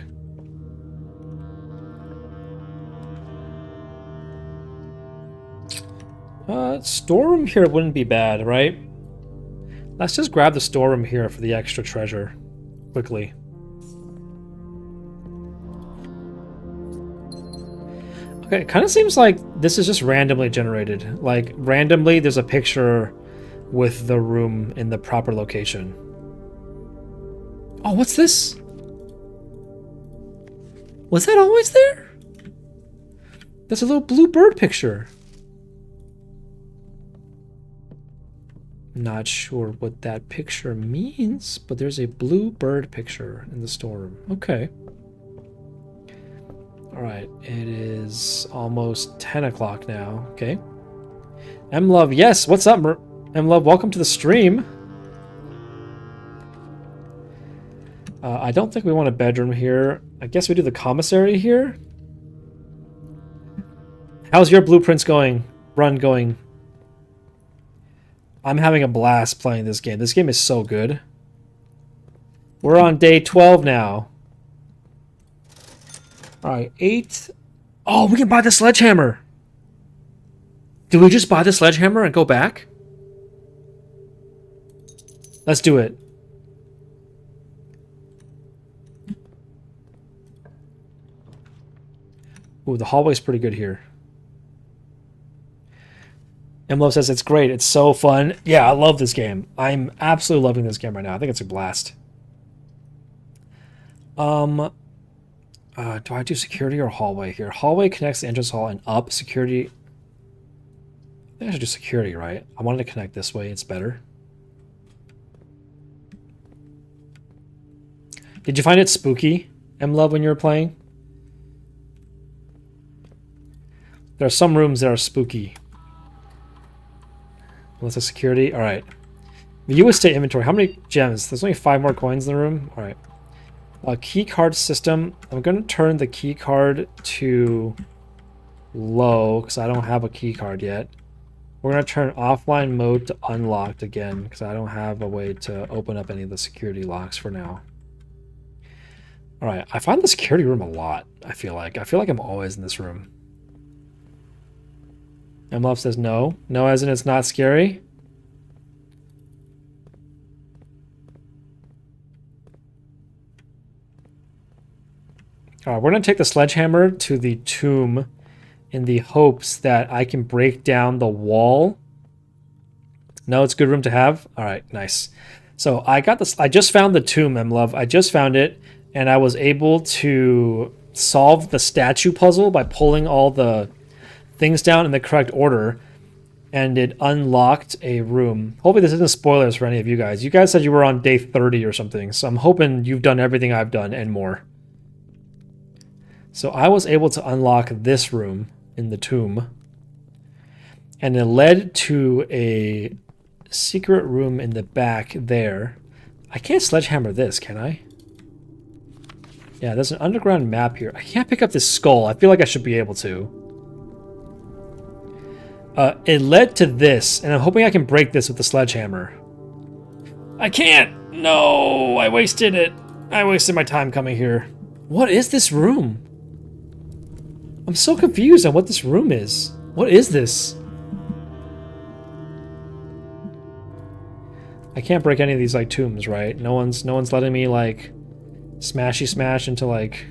Storeroom here wouldn't be bad, right? Let's just grab the storeroom here for the extra treasure. Quickly. Okay, it kind of seems like this is just randomly generated. Like, randomly there's a picture with the room in the proper location. Oh, what's this? Was that always there? There's a little blue bird picture. Not sure what that picture means, but there's a blue bird picture in the storeroom. Okay. Alright, it is almost 10 o'clock now. Okay. M-Love, yes, what's up, M-Love? Welcome to the stream. I don't think we want a bedroom here. I guess we do the commissary here. How's your blueprints going? Run going? I'm having a blast playing this game. This game is so good. We're on day 12 now. Alright, 8. Oh, we can buy the sledgehammer. Do we just buy the sledgehammer and go back? Let's do it. Ooh, the hallway's pretty good here. M-Love says it's great. It's so fun. Yeah, I love this game. I'm absolutely loving this game right now. I think it's a blast. Do I do security or hallway here? Hallway connects the entrance hall and up. Security. I think I should do security, right? I wanted to connect this way. It's better. Did you find it spooky, M-Love, when you were playing? There are some rooms that are spooky. What's the security? All right. View estate inventory. How many gems? There's only 5 more coins in the room. All right. Key card system. I'm going to turn the key card to low because I don't have a key card yet. We're going to turn offline mode to unlocked again because I don't have a way to open up any of the security locks for now. All right. I find the security room a lot, I feel like. I'm always in this room. M-Love says no. No as in it's not scary. Alright, we're going to take the sledgehammer to the tomb in the hopes that I can break down the wall. No, it's a good room to have. Alright, nice. So I got this. I just found the tomb, M-Love. I just found it, and I was able to solve the statue puzzle by pulling all the things down in the correct order, and it unlocked a room. Hopefully this isn't spoilers for any of you guys. You guys said you were on day 30 or something, so I'm hoping you've done everything I've done and more. So I was able to unlock this room in the tomb, and it led to a secret room in the back there. I can't sledgehammer this, can I? Yeah, there's an underground map here. I can't pick up this skull. I feel like I should be able to. It led to this, and I'm hoping I can break this with the sledgehammer. I can't! No! I wasted it. I wasted my time coming here. What is this room? I'm so confused on what this room is. What is this? I can't break any of these, like, tombs, right? No one's letting me, like, smashy smash into, like...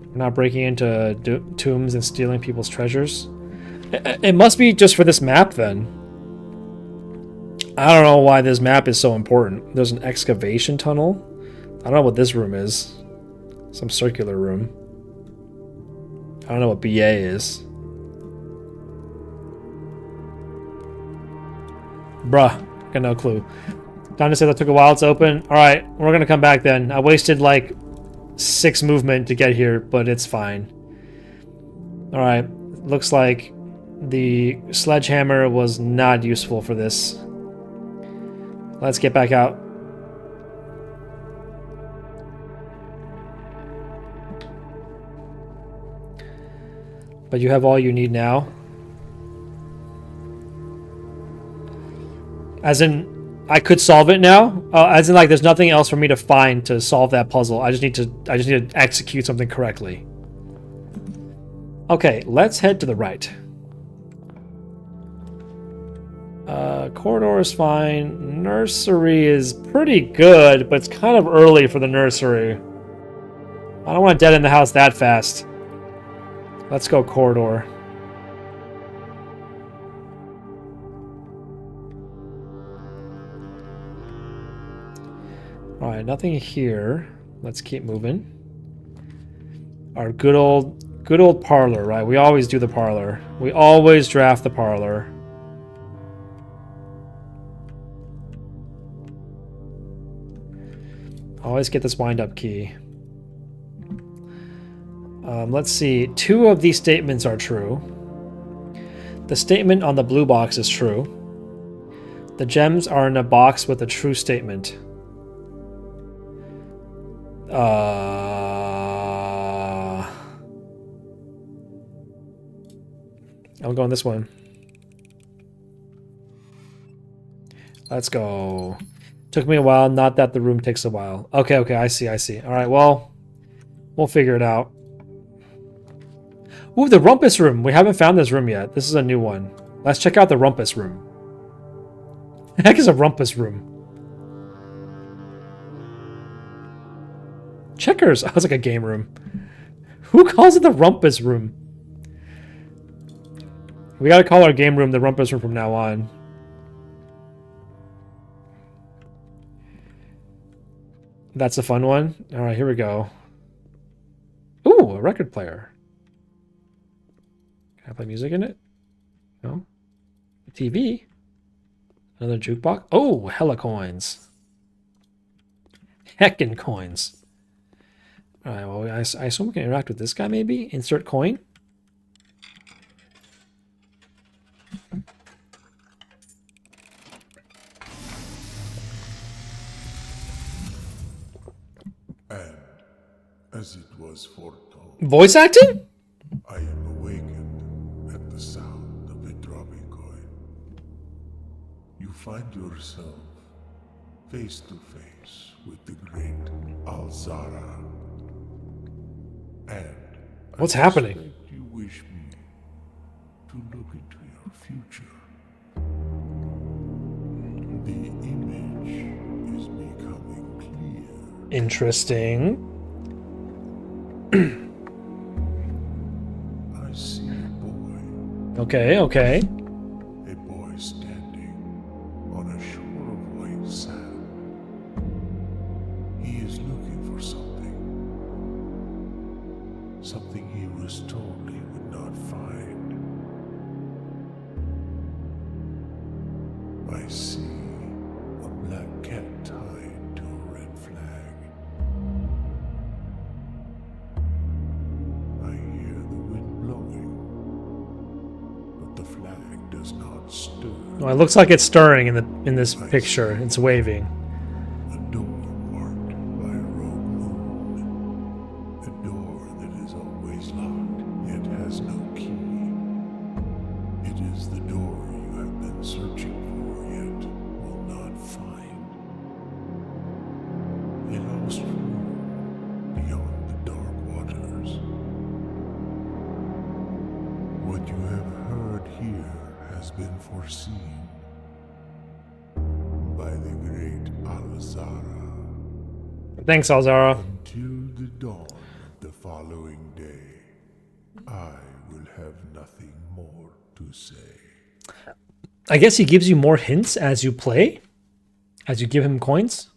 We're not breaking into tombs and stealing people's treasures. It must be just for this map, then. I don't know why this map is so important. There's an excavation tunnel. I don't know what this room is. Some circular room. I don't know what BA is. Bruh, got no clue. Donna said that took a while to open. Alright, we're gonna come back then. I wasted like 6 movement to get here, but it's fine. Alright, looks like the sledgehammer was not useful for this. Let's get back out. But you have all you need now. As in, I could solve it now. As in, like, there's nothing else for me to find to solve that puzzle. I just need to execute something correctly. Okay, let's head to the right. Corridor is fine. Nursery is pretty good, but it's kind of early for the nursery. I don't want to dead in the house that fast. Let's go corridor. Alright, nothing here. Let's keep moving. Our good old parlor, right? We always do the parlor. We always draft the parlor. Always get this wind-up key. Let's see. 2 of these statements are true. The statement on the blue box is true. The gems are in a box with a true statement. I'm going this one. Let's go. Took me a while, not that the room takes a while. Okay, I see. Alright, well, we'll figure it out. Ooh, the rumpus room. We haven't found this room yet. This is a new one. Let's check out the rumpus room. The heck is a rumpus room? Checkers. Oh, it's like a game room. Who calls it the rumpus room? We gotta call our game room the rumpus room from now on. That's a fun one. Alright, here we go. Ooh, a record player. Can I play music in it? No? TV? Another jukebox? Oh, hella coins. Heckin' coins. Alright, well, I assume we can interact with this guy, maybe? Insert coin? And, as it was foretold, Voice acting? I am awakened at the sound of a dropping coin. You find yourself face to face with the great Alzara. And What's I happening? suspect you wish me to look into your future. The image is becoming clear. Interesting. I see a boy. Okay. A boy standing on a shore of white sand. He is looking for something. Something he was told he would not find. I see a black cat tied to a red flag. I hear the wind blowing, but the flag does not stir. Well, it looks like it's stirring in this picture. It's waving. A door marked by a rogue moon. A door that is always locked, yet has no key. It is the door you have been searching for, yet will not find. A lost room beyond the dark waters. What you have heard here has been foreseen by the great Alzara. Thanks, Alzara. Until the dawn of the following day, I will have nothing more to say. I guess he gives you more hints as you play, as you give him coins,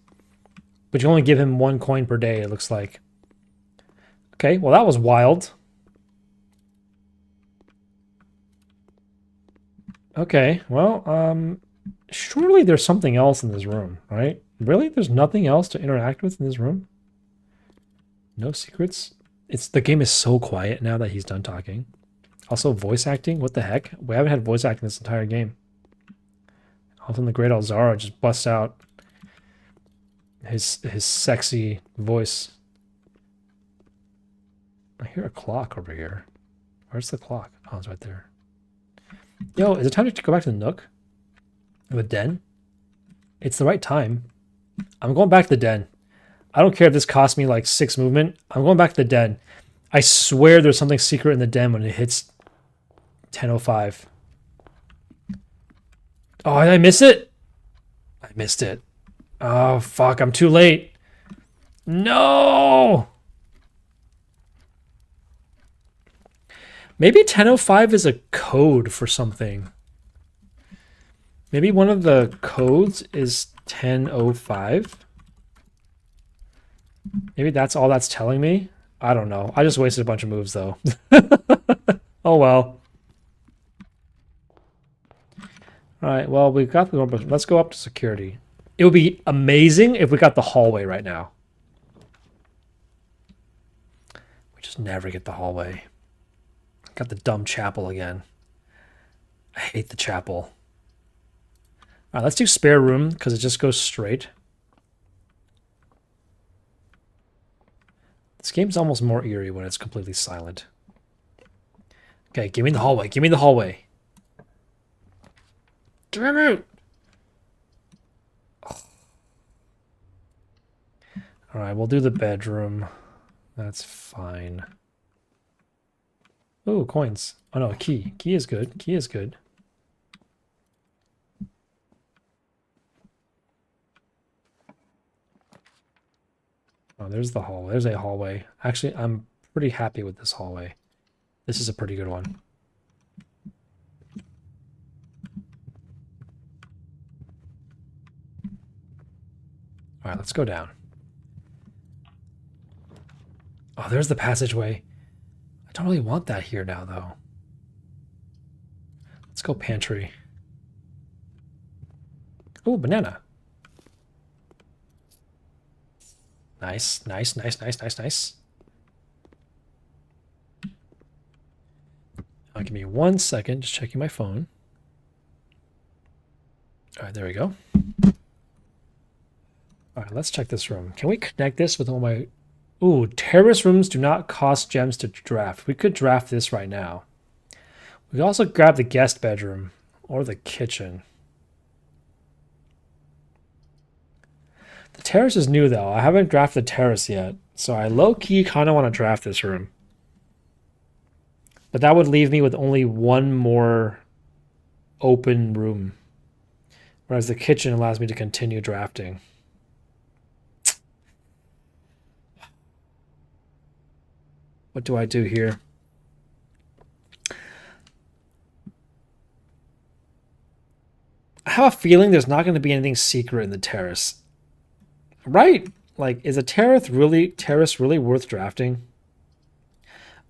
but you only give him 1 coin per day, it looks like. Okay, well, that was wild. Okay, well, surely there's something else in this room, right? Really? There's nothing else to interact with in this room? No secrets? The game is so quiet now that he's done talking. Also, voice acting? What the heck? We haven't had voice acting this entire game. All of a sudden, the great Alzara just busts out his sexy voice. I hear a clock over here. Where's the clock? Oh, it's right there. Yo, is it time to go back to the Nook? The den? It's the right time. I'm going back to the den. I don't care if this costs me like 6 movement. I'm going back to the den. I swear there's something secret in the den when it hits 10:05. Oh, did I miss it? I missed it. Oh, fuck. I'm too late. No! Maybe 10:05 is a code for something. Maybe one of the codes is 10:05. Maybe that's all that's telling me. I don't know. I just wasted a bunch of moves, though. Oh, well. All right, well, we got the door, but let's go up to security. It would be amazing if we got the hallway right now. We just never get the hallway. Got the dumb chapel again. I hate the chapel. All right, let's do spare room because it just goes straight. This game's almost more eerie when it's completely silent. Okay, give me the hallway. Give me the hallway. Damn it! Oh. All right, we'll do the bedroom. That's fine. Oh, coins. Oh no, a key. Key is good. Key is good. Oh, there's the hallway. There's a hallway. Actually, I'm pretty happy with this hallway. This is a pretty good one. All right, let's go down. Oh, there's the passageway. I don't really want that here now, though. Let's go pantry. Oh, banana. Nice, nice, nice, nice, nice, nice. Give me 1 second, just checking my phone. All right, there we go. All right, let's check this room. Can we connect this with all my... Ooh, terrace rooms do not cost gems to draft. We could draft this right now. We could also grab the guest bedroom or the kitchen. The terrace is new, though. I haven't drafted the terrace yet, so I low-key kind of want to draft this room. But that would leave me with only one more open room, whereas the kitchen allows me to continue drafting. What do I do here? I have a feeling there's not going to be anything secret in the terrace. Right? Like, is a terrace really worth drafting?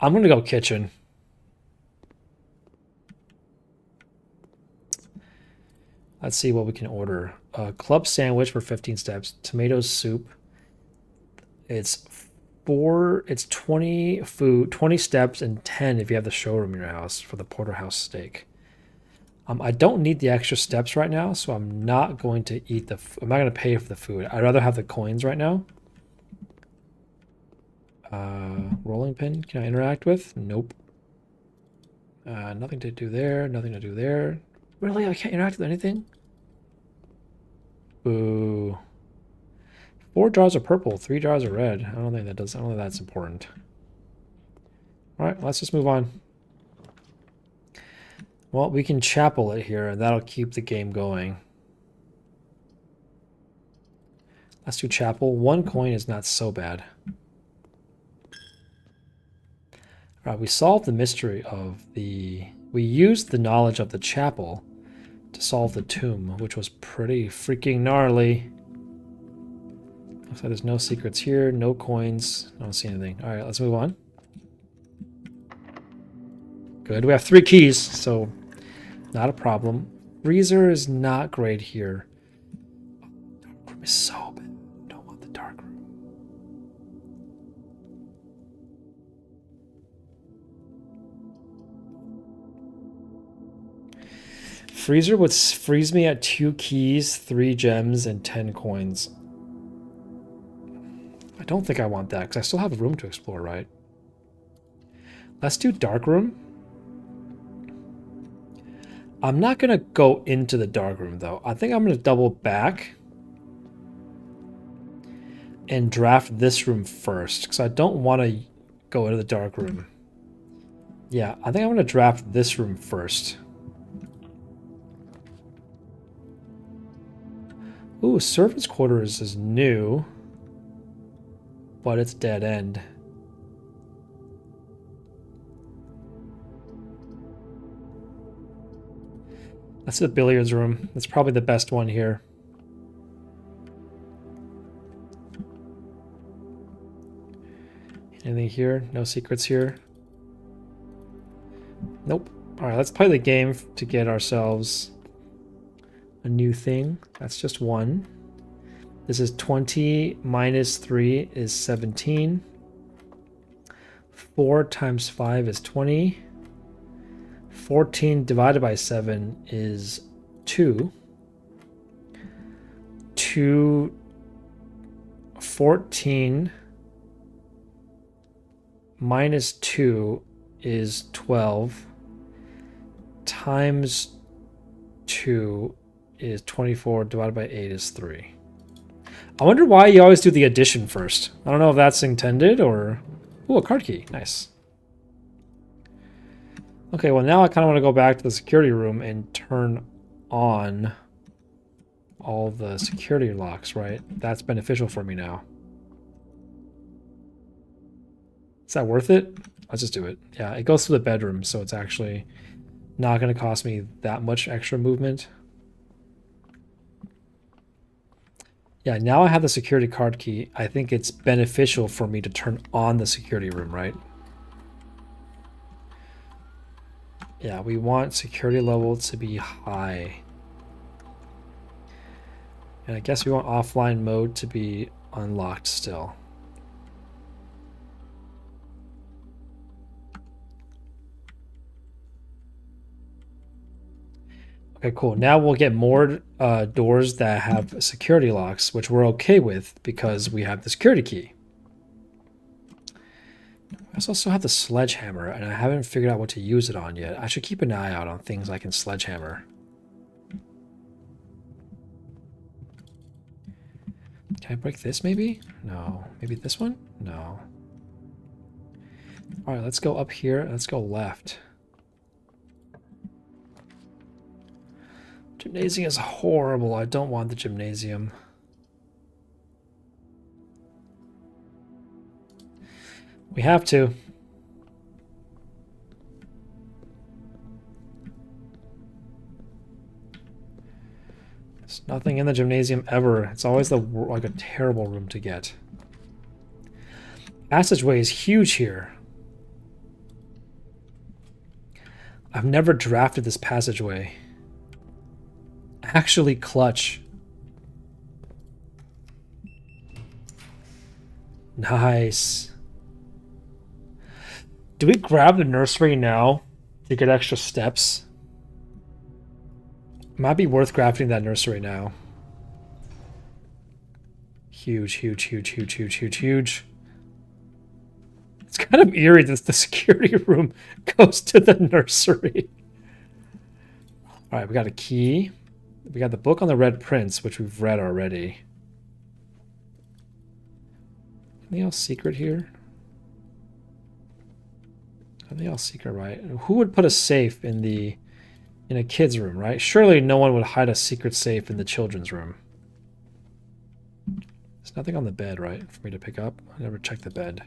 I'm going to go kitchen. Let's see what we can order. A club sandwich for 15 steps. Tomato soup. It's 20 food, 20 steps, and 10 if you have the showroom in your house for the porterhouse steak. I don't need the extra steps right now, so I'm not going to eat I'm not going to pay for the food. I'd rather have the coins right now. Rolling pin, can I interact with? Nope. Nothing to do there, nothing to do there. Really? I can't interact with anything? Boo. 4 jars are purple, 3 jars are red. I don't think that's important. Alright, let's just move on. Well, we can chapel it here, and that'll keep the game going. Let's do chapel. 1 coin is not so bad. Alright, we solved the mystery of the... We used the knowledge of the chapel to solve the tomb, which was pretty freaking gnarly. Looks like there's no secrets here, no coins. I don't see anything. Alright, let's move on. Good. We have 3 keys, so not a problem. Freezer is not great here. Dark room is so bad. I don't want the dark room. Freezer would freeze me at 2 keys, 3 gems, and 10 coins. I don't think I want that, because I still have room to explore, right? Let's do dark room. I'm not going to go into the dark room, though. I think I'm going to double back and draft this room first, because I don't want to go into the dark room. Yeah, I think I'm going to draft this room first. Ooh, servants' quarters is new, but it's dead end. That's the billiards room. That's probably the best one here. Anything here? No secrets here. Nope. All right, let's play the game to get ourselves a new thing. That's just one. This is 20 minus 3 is 17. 4 times 5 is 20. 14 divided by 7 is 2. 14 minus 2 is 12. Times 2 is 24. Divided by 8 is 3. I wonder why you always do the addition first. I don't know if that's intended or... Ooh, a card key. Nice. Okay, well now I kind of want to go back to the security room and turn on all the security locks, right? That's beneficial for me now. Is that worth it? Let's just do it. Yeah, it goes to the bedroom, so it's actually not going to cost me that much extra movement. Yeah, now I have the security card key. I think it's beneficial for me to turn on the security room, right? Yeah, we want security level to be high. And I guess we want offline mode to be unlocked still. Okay, cool. Now we'll get more doors that have security locks, which we're okay with because we have the security key. I also have the sledgehammer, and I haven't figured out what to use it on yet. I should keep an eye out on things I can sledgehammer. Can I break this maybe? No. Maybe this one? No. Alright, let's go up here. Let's go left. Gymnasium is horrible. I don't want the gymnasium. We have to. There's nothing in the gymnasium ever. It's always like a terrible room to get. Passageway is huge here. I've never drafted this passageway. Actually clutch. Nice. Do we grab the nursery now to get extra steps? Might be worth crafting that nursery now. Huge, huge, huge, huge, huge, huge, huge. It's kind of eerie that the security room goes to the nursery. All right, we got a key. We got the book on the Red Prince, which we've read already. Anything else secret here? Nothing else secret, right? Who would put a safe in a kid's room, right? Surely no one would hide a secret safe in the children's room. There's nothing on the bed, right, for me to pick up? I never checked the bed.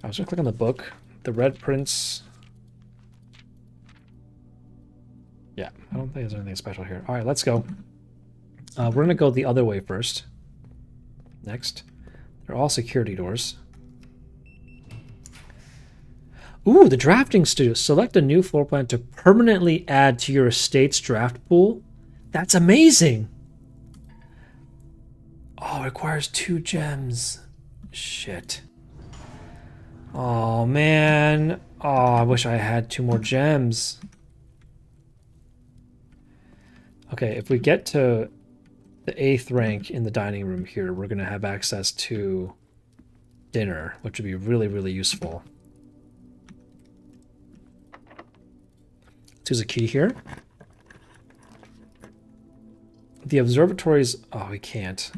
I was gonna click on the book. The Red Prince. Yeah, I don't think there's anything special here. All right, let's go. We're going to go the other way first. Next. They're all security doors. Ooh, the drafting studio. Select a new floor plan to permanently add to your estate's draft pool. That's amazing. Oh, it requires 2 gems. Shit. Oh, man. Oh, I wish I had 2 more gems. Okay, if we get to the 8th rank in the dining room here, we're going to have access to dinner, which would be really, really useful. There's a key here. The observatories... Oh, we can't.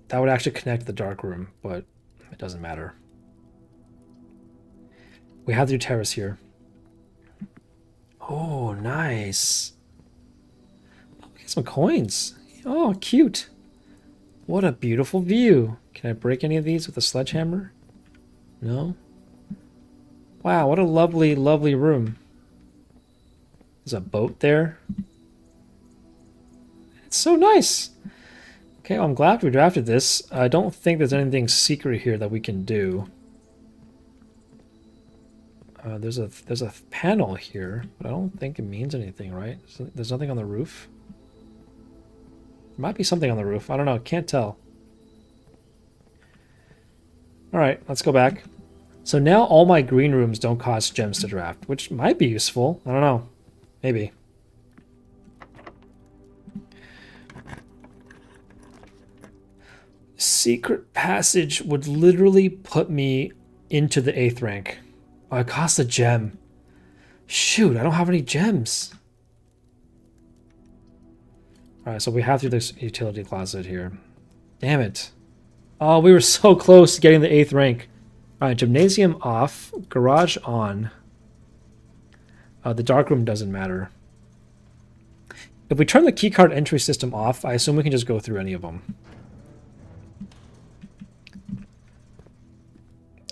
That would actually connect the dark room, but it doesn't matter. We have the terrace here. Oh, nice. Oh, we got some coins. Oh, cute. What a beautiful view. Can I break any of these with a sledgehammer? No? Wow, what a lovely, lovely room. There's a boat there. It's so nice. Okay, well, I'm glad we drafted this. I don't think there's anything secret here that we can do. There's a panel here, but I don't think it means anything, right? There's nothing on the roof. There might be something on the roof. I don't know. Can't tell. All right, let's go back. So now all my green rooms don't cost gems to draft, which might be useful. I don't know. Maybe. Secret passage would literally put me into the 8th rank. Oh, it costs a gem. Shoot, I don't have any gems. Alright, so we have to do this utility closet here. Damn it. Oh, we were so close to getting the 8th rank. Alright, gymnasium off. Garage on. The dark room doesn't matter. If we turn the keycard entry system off, I assume we can just go through any of them.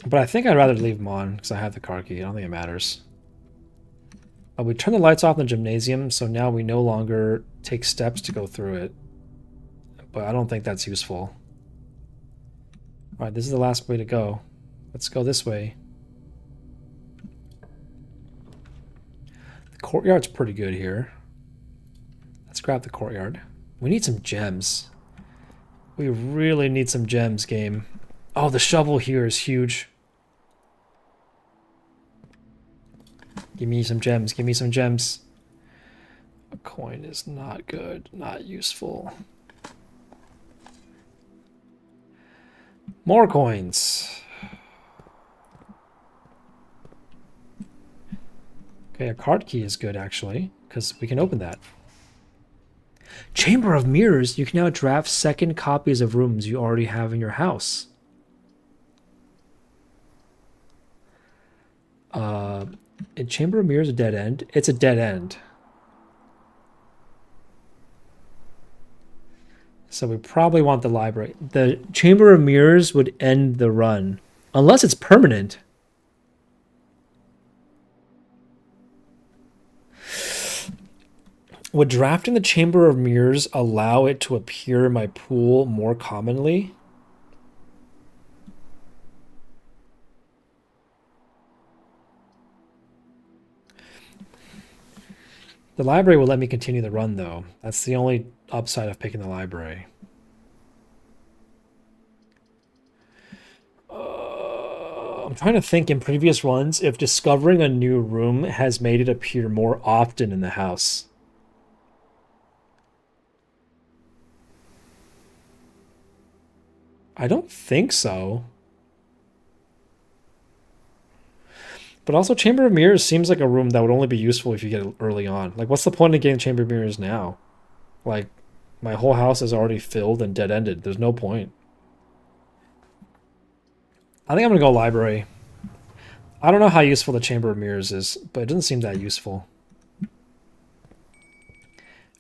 But I think I'd rather leave them on because I have the car key. I don't think it matters. We turn the lights off in the gymnasium, so now we no longer take steps to go through it. But I don't think that's useful. Alright, this is the last way to go. Let's go this way. The courtyard's pretty good here. Let's grab the courtyard. We need some gems. We really need some gems, game. Oh, the shovel here is huge. Give me some gems. Give me some gems. A coin is not good. Not useful. More coins. Okay, a card key is good, actually, because we can open that. Chamber of Mirrors. You can now draft second copies of rooms you already have in your house. In Chamber of Mirrors a dead end? It's a dead end. So we probably want the library. The Chamber of Mirrors would end the run. Unless it's permanent. Would drafting the Chamber of Mirrors allow it to appear in my pool more commonly? The library will let me continue the run, though. That's the only upside of picking the library. I'm trying to think in previous runs if discovering a new room has made it appear more often in the house. I don't think so. But also, Chamber of Mirrors seems like a room that would only be useful if you get it early on. Like, what's the point of getting Chamber of Mirrors now? Like, my whole house is already filled and dead-ended. There's no point. I think I'm going to go library. I don't know how useful the Chamber of Mirrors is, but it doesn't seem that useful.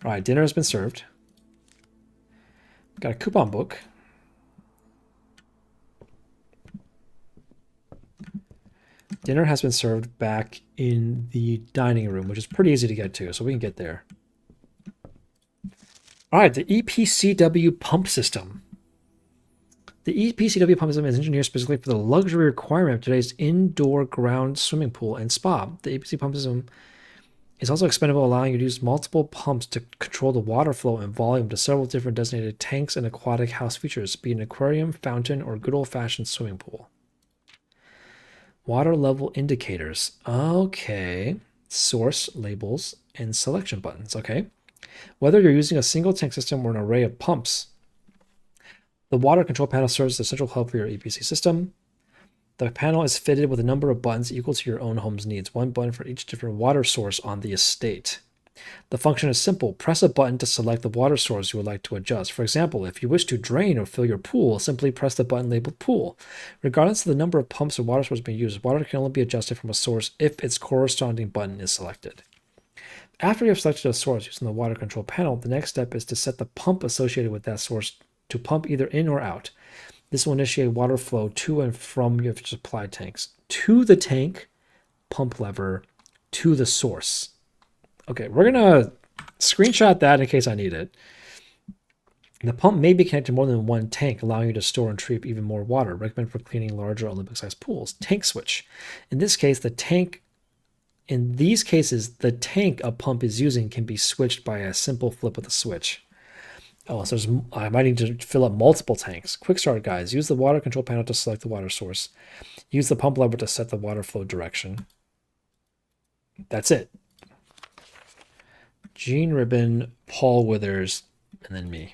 Alright, dinner has been served. Got a coupon book. Dinner has been served back in the dining room, which is pretty easy to get to, so we can get there. All right, the EPCW pump system. The EPCW pump system is engineered specifically for the luxury requirement of today's indoor ground swimming pool and spa. The EPC pump system is also expendable, allowing you to use multiple pumps to control the water flow and volume to several different designated tanks and aquatic house features, be it an aquarium, fountain, or good old-fashioned swimming pool. Water level indicators. Okay. Source, labels, and selection buttons. Okay. Whether you're using a single tank system or an array of pumps, the water control panel serves as the central hub for your EPC system. The panel is fitted with a number of buttons equal to your own home's needs, one button for each different water source on the estate. The function is simple. Press a button to select the water source you would like to adjust. For example, if you wish to drain or fill your pool, simply press the button labeled pool. Regardless of the number of pumps or water sources being used, water can only be adjusted from a source if its corresponding button is selected. After you have selected a source using the water control panel, the next step is to set the pump associated with that source to pump either in or out. This will initiate water flow to and from your supply tanks. To the tank, pump lever, to the source. Okay, we're going to screenshot that in case I need it. The pump may be connected to more than one tank, allowing you to store and treat even more water. Recommended for cleaning larger Olympic-sized pools. Tank switch. In these cases, the tank a pump is using can be switched by a simple flip of the switch. Oh, so I might need to fill up multiple tanks. Quick start, guys. Use the water control panel to select the water source. Use the pump lever to set the water flow direction. That's it. Gene Ribbon, Paul Withers, and then me.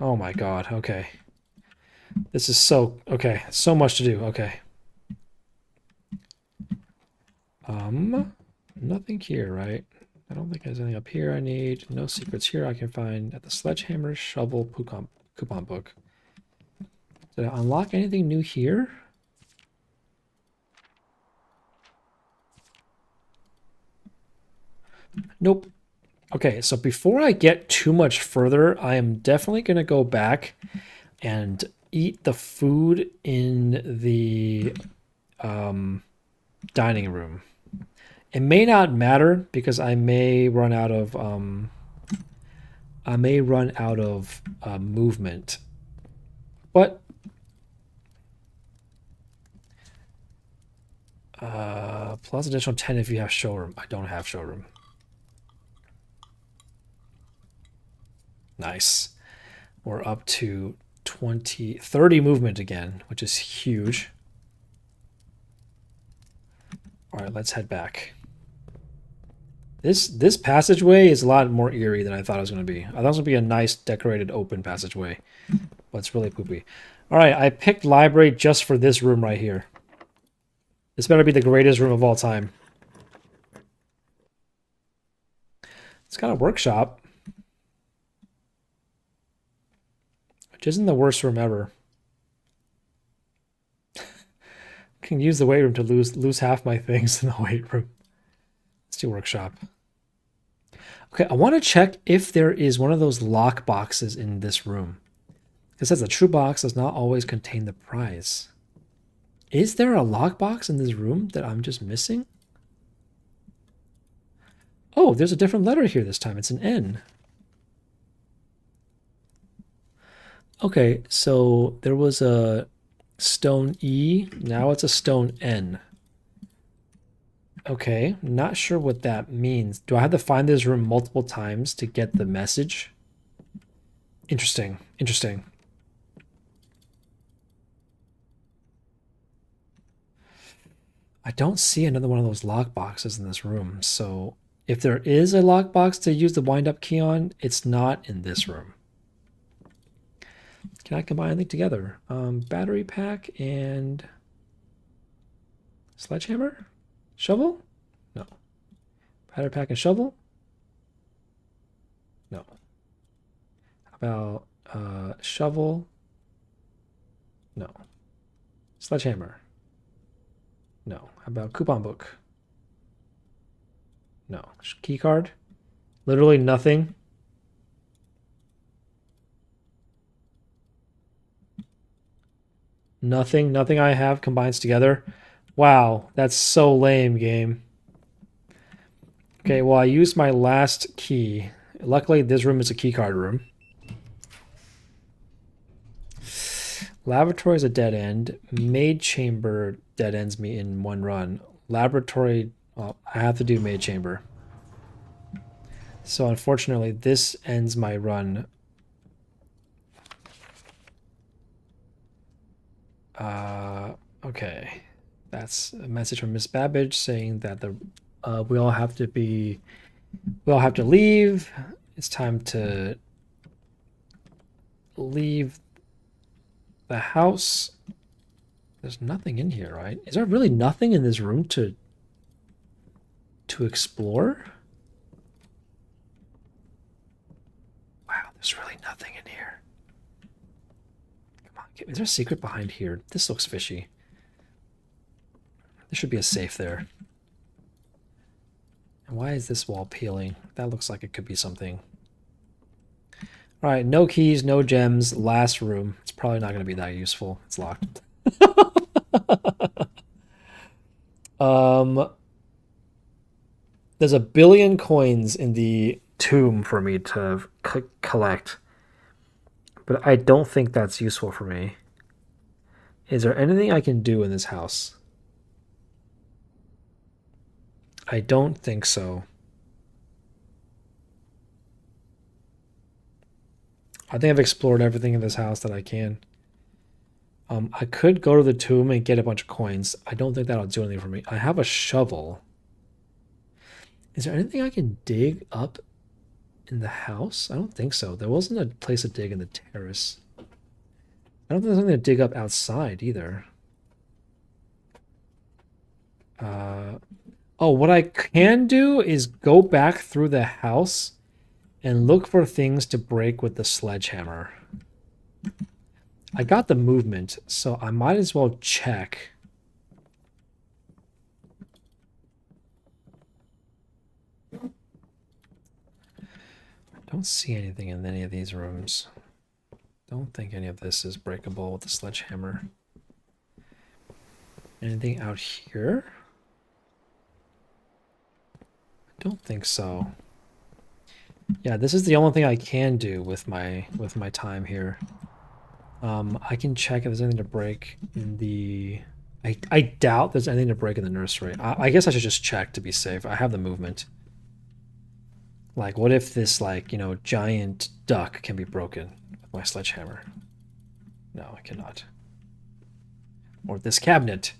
Oh my god, okay. This is so much to do, okay. Nothing here, right? I don't think there's anything up here I need. No secrets here I can find at the sledgehammer, shovel, coupon book. Did I unlock anything new here? Nope. Okay, so before I get too much further, I am definitely going to go back and eat the food in the dining room. It may not matter because I may run out of movement, but plus additional 10 if you have showroom. I don't have showroom. Nice. We're up to 30 movement again, which is huge. All right, let's head back. This passageway is a lot more eerie than I thought it was going to be. I thought it was going to be a nice decorated open passageway, but it's really poopy. All right, I picked library just for this room right here. This better be the greatest room of all time. It's got a workshop, which isn't the worst room ever. I can use the weight room to lose half my things in the weight room. Let's do workshop. Okay, I want to check if there is one of those lock boxes in this room. It says the true box does not always contain the prize. Is there a lock box in this room that I'm just missing? Oh, there's a different letter here this time. It's an N. Okay, so there was a stone E. Now it's a stone N. Okay, not sure what that means. Do I have to find this room multiple times to get the message? Interesting, interesting. I don't see another one of those lock boxes in this room, so if there is a lock box to use the wind-up key on, it's not in this room. Can I combine anything together? Battery pack and sledgehammer? Shovel? No. Battery pack and shovel? No. How about shovel? No. Sledgehammer? No. How about coupon book? No. Key card? Literally nothing. Nothing I have combines together. Wow, that's so lame, game. Okay, well, I used my last key. Luckily, this room is a keycard room. Laboratory is a dead end. Maid chamber dead ends me in one run. Laboratory, well, I have to do maid chamber. So unfortunately, this ends my run. Okay. That's a message from Miss Babbage saying that we all have to leave. It's time to leave the house. There's nothing in here, right? Is there really nothing in this room to explore? Wow, there's really nothing in here. Come on, is there a secret behind here? This looks fishy. There should be a safe there. And why is this wall peeling? That looks like it could be something. All right, no keys, no gems, last room. It's probably not going to be that useful. It's locked. There's 1 billion coins in the tomb for me to collect, but I don't think that's useful for me. Is there anything I can do in this house? I don't think so. I think I've explored everything in this house that I can. I could go to the tomb and get a bunch of coins. I don't think that'll do anything for me. I have a shovel. Is there anything I can dig up in the house? I don't think so. There wasn't a place to dig in the terrace. I don't think there's something to dig up outside either. Oh, what I can do is go back through the house and look for things to break with the sledgehammer. I got the movement, so I might as well check. I don't see anything in any of these rooms. Don't think any of this is breakable with the sledgehammer. Anything out here? I don't think so. Yeah, this is the only thing I can do with my time here. I can check if there's anything to break in the... I doubt there's anything to break in the nursery. I guess I should just check to be safe. I have the movement. Like, what if this, like, you know, giant duck can be broken with my sledgehammer? No, I cannot. Or this cabinet.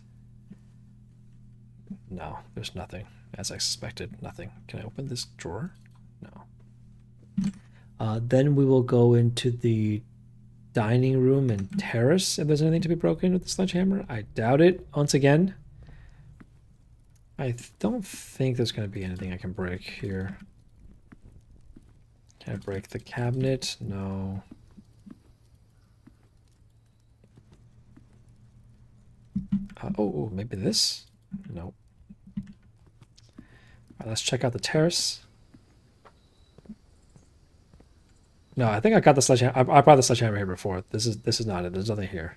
No, there's nothing. As I suspected, nothing. Can I open this drawer? No. Then we will go into the dining room and terrace if there's anything to be broken with the sledgehammer. I doubt it. Once again, I don't think there's going to be anything I can break here. Can I break the cabinet? No. Oh, maybe this? No. All right, let's check out the terrace. No, I think I got the sledgehammer. I brought the sledgehammer here before. This is not it. There's nothing here.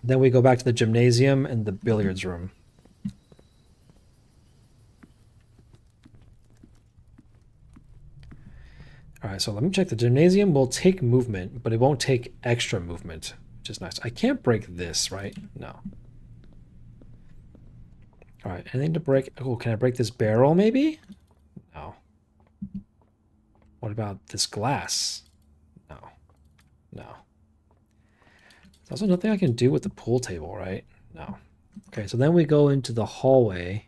Then we go back to the gymnasium and the billiards room. All right, so let me check. The gymnasium will take movement, but it won't take extra movement, which is nice. I can't break this, right? No. All right, anything to break? Oh, can I break this barrel maybe? No. What about this glass? No. No. There's also nothing I can do with the pool table, right? No. Okay, so then we go into the hallway.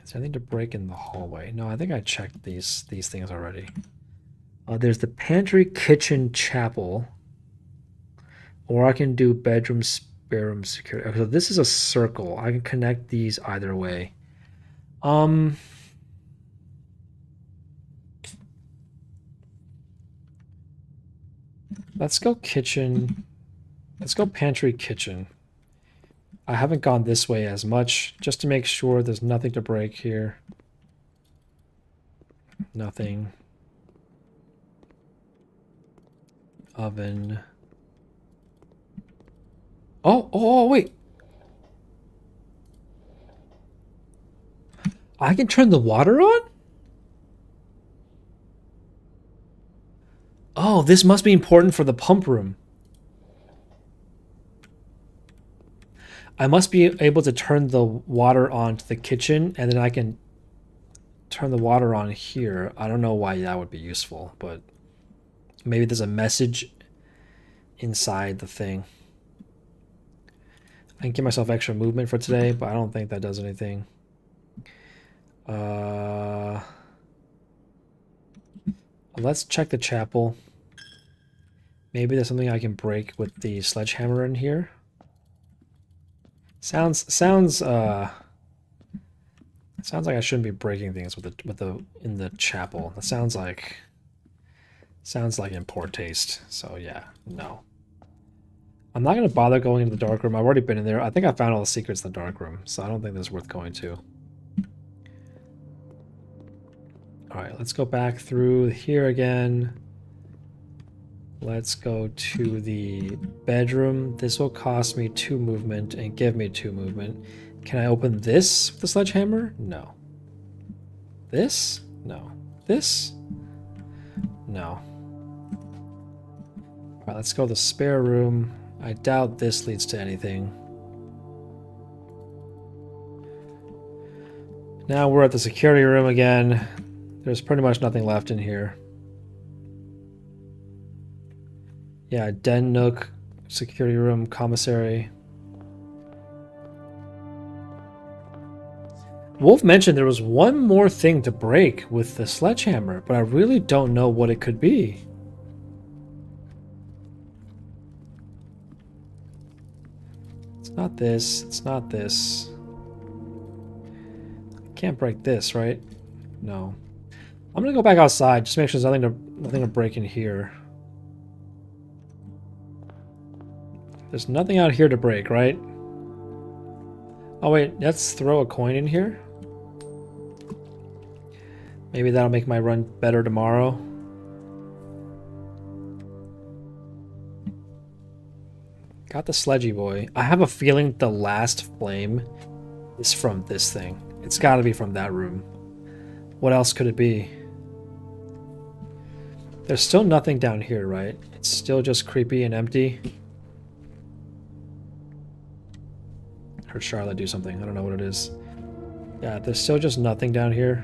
Is there anything to break in the hallway? No, I think I checked these things already. There's the pantry, kitchen, chapel. Or I can do bedroom, spare room, security. Okay, so this is a circle. I can connect these either way. Let's go kitchen. Let's go pantry, kitchen. I haven't gone this way as much, just to make sure there's nothing to break here. Nothing. Oven. Oh, wait. I can turn the water on? Oh, this must be important for the pump room. I must be able to turn the water on to the kitchen, and then I can turn the water on here. I don't know why that would be useful, but maybe there's a message inside the thing. I can give myself extra movement for today, but I don't think that does anything. Let's check the chapel. Maybe there's something I can break with the sledgehammer in here. Sounds like I shouldn't be breaking things in the chapel. That sounds like in poor taste. So yeah, no. I'm not gonna bother going into the dark room. I've already been in there. I think I found all the secrets in the dark room, so I don't think this is worth going to. Alright, let's go back through here again. Let's go to the bedroom. This will cost me 2 movement and give me 2 movement. Can I open this with the sledgehammer? No. This? No. This? No. Alright, let's go to the spare room. I doubt this leads to anything. Now we're at the security room again. There's pretty much nothing left in here. Yeah, den nook, security room, commissary. Wolf mentioned there was one more thing to break with the sledgehammer, but I really don't know what it could be. It's not this. It's not this. I can't break this, right? No. I'm gonna go back outside, just make sure there's nothing to break in here. There's nothing out here to break, right? Oh wait, let's throw a coin in here. Maybe that'll make my run better tomorrow. Got the sledgy boy. I have a feeling the last flame is from this thing. It's gotta be from that room. What else could it be? There's still nothing down here, right? It's still just creepy and empty. Heard Charlotte do something. I don't know what it is. Yeah, there's still just nothing down here.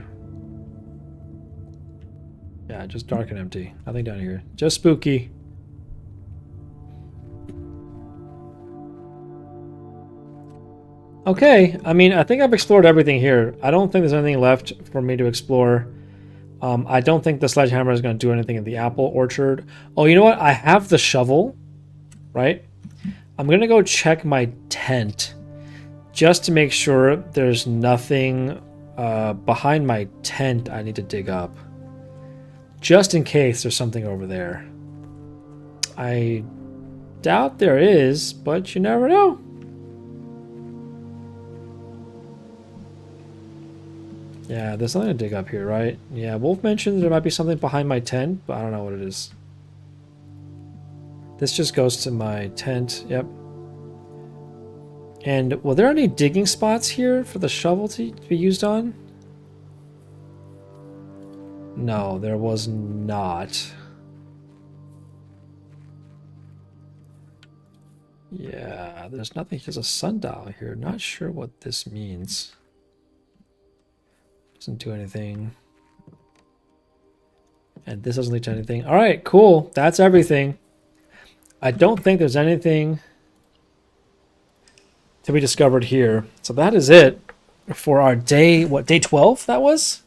Yeah, just dark and empty. Nothing down here. Just spooky. Okay, I mean, I think I've explored everything here. I don't think there's anything left for me to explore. I don't think the sledgehammer is going to do anything in the apple orchard. Oh, you know what? I have the shovel, right? I'm going to go check my tent just to make sure there's nothing behind my tent I need to dig up. Just in case there's something over there. I doubt there is, but you never know. Yeah, there's something to dig up here, right? Yeah, Wolf mentioned there might be something behind my tent, but I don't know what it is. This just goes to my tent, yep. And were there any digging spots here for the shovel to be used on? No, there was not. Yeah, there's nothing. There's a sundial here. Not sure what this means. Doesn't do anything. And this doesn't lead to anything. All right, cool. That's everything. I don't think there's anything to be discovered here. So that is it for our day, what, day 12 that was?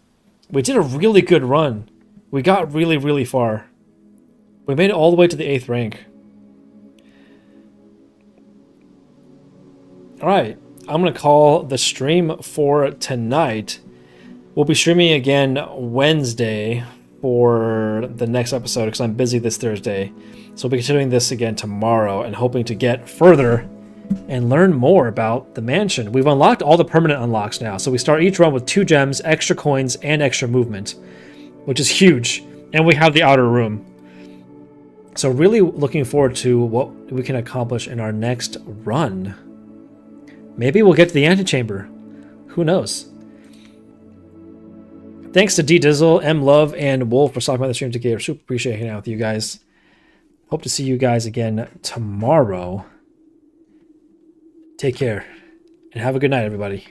We did a really good run. We got really, really far. We made it all the way to the 8th rank. All right, I'm going to call the stream for tonight. We'll be streaming again Wednesday for the next episode because I'm busy this Thursday. So we'll be continuing this again tomorrow and hoping to get further and learn more about the mansion. We've unlocked all the permanent unlocks now. So we start each run with 2 gems, extra coins, and extra movement, which is huge. And we have the outer room. So really looking forward to what we can accomplish in our next run. Maybe we'll get to the antechamber. Who knows? Thanks to D Dizzle, M Love, and Wolf for stopping by the stream together. Super appreciate hanging out with you guys. Hope to see you guys again tomorrow. Take care and have a good night, everybody.